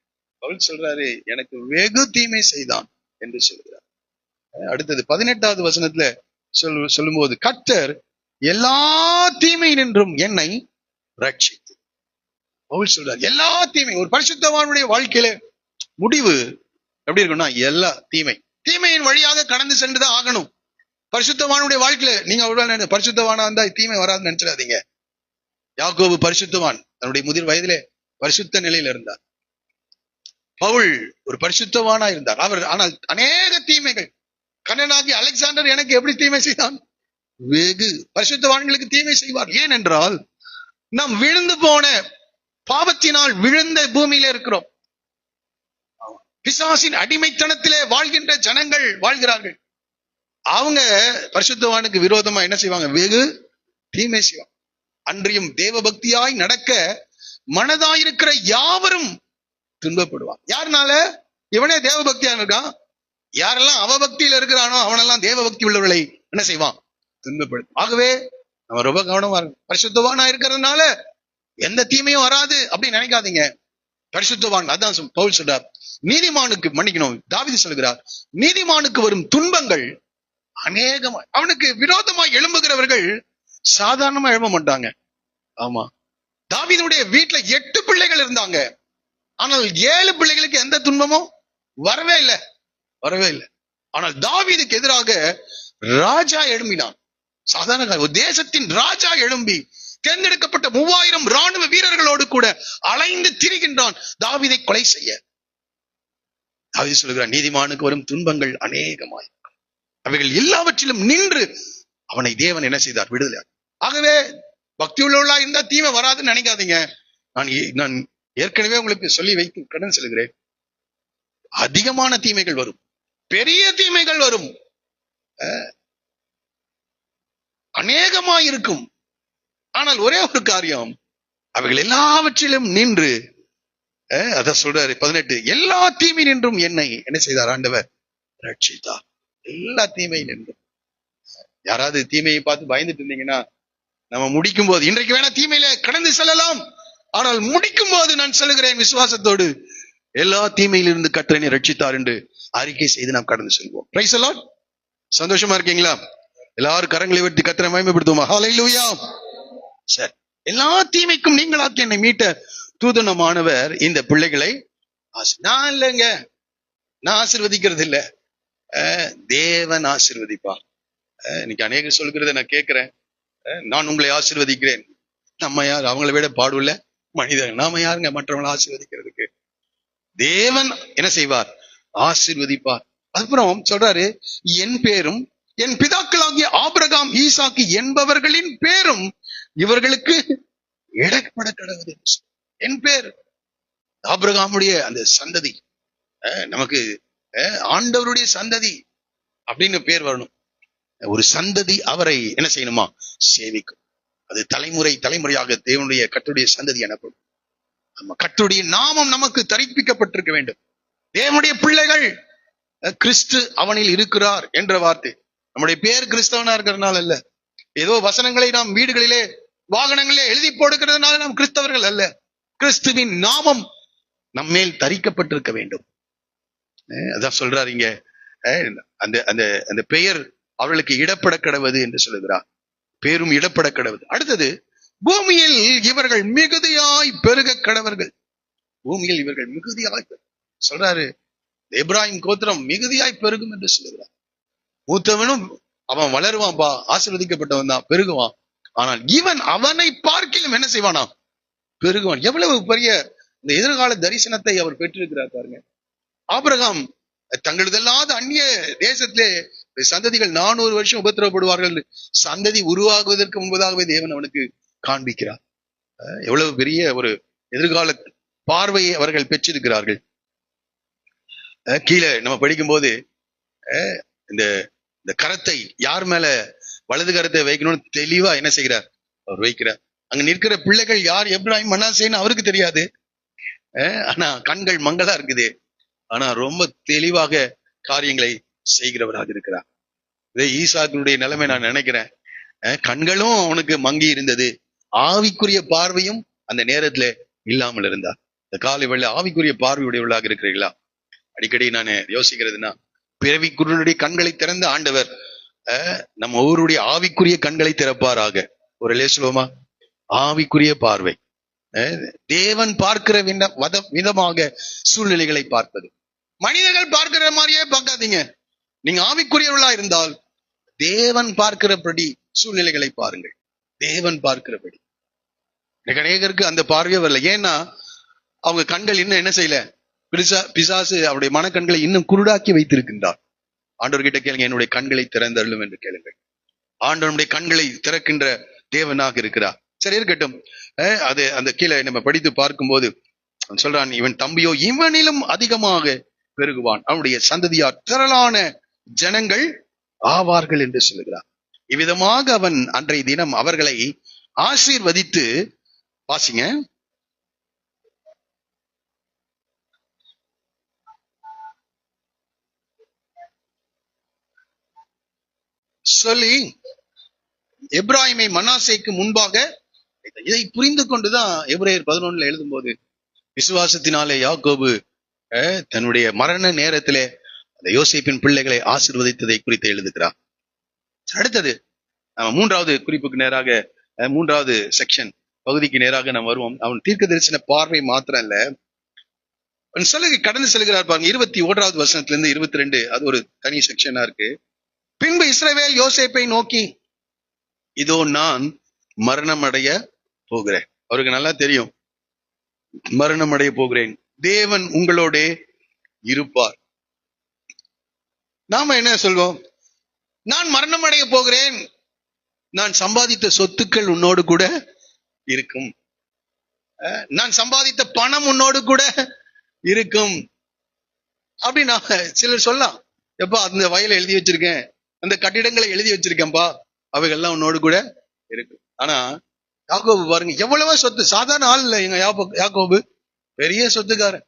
Speaker 1: பவுல் சொல்றாரு, எனக்கு வெகு தீமை செய்தான் என்று சொல்கிறார். அடுத்தது 18வது வசனத்துல சொல்லும்போது, கர்த்தர் எல்லா தீமையினின்றும் என்னை ரட்சித்து. பவுல் சொல்றார், எல்லா தீமை. ஒரு பரிசுத்தவானுடைய வாழ்க்கையில முடிவு எப்படி இருக்கும்னா, எல்லா தீமையின் வழியாக கடந்து சென்றுதான் ஆகணும். பரிசுத்தவானுடைய வாழ்க்கையில நீங்க பரிசுத்தவானா இருந்தா தீமை வராதுன்னு நினைச்சிடாதீங்க. யாக்கோபு பரிசுத்தவான், தன்னுடைய முதிர் வயதிலே பரிசுத்த நிலையில இருந்தார். பவுல் ஒரு பரிசுத்தவானா இருந்தார். அவர் ஆனால் அநேக தீமைகள். கண்ணனாகி அலெக்சாண்டர் எனக்கு எப்படி தீமை செய்தான்? வெகு. பரிசுத்தவான்களுக்கு தீமை செய்வார். ஏனென்றால் நாம் விழுந்து போன பாவத்தினால் விழுந்த பூமியில இருக்கிறோம். பிசாசின் அடிமைத்தனத்திலே வாழ்கின்ற ஜனங்கள் வாழ்கிறார்கள். அவங்க பரிசுத்தவானுக்கு விரோதமா என்ன செய்வாங்க? வெகு தீமை செய்வாங்க. அன்றியும் தேவ பக்தியாய் நடக்க மனதாயிருக்கிற யாவரும் துன்பப்படுவான். யாருனால? இவனே தேவ பக்தியா இருக்கான். யாரெல்லாம் அவபக்தியில இருக்கிறானோ அவனெல்லாம் தேவ பக்தி உள்ளவர்களை என்ன செய்வான்? துன்பப்படுத்தும். ஆகவே நம்ம ரொம்ப கவனமா இருக்கும். பரிசுத்தவானா இருக்கிறதுனால எந்த தீமையும் வராது அப்படின்னு நினைக்காதீங்க. பரிசுத்தவான், அதான் பவுல் சொல்றார், நீதிமானுக்கு மன்னிக்கணும். தாவீது சொல்கிறார், நீதிமானுக்கு வரும் துன்பங்கள் அநேகமா. அவனுக்கு விரோதமா எழும்புகிறவர்கள் சாதாரணமா எழும்ப மாட்டாங்க. ஆமா, தாவீதுடைய வீட்டுல 8 பிள்ளைகள் இருந்தாங்க. ஆனால் 7 பிள்ளைகளுக்கு எந்த துன்பமும் வரவே இல்லை. ஆனால் தாவீதுக்கு எதிராக ராஜா எழும்பினான். சாதாரண ஒரு தேசத்தின் ராஜா எழும்பி தேர்ந்தெடுக்கப்பட்ட 3000 ராணுவ வீரர்களோடு கூட அலைந்து திரிகின்றான் தாவீதை கொலை செய்ய. தாவீது சொல்கிறார், நீதிமானுக்கு வரும் துன்பங்கள் அநேகமாய் அவைகள் எல்லாவற்றிலும் நின்று அவனை தேவன் என்ன செய்தார்? விடுதலை. ஆகவே பக்தி உள்ளவர்களா இருந்தா தீமை வராதுன்னு நினைக்காதீங்க. நான் ஏற்கனவே உங்களுக்கு சொல்லி வைத்து கடன் செல்கிறேன். அதிகமான தீமைகள் வரும், பெரிய தீமைகள் வரும், அநேகமாய் இருக்கும். ஆனால் ஒரே ஒரு காரியம், அவைகள் எல்லாவற்றிலும் நின்று, அத சொல்றாரு 18, எல்லா தீமை நின்றும் என்னை என்ன செய்தார்? ஆண்டவர் ரட்சித்தார். எல்லா தீமை நின்றும். யாராவது தீமையை பார்த்து பயந்துட்டு இருந்தீங்கன்னா, நம்ம முடிக்கும் போது, இன்றைக்கு வேணா தீமையில கடந்து செல்லலாம், ஆனால் முடிக்கும் போது நான் சொல்லுகிறேன் விசுவாசத்தோடு, எல்லா தீமையிலிருந்து கர்த்தர் என்னை ரட்சித்தார் என்று அறிக்கை செய்து நாம் கடந்து செல்வோம். Praise the Lord. சந்தோஷமா இருக்கீங்களா? எல்லாரும் கரங்களை வெட்டி கர்த்தரை மகிமைப்படுத்துவோமா? ஹல்லேலூயா. சரி, எல்லா தீமைக்கும் நீங்களாக்கி என்னை மீட்ட தூதனமானவர் இந்த பிள்ளைகளை நான் இல்லைங்க, நான் ஆசீர்வதிக்கிறது இல்ல, தேவன் ஆசீர்வதிப்பார். இன்னைக்கு அநேகர் சொல்கிறத நான் கேட்கிறேன், நான் உங்களை ஆசீர்வதிக்கிறேன். நம்ம யார்? அவங்களை விட பாடுள்ள மனிதன். நாம யாருங்க மற்றவங்களை ஆசீர்வதிக்கிறதுக்கு? தேவன் என்ன செய்வார்? ஆசீர்வதிப்பார். அதுக்கப்புறம் சொல்றாரு, என் பேரும் என் பிதாக்களாகிய ஆபிரகாம், ஈசாக்கு என்பவர்களின் பேரும் இவர்களுக்கு இடப்பட கடவுது. என் பேர், ஆபிரகாமுடைய அந்த சந்ததி, நமக்கு ஆண்டவருடைய சந்ததி அப்படின்னு பேர் வரணும். ஒரு சந்ததி அவரை என்ன செய்யணுமா? சேவிக்கும். அது தலைமுறை தலைமுறையாக தேவனுடைய கர்த்தருடைய சந்ததி எனப்படும். நம்ம கர்த்தருடைய நாமம் நமக்கு தரிப்பிக்கப்பட்டிருக்க வேண்டும். தேவனுடைய பிள்ளைகள், கிறிஸ்து அவனில் இருக்கிறார் என்ற வார்த்தை. நம்முடைய பேர் கிறிஸ்தவனா இருக்கிறதுனால அல்ல, ஏதோ வசனங்களை நாம் வீடுகளிலே வாகனங்களிலே எழுதி போடுகிறதுனால நாம் கிறிஸ்தவர்கள் அல்ல. கிறிஸ்துவின் நாமம் நம்மேல் தரிக்கப்பட்டிருக்க வேண்டும். அதான் சொல்றாரு இங்க, அந்த அந்த அந்த பெயர் அவர்களுக்கு இடப்பட கடவது என்று சொல்லுகிறார். பேரும் இடப்பட கடவுது. அடுத்தது, பூமியில் இவர்கள் மிகுதியாய் பெருக கடவர்கள். பூமியில் இவர்கள் மிகுதியாய் சொல்றாரு, எப்ராஹிம் கோத்திரம் மிகுதியாய் பெருகும் என்று சொல்லுகிறார். மூத்தவனும் அவன் வளருவான்பா, ஆசீர்வதிக்கப்பட்டவன் தான், பெருகுவான். ஆனால் இவன் அவனை பார்க்கிலும் என்ன செய்வானா? பெருகுவான். எவ்வளவு பெரிய இந்த எதிர்கால தரிசனத்தை அவர் பெற்றிருக்கிறார் பாருங்க. ஆபிரகாம் தங்களதல்லாத அந்நிய தேசத்திலே சந்ததிகள் 400 வருஷம் உபத்திரவப்படுவார்கள், சந்ததி உருவாகுவதற்கு முன்பதாகவே தேவன் அவனுக்கு காண்பிக்கிறார். எவ்வளவு பெரிய ஒரு எதிர்கால பார்வையை அவர்கள் பெற்றிருக்கிறார்கள். கீழே நம்ம படிக்கும் போது இந்த கரத்தை யார் மேல, வலது கரத்தை வைக்கணும்னு தெளிவா என்ன செய்கிறார்? அவர் வைக்கிறார். அங்க நிற்கிற பிள்ளைகள் யார்? எப்ராஹிம், மனாசேன்னு அவருக்கு தெரியாது. ஆனா கண்கள் மங்களா இருக்குது, ஆனா ரொம்ப தெளிவாக காரியங்களை செய்கிறவராக இருக்கிறார். இதே ஈசாக்கினுடைய நிலைமை நான் நினைக்கிறேன். கண்களும் அவனுக்கு மங்கி இருந்தது, ஆவிக்குரிய பார்வையும் அந்த நேரத்துல இல்லாமல் இருந்தார். இந்த காலை வேளை ஆவிக்குரிய பார்வையுடையவர்களாக இருக்கிறீர்களா? அடிக்கடி நான் யோசிக்கிறதுனா, பிறவி குருடனுடைய கண்களை திறந்த ஆண்டவர் நம்ம ஒவ்வொருடைய ஆவிக்குரிய கண்களை திறப்பாராக. ஒரு லேசுலமா ஆவிக்குரிய பார்வை, தேவன் பார்க்கிற விதமாக சூழ்நிலைகளை பார்ப்பது. மனிதர்கள் பார்க்கிற மாதிரியே பார்க்காதீங்க. நீங்க ஆவிக்குரியவர்களா இருந்தால் தேவன் பார்க்கிறபடி சூழ்நிலைகளை பாருங்கள். தேவன் பார்க்கிறபடி. அநேகருக்கு அந்த பார்வையே வரல. ஏன்னா அவங்க கண்கள் இன்னும் என்ன செய்யல, பிசாசு அவருடைய மனக்கண்களை இன்னும் குருடாக்கி வைத்திருக்கின்றார். ஆண்டவர்கிட்ட கேளுங்க, என்னுடைய கண்களை திறந்தருளும் என்று கேளுங்கள். ஆண்டவருடைய கண்களை திறக்கின்ற தேவனாக இருக்கிறார். சரி, இருக்கட்டும். அது அந்த கீழே நம்ம படித்து பார்க்கும்போது சொல்றான், இவன் தம்பியோ இவனிலும் அதிகமாக பெருகுவான், அவனுடைய சந்ததியார் திரளான ஜனங்கள் ஆவார்கள் என்று சொல்லுகிறார். இவ்விதமாக அவன் அன்றைய தினம் அவர்களை ஆசீர்வதித்து, வாசிங்க, சொல்லி எப்ராஹிமை மனாசேக்கு முன்பாக, இதை புரிந்து கொண்டுதான் எபிரேயர் 11 எழுதும் போது விசுவாசத்தினாலே யாக்கோபு தன்னுடைய மரண நேரத்திலே அந்த யோசேப்பின் பிள்ளைகளை ஆசீர்வதித்ததை குறித்து எழுதுகிறார். அடுத்தது நம்ம மூன்றாவது குறிப்புக்கு நேராக, மூன்றாவது செக்ஷன் பகுதிக்கு நேராக நாம் வருவோம். அவன் தீர்க்க தரிசன பார்வை மாத்திரம் இல்ல, அவன் சொல்லுகை கடந்து செல்கிறார் பாருங்க. 21வது வசனத்திலிருந்து 22, அது ஒரு தனி செக்ஷனா இருக்கு. பின்பு இஸ்ரவேல் யோசேப்பை நோக்கி, இதோ நான் மரணம் அடைய போகிறேன். அவருக்கு நல்லா தெரியும், மரணம் அடைய போகிறேன், தேவன் உங்களோட இருப்பார். நாம என்ன சொல்வோம்? நான் மரணம் அடைய போகிறேன், நான் சம்பாதித்த சொத்துக்கள் உன்னோடு கூட இருக்கும், நான் சம்பாதித்த பணம் உன்னோடு கூட இருக்கும் அப்படின்னா சிலர் சொல்லலாம். எப்பா அந்த வயலை எழுதி வச்சிருக்கேன், அந்த கட்டிடங்களை எழுதி வச்சிருக்கேன்பா, அவைகள்லாம் உன்னோடு கூட இருக்கு. ஆனா யாக்கோபு பாருங்க, எவ்வளவோ சொத்து. சாதாரண ஆள் இல்லை எங்க யாக்கோபு, பெரிய சொத்துக்காரன்.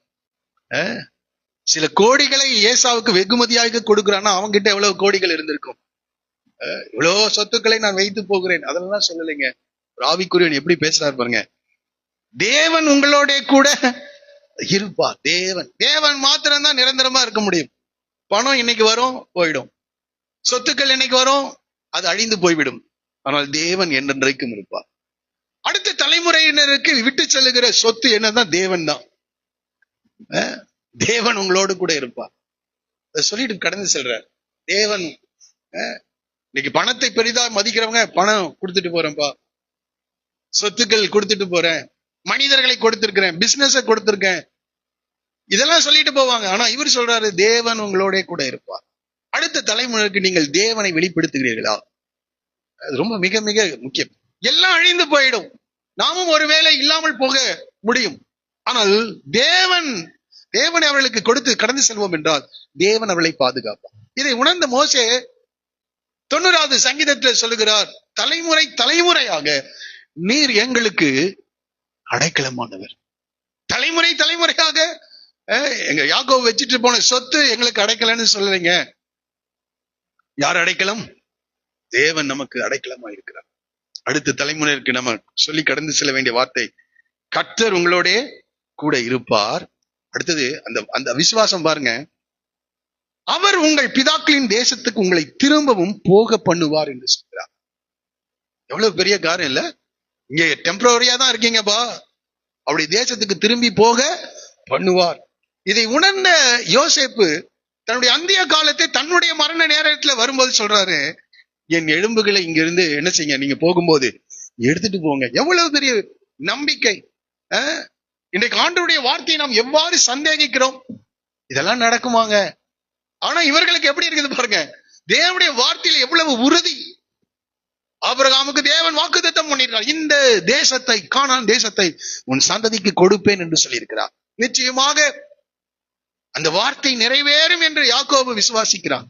Speaker 1: சில கோடிகளை ஏசாவுக்கு வெகுமதியாக கொடுக்குறான்னா அவன்கிட்ட எவ்வளவு கோடிகள் இருந்திருக்கும். இவ்வளவு சொத்துக்களை நான் வைத்து போகிறேன் அதெல்லாம் சொல்லலைங்க. ஆவிக்குரியவன் எப்படி பேசுறாரு பாருங்க. தேவன் உங்களோட கூட இருப்பா. தேவன் மாத்திரம்தான் நிரந்தரமா இருக்க முடியும். பணம் இன்னைக்கு வரும் போயிடும், சொத்துக்கள் இன்னைக்கு வரும் அது அழிந்து போய்விடும். ஆனால் தேவன் என்றென்றைக்கும் இருப்பார். அடுத்த தலைமுறையினருக்கு விட்டு செல்லுகிற சொத்து என்னதான்? தேவன் தான். தேவன் உங்களோடு கூட இருப்பார். சொல்லிட்டு கடந்து செல்றார். தேவன் இன்னைக்கு பணத்தை பெரிதா மதிக்கிறவங்க, பணம் கொடுத்துட்டு போறேன்ப்பா, சொத்துக்கள் கொடுத்துட்டு போறேன், மனிதர்களை கொடுத்திருக்கிறேன், பிசினஸ கொடுத்திருக்கேன், இதெல்லாம் சொல்லிட்டு போவாங்க. ஆனா இவர் சொல்றாரு தேவன் உங்களோட கூட இருப்பார். அடுத்த தலைமுறைக்கு நீங்கள் தேவனை வெளிப்படுத்துகிறீர்களா? அது ரொம்ப மிக மிக முக்கியம். எல்லாம் அழிந்து போயிடும், நாமும் ஒருவேளை இல்லாமல் போக முடியும். ஆனால் தேவனை அவர்களுக்கு கொடுத்து கடந்து செல்வோம் என்றால் தேவன் அவளை பாதுகாப்பார். இதை உணர்ந்த மோசே 90வது சங்கீதத்தில் சொல்லுகிறார், தலைமுறை தலைமுறையாக நீர் எங்களுக்கு அடைக்கலமானவர். தலைமுறை தலைமுறையாக எங்க யாக்கோபு வச்சுட்டு போன சொத்து எங்களுக்கு அடைக்கலன்னு சொல்லலைங்க. யார் அடைக்கலம்? தேவன் நமக்கு அடைக்கலமா இருக்கிறார். அடுத்த தலைமுறைக்கு நம்ம சொல்லி கடந்து செல்ல வேண்டிய வார்த்தை, கர்த்தர் உங்களோட கூட இருப்பார். அடுத்தது அந்த விசுவாசம் பாருங்க, அவர் உங்கள் பிதாக்களின் தேசத்துக்கு உங்களை திரும்பவும் போக பண்ணுவார் என்று சொல்கிறார். எவ்வளவு பெரிய காரியம் இல்ல? இங்க டெம்பரரியா தான் இருக்கீங்கப்பா, அப்படி தேசத்துக்கு திரும்பி போக பண்ணுவார். இதை உணர்ந்த யோசேப்பு தன்னுடைய அந்திய காலத்தை தன்னுடைய மரண நேரத்துல வரும்போது சொல்றாரு, என் எலும்புகளை இங்க இருந்து என்ன செய்யுங்க, நீங்க போகும்போது எடுத்துட்டு போங்க. எவ்வளவு பெரிய நம்பிக்கை! இன்றைக்கு ஆண்டவருடைய வார்த்தையை நாம் எவ்வாறு சந்தேகிக்கிறோம்? இதெல்லாம் நடக்குமாங்க? ஆனா இவர்களுக்கு எப்படி இருக்குது பாருங்க, தேவனுடைய வார்த்தையில எவ்வளவு உறுதி. ஆபிரகாமுக்கு தேவன் வாக்குத்தத்தம் பண்ணியிருக்கார், இந்த தேசத்தை, கானான் தேசத்தை உன் சந்ததிக்கு கொடுப்பேன் என்று சொல்லியிருக்கிறார். நிச்சயமாக அந்த வார்த்தை நிறைவேறும் என்று யாக்கோபு விசுவாசிக்கிறார்.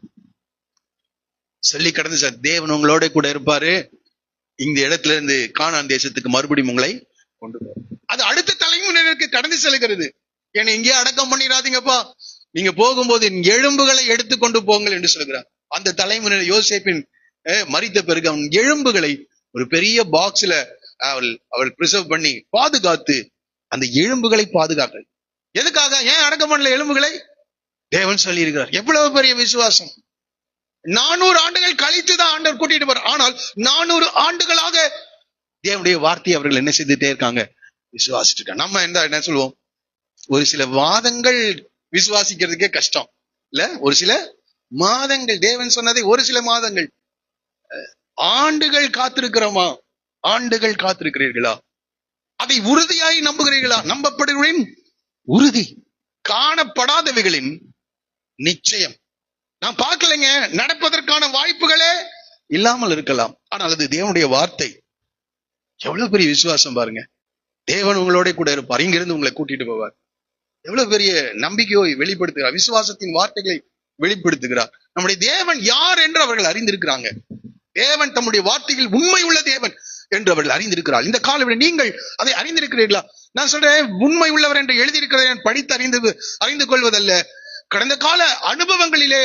Speaker 1: சொல்லி கடந்து சார், தேவன் உங்களோட கூட இருப்பாரு, இந்த இடத்துல இருந்து கானான் தேசத்துக்கு மறுபடியும் உங்களை கொண்டு போவார். அது அடுத்த தலைமுறைக்கு கடந்து செல்கிறது. என்னை இங்கே அடக்கம் பண்ணிடாதீங்கப்பா, நீங்க போகும்போது எலும்புகளை எடுத்துக்கொண்டு போங்கள் என்று சொல்கிறார். அந்த தலைமுறை யோசேப்பின் மரித்த பிறகு அவன் எலும்புகளை ஒரு பெரிய பாக்ஸ்ல அவள் பிரிசர்வ் பண்ணி பாதுகாத்து அந்த எலும்புகளை பாதுகாக்க. எதுக்காக? ஏன் அடக்கம் பண்ணல எலும்புகளை? தேவன் சொல்லி இருக்கிறார். எவ்வளவு பெரிய விசுவாசம்! 400 ஆண்டுகள் கழித்துதான் ஆண்டவர் கூட்டிட்டு போறார். ஆனால் 400 ஆண்டுகளாக தேவனுடைய வார்த்தையை அவர்கள் என்ன செய்துட்டே இருக்காங்க, விசுவாசிட்டு இருக்காங்க. நம்ம என்ன சொல்லுவோம், ஒரு சில வாதங்கள் விசுவாசிக்கிறதுக்கே கஷ்டம் இல்ல? ஒரு சில மாதங்கள், தேவன் சொன்னதை ஒரு சில மாதங்கள், ஆண்டுகள் காத்திருக்கிறோமா? ஆண்டுகள் காத்திருக்கிறீர்களா? அதை உறுதியாய் நம்புகிறீர்களா? நம்பப்படுகளின் உறுதி, காணப்படாதவைகளின் நிச்சயம். நான் பார்க்கலைங்க, நடப்பதற்கான வாய்ப்புகளே இல்லாமல் இருக்கலாம், ஆனால் அது தேவனுடைய வார்த்தை. எவ்வளவு பெரிய விசுவாசம் பாருங்க. தேவன் உங்களோட கூட இருப்பார், இங்கிருந்து உங்களை கூட்டிட்டு போவார். எவ்வளவு பெரிய நம்பிக்கையை வெளிப்படுத்துகிறார், விசுவாசத்தின் வார்த்தைகளை வெளிப்படுத்துகிறார். நம்முடைய தேவன் யார் என்று அவர்கள் அறிந்திருக்கிறாங்க. தேவன் தம்முடைய வார்த்தைகள் உண்மை உள்ள தேவன் என்று அவர்கள் அறிந்திருக்கிறார். இந்த காலம் நீங்கள் அதை அறிந்திருக்கிறீர்களா? நான் சொல்றேன், உண்மை உள்ளவர் என்று எழுதியிருக்கிறதை படித்து அறிந்து கொள்வதல்ல, கடந்த கால அனுபவங்களிலே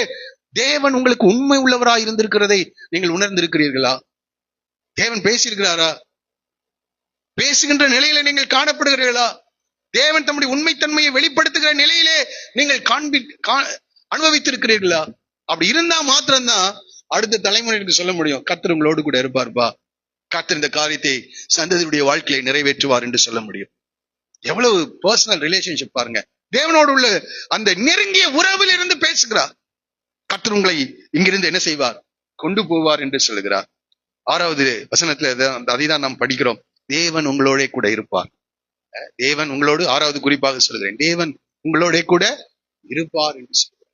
Speaker 1: தேவன் உங்களுக்கு உண்மை உள்ளவராய் இருந்திருக்கிறதை நீங்கள் உணர்ந்திருக்கிறீர்களா? தேவன் பேசியிருக்கிறாரா? பேசுகின்ற நிலையில நீங்கள் காணப்படுகிறீர்களா? தேவன் தம்முடைய உண்மைத்தன்மையை வெளிப்படுத்துகிற நிலையிலே நீங்கள் அனுபவித்திருக்கிறீர்களா? அப்படி இருந்தா மாத்திரம்தான் அடுத்த தலைமுறைக்கு சொல்ல முடியும், கர்த்தர் உங்களோடு கூட இருப்பார்ப்பா, கர்த்தர் இந்த காரியத்தை சந்ததியுடைய வாழ்க்கையை நிறைவேற்றுவார் என்று சொல்ல முடியும். எவ்வளவு பர்சனல் ரிலேஷன்ஷிப் பாருங்க. தேவனோடு உள்ள அந்த நெருங்கிய உறவில் இருந்து பேசுகிறார். கர்த்தர் உங்களை இங்கிருந்து என்ன செய்வார், கொண்டு போவார் என்று சொல்லுகிறார். 6வது வசனத்துல அதைதான் நாம் படிக்கிறோம், தேவன் உங்களோட கூட இருப்பார். தேவன் உங்களோடு, 6வது குறிப்பாக சொல்கிறேன், தேவன் உங்களோட கூட இருப்பார் என்று சொல்கிறார்.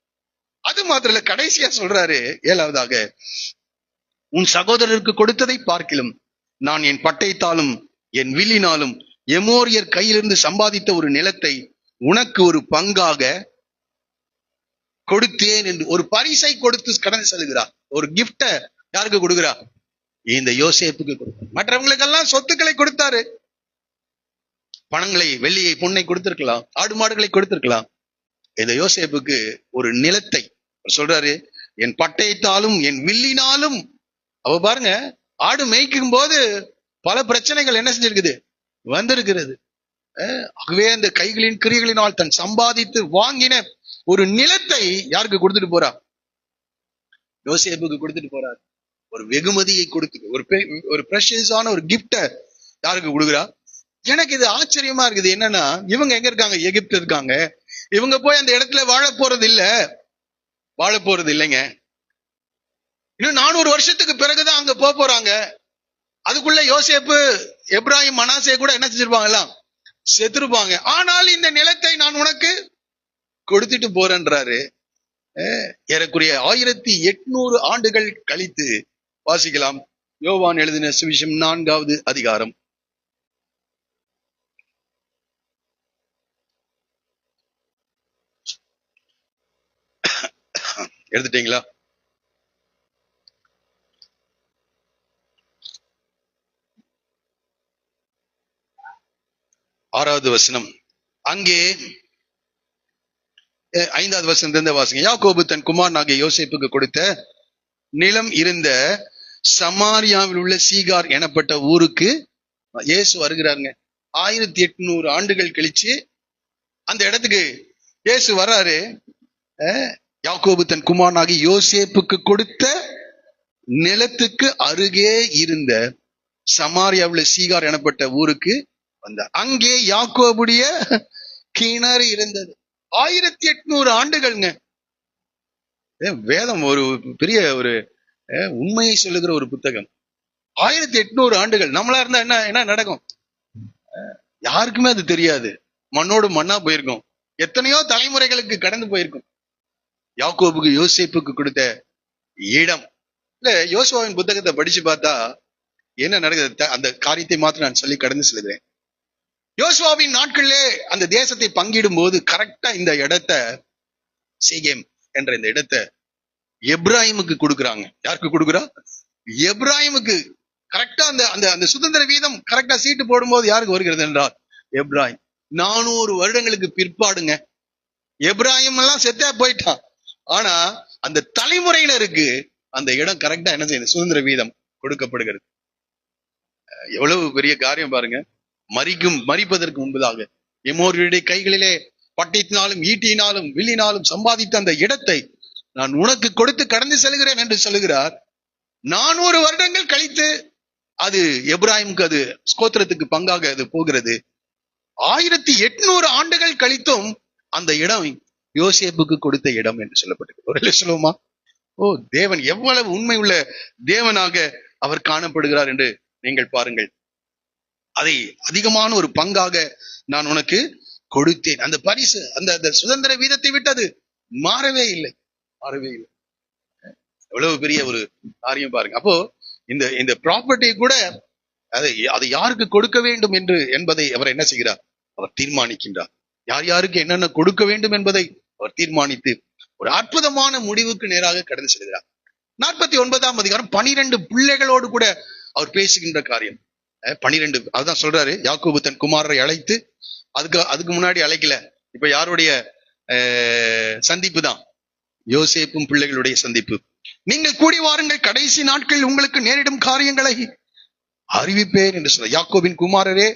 Speaker 1: அது மாத்திரம் இல்ல, கடைசியா சொல்றாரு 7வதாக, உன் சகோதரருக்கு கொடுத்ததை பார்க்கிலும் நான் என் பட்டயத்தாலும் என் வில்லினாலும் எமோரியர் கையிலிருந்து சம்பாதித்த ஒரு நிலத்தை உனக்கு ஒரு பங்காக கொடுத்தேன் என்று ஒரு பரிசை கொடுத்து கடந்து செல்கிறார். ஒரு கிஃப்ட யாருக்கு கொடுக்கிறார்? இந்த யோசேப்புக்கு கொடுத்தார். மற்றவங்களுக்கெல்லாம் சொத்துக்களை கொடுத்தாரு, பணங்களை, வெள்ளியை, பொன்னை கொடுத்திருக்கலாம், ஆடு மாடுகளை கொடுத்திருக்கலாம். இந்த யோசேப்புக்கு ஒரு நிலத்தை சொல்றாரு, என் பட்டயத்தாலும் என் வில்லினாலும். அவ பாருங்க, ஆடு மேய்க்கும் போது பல பிரச்சனைகள் என்ன செஞ்சிருக்குது, வந்திருக்கிறது. ஆகவே அந்த கைகளின் கிரியைகளினால் தன் சம்பாதித்து வாங்கின ஒரு நிலத்தை யாருக்கு கொடுத்துட்டு போறா? யோசேப்புக்கு கொடுத்துட்டு போறார். ஒரு வெகுமதியை கொடுத்து, ஒரு பிரஷியஸான ஒரு கிஃப்ட யாருக்கு கொடுக்குறா? எனக்கு இது ஆச்சரியமா இருக்குது. என்னன்னா, இவங்க எங்க இருக்காங்க? எகிப்து இருக்காங்க. இவங்க போய் அந்த இடத்துல வாழ போறது இல்லைங்க. இன்னும் 400 வருஷத்துக்கு பிறகுதான் அங்க போறாங்க. அதுக்குள்ள யோசேப்பு, எப்ராஹிம், மனாசே கூட என்ன செஞ்சிருப்பாங்க? எல்லாம் செத்துருப்பாங்க. ஆனால் இந்த நிலத்தை நான் உனக்கு கொடுத்துட்டு போறேன்றாரு. ஏறக்குறைய 1800 ஆண்டுகள் கழித்து வாசிக்கலாம். யோவான் எழுதின சுவிசேஷம் 4வது அதிகாரம். எடுத்துட்டீங்களா? ஆறாவது வசனம். அங்கே 5வது வசனத்திலிருந்து வாசிங்க. யாக்கோபு தன் குமாரனாகிய யோசேப்புக்கு கொடுத்த நிலம் இருந்த சமாரியாவில் உள்ள சீகார் எனப்பட்ட ஊருக்கு இயேசு வருகிறாருங்க. 1800 ஆண்டுகள் கழிச்சு அந்த இடத்துக்கு இயேசு வர்றாரு. யாக்கோபு தன் குமாரனாகிய யோசேப்புக்கு கொடுத்த நிலத்துக்கு அருகே இருந்த சமாரியாவில் சீகார் எனப்பட்ட ஊருக்கு வந்தார். அங்கே யாக்கோபுடைய கிணறு இருந்தது. 1800 ஆண்டுகள்ங்க. வேதம் ஒரு பெரிய ஒரு உண்மையை சொல்லுகிற ஒரு புத்தகம். 1800 ஆண்டுகள். நம்மளா இருந்தா என்ன நடக்கும்? யாருக்குமே அது தெரியாது. மண்ணோடு மண்ணா போயிருக்கும். எத்தனையோ தலைமுறைகளுக்கு கடந்து போயிருக்கும். யாக்கோபுக்கு யோசேப்புக்கு கொடுத்த இடம். இல்ல, யோசுவாவின் புத்தகத்தை படிச்சு பார்த்தா என்ன நடக்குது, அந்த காரியத்தை மாத்திரம் நான் சொல்லி கடந்து செல்கிறேன். யோசுவாவின் நாட்களிலே அந்த தேசத்தை பங்கிடும் போது கரெக்டா இந்த இடத்தை, சீகேம் என்ற இந்த இடத்தை எப்ராஹிமுக்கு கொடுக்குறாங்க. யாருக்கு கொடுக்குறா? எப்ராஹிமுக்கு. கரெக்டா அந்த சுதந்திர வீதம் கரெக்டா சீட்டு போடும்போது யாருக்கு வருகிறது என்றால் எப்ராஹிம். 400 வருடங்களுக்கு பிற்பாடுங்க. எப்ராஹிம் எல்லாம் செத்தா போயிட்டான். ஆனா அந்த தலைமுறையினருக்கு அந்த இடம் கரெக்டா என்ன செய்யுது? சுதந்திர வீதம் கொடுக்கப்படுகிறது. எவ்வளவு பெரிய காரியம் பாருங்க. மரிப்பதற்கு முன்பதாக எமோரியருடைய கைகளிலே பட்டயத்தினாலும் ஈட்டியினாலும் வில்லினாலும் சம்பாதித்த அந்த இடத்தை நான் உனக்கு கொடுத்து கடந்து செல்கிறேன் என்று சொல்லுகிறார். 400 வருடங்கள் கழித்து அது எப்ராஹிமுக்கு, அது ஸ்கோத்திரத்துக்கு பங்காக அது போகிறது. 1800 ஆண்டுகள் கழித்தும் அந்த இடம் யோசேப்புக்கு கொடுத்த இடம் என்று சொல்லப்பட்டிருக்கு. ஒரு சொல்லுவோமா? ஓ, தேவன் எவ்வளவு உண்மை உள்ள தேவனாக அவர் காணப்படுகிறார் என்று நீங்கள் பாருங்கள். அதை அதிகமான ஒரு பங்காக நான் உனக்கு கொடுத்தேன். அந்த பரிசு, அந்த சுதந்திர வீதத்தை விட்டது மாறவே இல்லை. எவ்வளவு பெரிய ஒரு காரியம் பாருங்க. அப்போ இந்த ப்ராப்பர்ட்டி கூட அதை யாருக்கு கொடுக்க வேண்டும் என்பதை அவர் என்ன செய்கிறார்? அவர் தீர்மானிக்கின்றார். யார் யாருக்கு என்னென்ன கொடுக்க வேண்டும் என்பதை அவர் தீர்மானித்து ஒரு அற்புதமான முடிவுக்கு நேராக கடந்து செல்கிறார். 49ஆம் அதிகாரம் 12 பிள்ளைகளோடு கூட அவர் பேசுகின்ற காரியம். 12, அதுதான் சொல்றாரு. யாக்கோபு தன் குமாரரை அழைத்து, அதுக்கு முன்னாடி அழைக்கல, இப்ப யாருடைய சந்திப்பு தான்? யோசேப்பும் பிள்ளைகளுடைய சந்திப்பு. நீங்கள் கூடி வாருங்கள், கடைசி நாட்களில் உங்களுக்கு நேரிடும் காரியங்களை அறிவிப்பேன் என்று சொல்ற. யாக்கோபின் குமாரரே,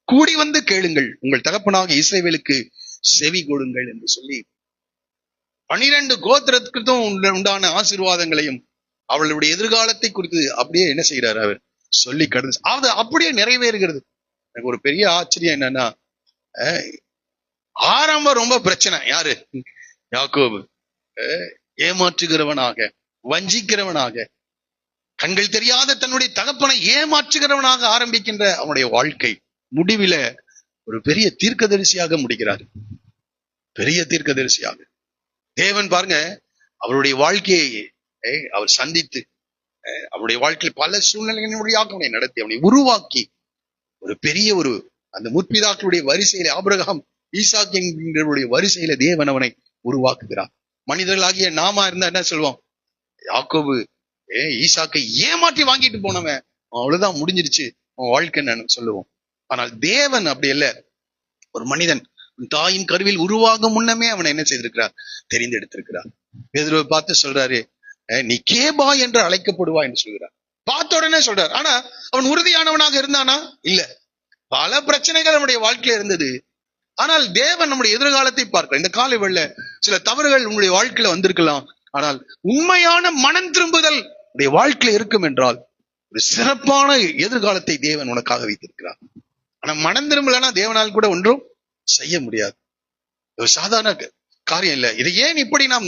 Speaker 1: கூடி வந்து கேளுங்கள், உங்கள் தகப்பனாக இஸ்ரவேலுக்கு செவி கொடுங்கள் என்று சொல்லி 12 கோத்திரத்துக்கும் உண்டான ஆசீர்வாதங்களையும் அவளுடைய எதிர்காலத்தை குறித்து அப்படியே என்ன செய்கிறார்? அவர் சொல்லி கடந்து அது அப்படியே நிறைவேறுகிறது. எனக்கு ஒரு பெரிய ஆச்சரியம் என்னன்னா, ஆரம்பம் ரொம்ப பிரச்சனை. யாரு? யாக்கோபு. ஏமாற்றுகிறவனாக, வஞ்சிக்கிறவனாக, கண்கள் தெரியாத தன்னுடைய தகப்பனை ஏமாற்றுகிறவனாக ஆரம்பிக்கின்ற அவனுடைய வாழ்க்கை முடிவில ஒரு பெரிய தீர்க்கதரிசியாக முடிக்கிறார். பெரிய தீர்க்கதரிசியாக தேவன் பாருங்க அவருடைய வாழ்க்கையை அவர் சந்தித்து அவருடைய வாழ்க்கையில் பல சூழ்நிலைகளின் வழியாக அவனை நடத்தி அவனை உருவாக்கி ஒரு பெரிய அந்த முற்பிதாக்களுடைய வரிசையில ஆபிரகாம் ஈசாக் என்கிறவருடைய வரிசையில தேவன் அவனை உருவாக்குகிறார். மனிதர்களாகிய நாம இருந்தா என்ன சொல்லுவோம்? யாக்கோபு ஈசாக்கை ஏமாற்றி வாங்கிட்டு போனவன், அவ்வளவுதான், முடிஞ்சிருச்சு அவன் வாழ்க்கை என்னன்னு சொல்லுவோம். ஆனால் தேவன் அப்படி இல்ல. ஒரு மனிதன் தாயின் கருவில் உருவாகும் முன்னமே அவனை என்ன செய்திருக்கிறார்? தெரிந்தெடுத்திருக்கிறார். பேதுருவை பார்த்து சொல்றாரு, நீ கேபா என்று அழைக்கப்படுவா என்று சொல்கிறார். பார்த்த உடனே சொல்றார். ஆனா அவன் உறுதியானவனாக இருந்தானா? இல்ல. பல பிரச்சனைகள் நம்முடைய வாழ்க்கையில இருந்தது. ஆனால் தேவன் நம்முடைய எதிர்காலத்தை பார்க்க, இந்த காலை வெள்ள சில தவறுகள் உங்களுடைய வாழ்க்கையில வந்திருக்கலாம். ஆனால் உண்மையான மனம் திரும்புதல் உடைய வாழ்க்கையில இருக்கும் என்றால் ஒரு சிறப்பான எதிர்காலத்தை தேவன் உனக்காக வைத்திருக்கிறார். ஆனா மனம் திரும்பலன்னா தேவனால் கூட ஒன்றும் செய்ய முடியாது. ஒரு சாதாரண காரியம் இல்லை. இதை ஏன் இப்படி நாம்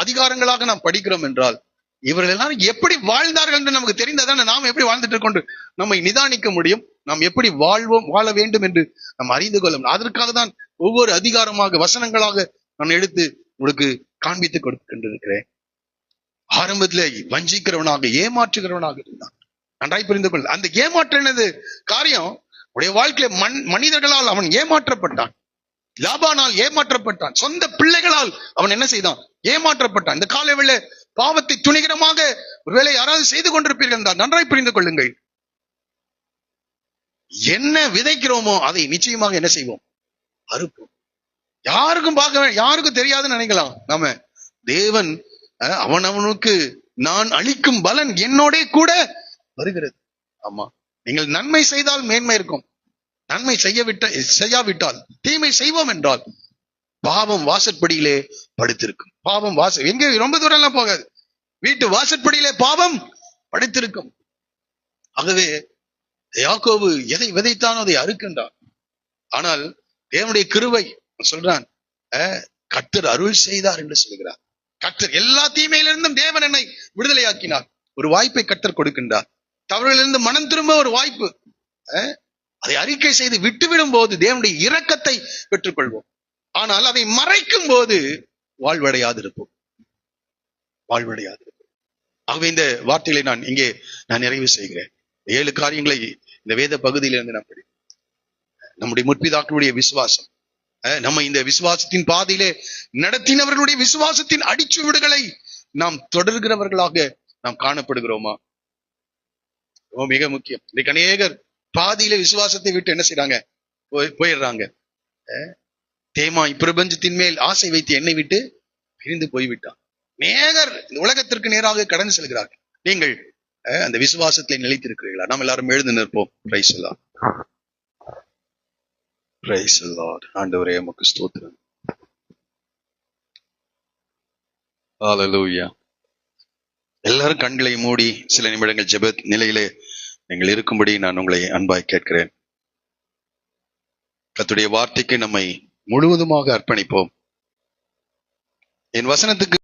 Speaker 1: அதிகாரங்களாக நாம் படிக்கிறோம் என்றால், இவர்கள் எல்லாரும் எப்படி வாழ்ந்தார்கள் என்று நமக்கு தெரிந்ததான நாம் எப்படி வாழ்ந்துட்டு கொண்டு நம்மை நிதானிக்க முடியும். நாம் எப்படி வாழ வேண்டும் என்று நாம் அறிந்து கொள்ள முடியும். அதற்காக தான் ஒவ்வொரு அதிகாரமாக வசனங்களாக நான் எடுத்து உங்களுக்கு காண்பித்து கொடுக்கின்றிருக்கிறேன். ஆரம்பத்துல வஞ்சிக்கிறவனாக ஏமாற்றுகிறவனாக இருந்தான். நன்றாய் புரிந்து கொள்ள. அந்த ஏமாற்றினது காரியம் உடைய வாழ்க்கையில மனிதர்களால் அவன் ஏமாற்றப்பட்டான். லாபானால் ஏமாற்றப்பட்டான். சொந்த பிள்ளைகளால் அவன் என்ன செய்தான்? ஏமாற்றப்பட்டான். இந்த காலையில பாவத்தை துணிகரமாக ஒருவேளை யாராவது செய்து கொண்டிருப்பீர்கள் என்றால் நன்றாய் புரிந்து கொள்ளுங்கள். என்ன விதைக்கிறோமோ அதை நிச்சயமாக என்ன செய்வோம்? அறுப்போம். யாருக்கும் தெரியாதுன்னு நினைக்கலாம். நாம தேவன் அவனுக்கு நான் அளிக்கும் பலன் என்னோட கூட வருகிறது. ஆமா, நீங்கள் நன்மை செய்தால் மேன்மை இருக்கும். நன்மை செய்யாவிட்டால் தீமை செய்வோம் என்றால் பாவம் வாசற்படியிலே படுத்திருக்கும். பாவம் எங்க ரொம்ப தூரம் எல்லாம் போகாது, வீட்டு வாசற்படியிலே பாவம் படுத்திருக்கும். ஆகவே யாக்கோபு எதை விதைத்தானோ அதை அறுக்கின்றான். ஆனால் தேவனுடைய கிருபை சொல்றான், கர்த்தர் அருள் செய்தார் என்று சொல்கிறார். கர்த்தர் எல்லா தீமையிலிருந்தும் தேவன் என்னை விடுதலையாக்கினார். ஒரு வாய்ப்பை கர்த்தர் கொடுக்கின்றார். தவறுகளிலிருந்து மனம் திரும்ப ஒரு வாய்ப்பு. அதை அறிக்கை செய்து விட்டுவிடும் போது தேவனுடைய இரக்கத்தை பெற்றுக்கொள்வோம். ஆனால் அதை மறைக்கும் போது வாழ்வடையாதிருப்போம். ஆகவே இந்த வார்த்தைகளை நான் நிறைவு செய்கிறேன். 7 காரியங்களை இந்த வேத பகுதியிலிருந்து நாம் படிப்போம். நம்முடைய முற்பிதாக்களுடைய விசுவாசம், நம்ம இந்த விசுவாசத்தின் பாதையிலே நடத்தினவர்களுடைய விசுவாசத்தின் அடிச்சுவடுகளை நாம் தொடர்கிறவர்களாக நாம் காணப்படுகிறோமா? மிக முக்கியம். இன்னைக்கு அநேகர் பாதியில விசுவாசத்தை விட்டு என்ன செய்யறாங்க? போயிடுறாங்க. தேமா இப்பிரபஞ்சத்தின் மேல் ஆசை வைத்து என்னை விட்டு பிரிந்து போய்விட்டான். அநேகர் இந்த உலகத்திற்கு நேராக கடந்து செல்கிறார்கள். நீங்கள் அந்த விசுவாசத்தை நிலைத்திருக்கிறீர்களா? நாம் எல்லாரும் எழுந்து நிற்போம். Praise the Lord. Praise the Lord. ஆண்டவரே உமக்கு ஸ்தோத்திரம். ஹல்லேலூயா. எல்லாரும் கண்களை மூடி சில நிமிடங்கள் ஜெப நிலையிலே நீங்கள் இருக்கும்படி நான் உங்களை அன்பாய் கேட்கிறேன். கர்த்தருடைய வார்த்தைக்கு நம்மை முழுவதுமாக அர்ப்பணிப்போம். என் வசனத்துக்கு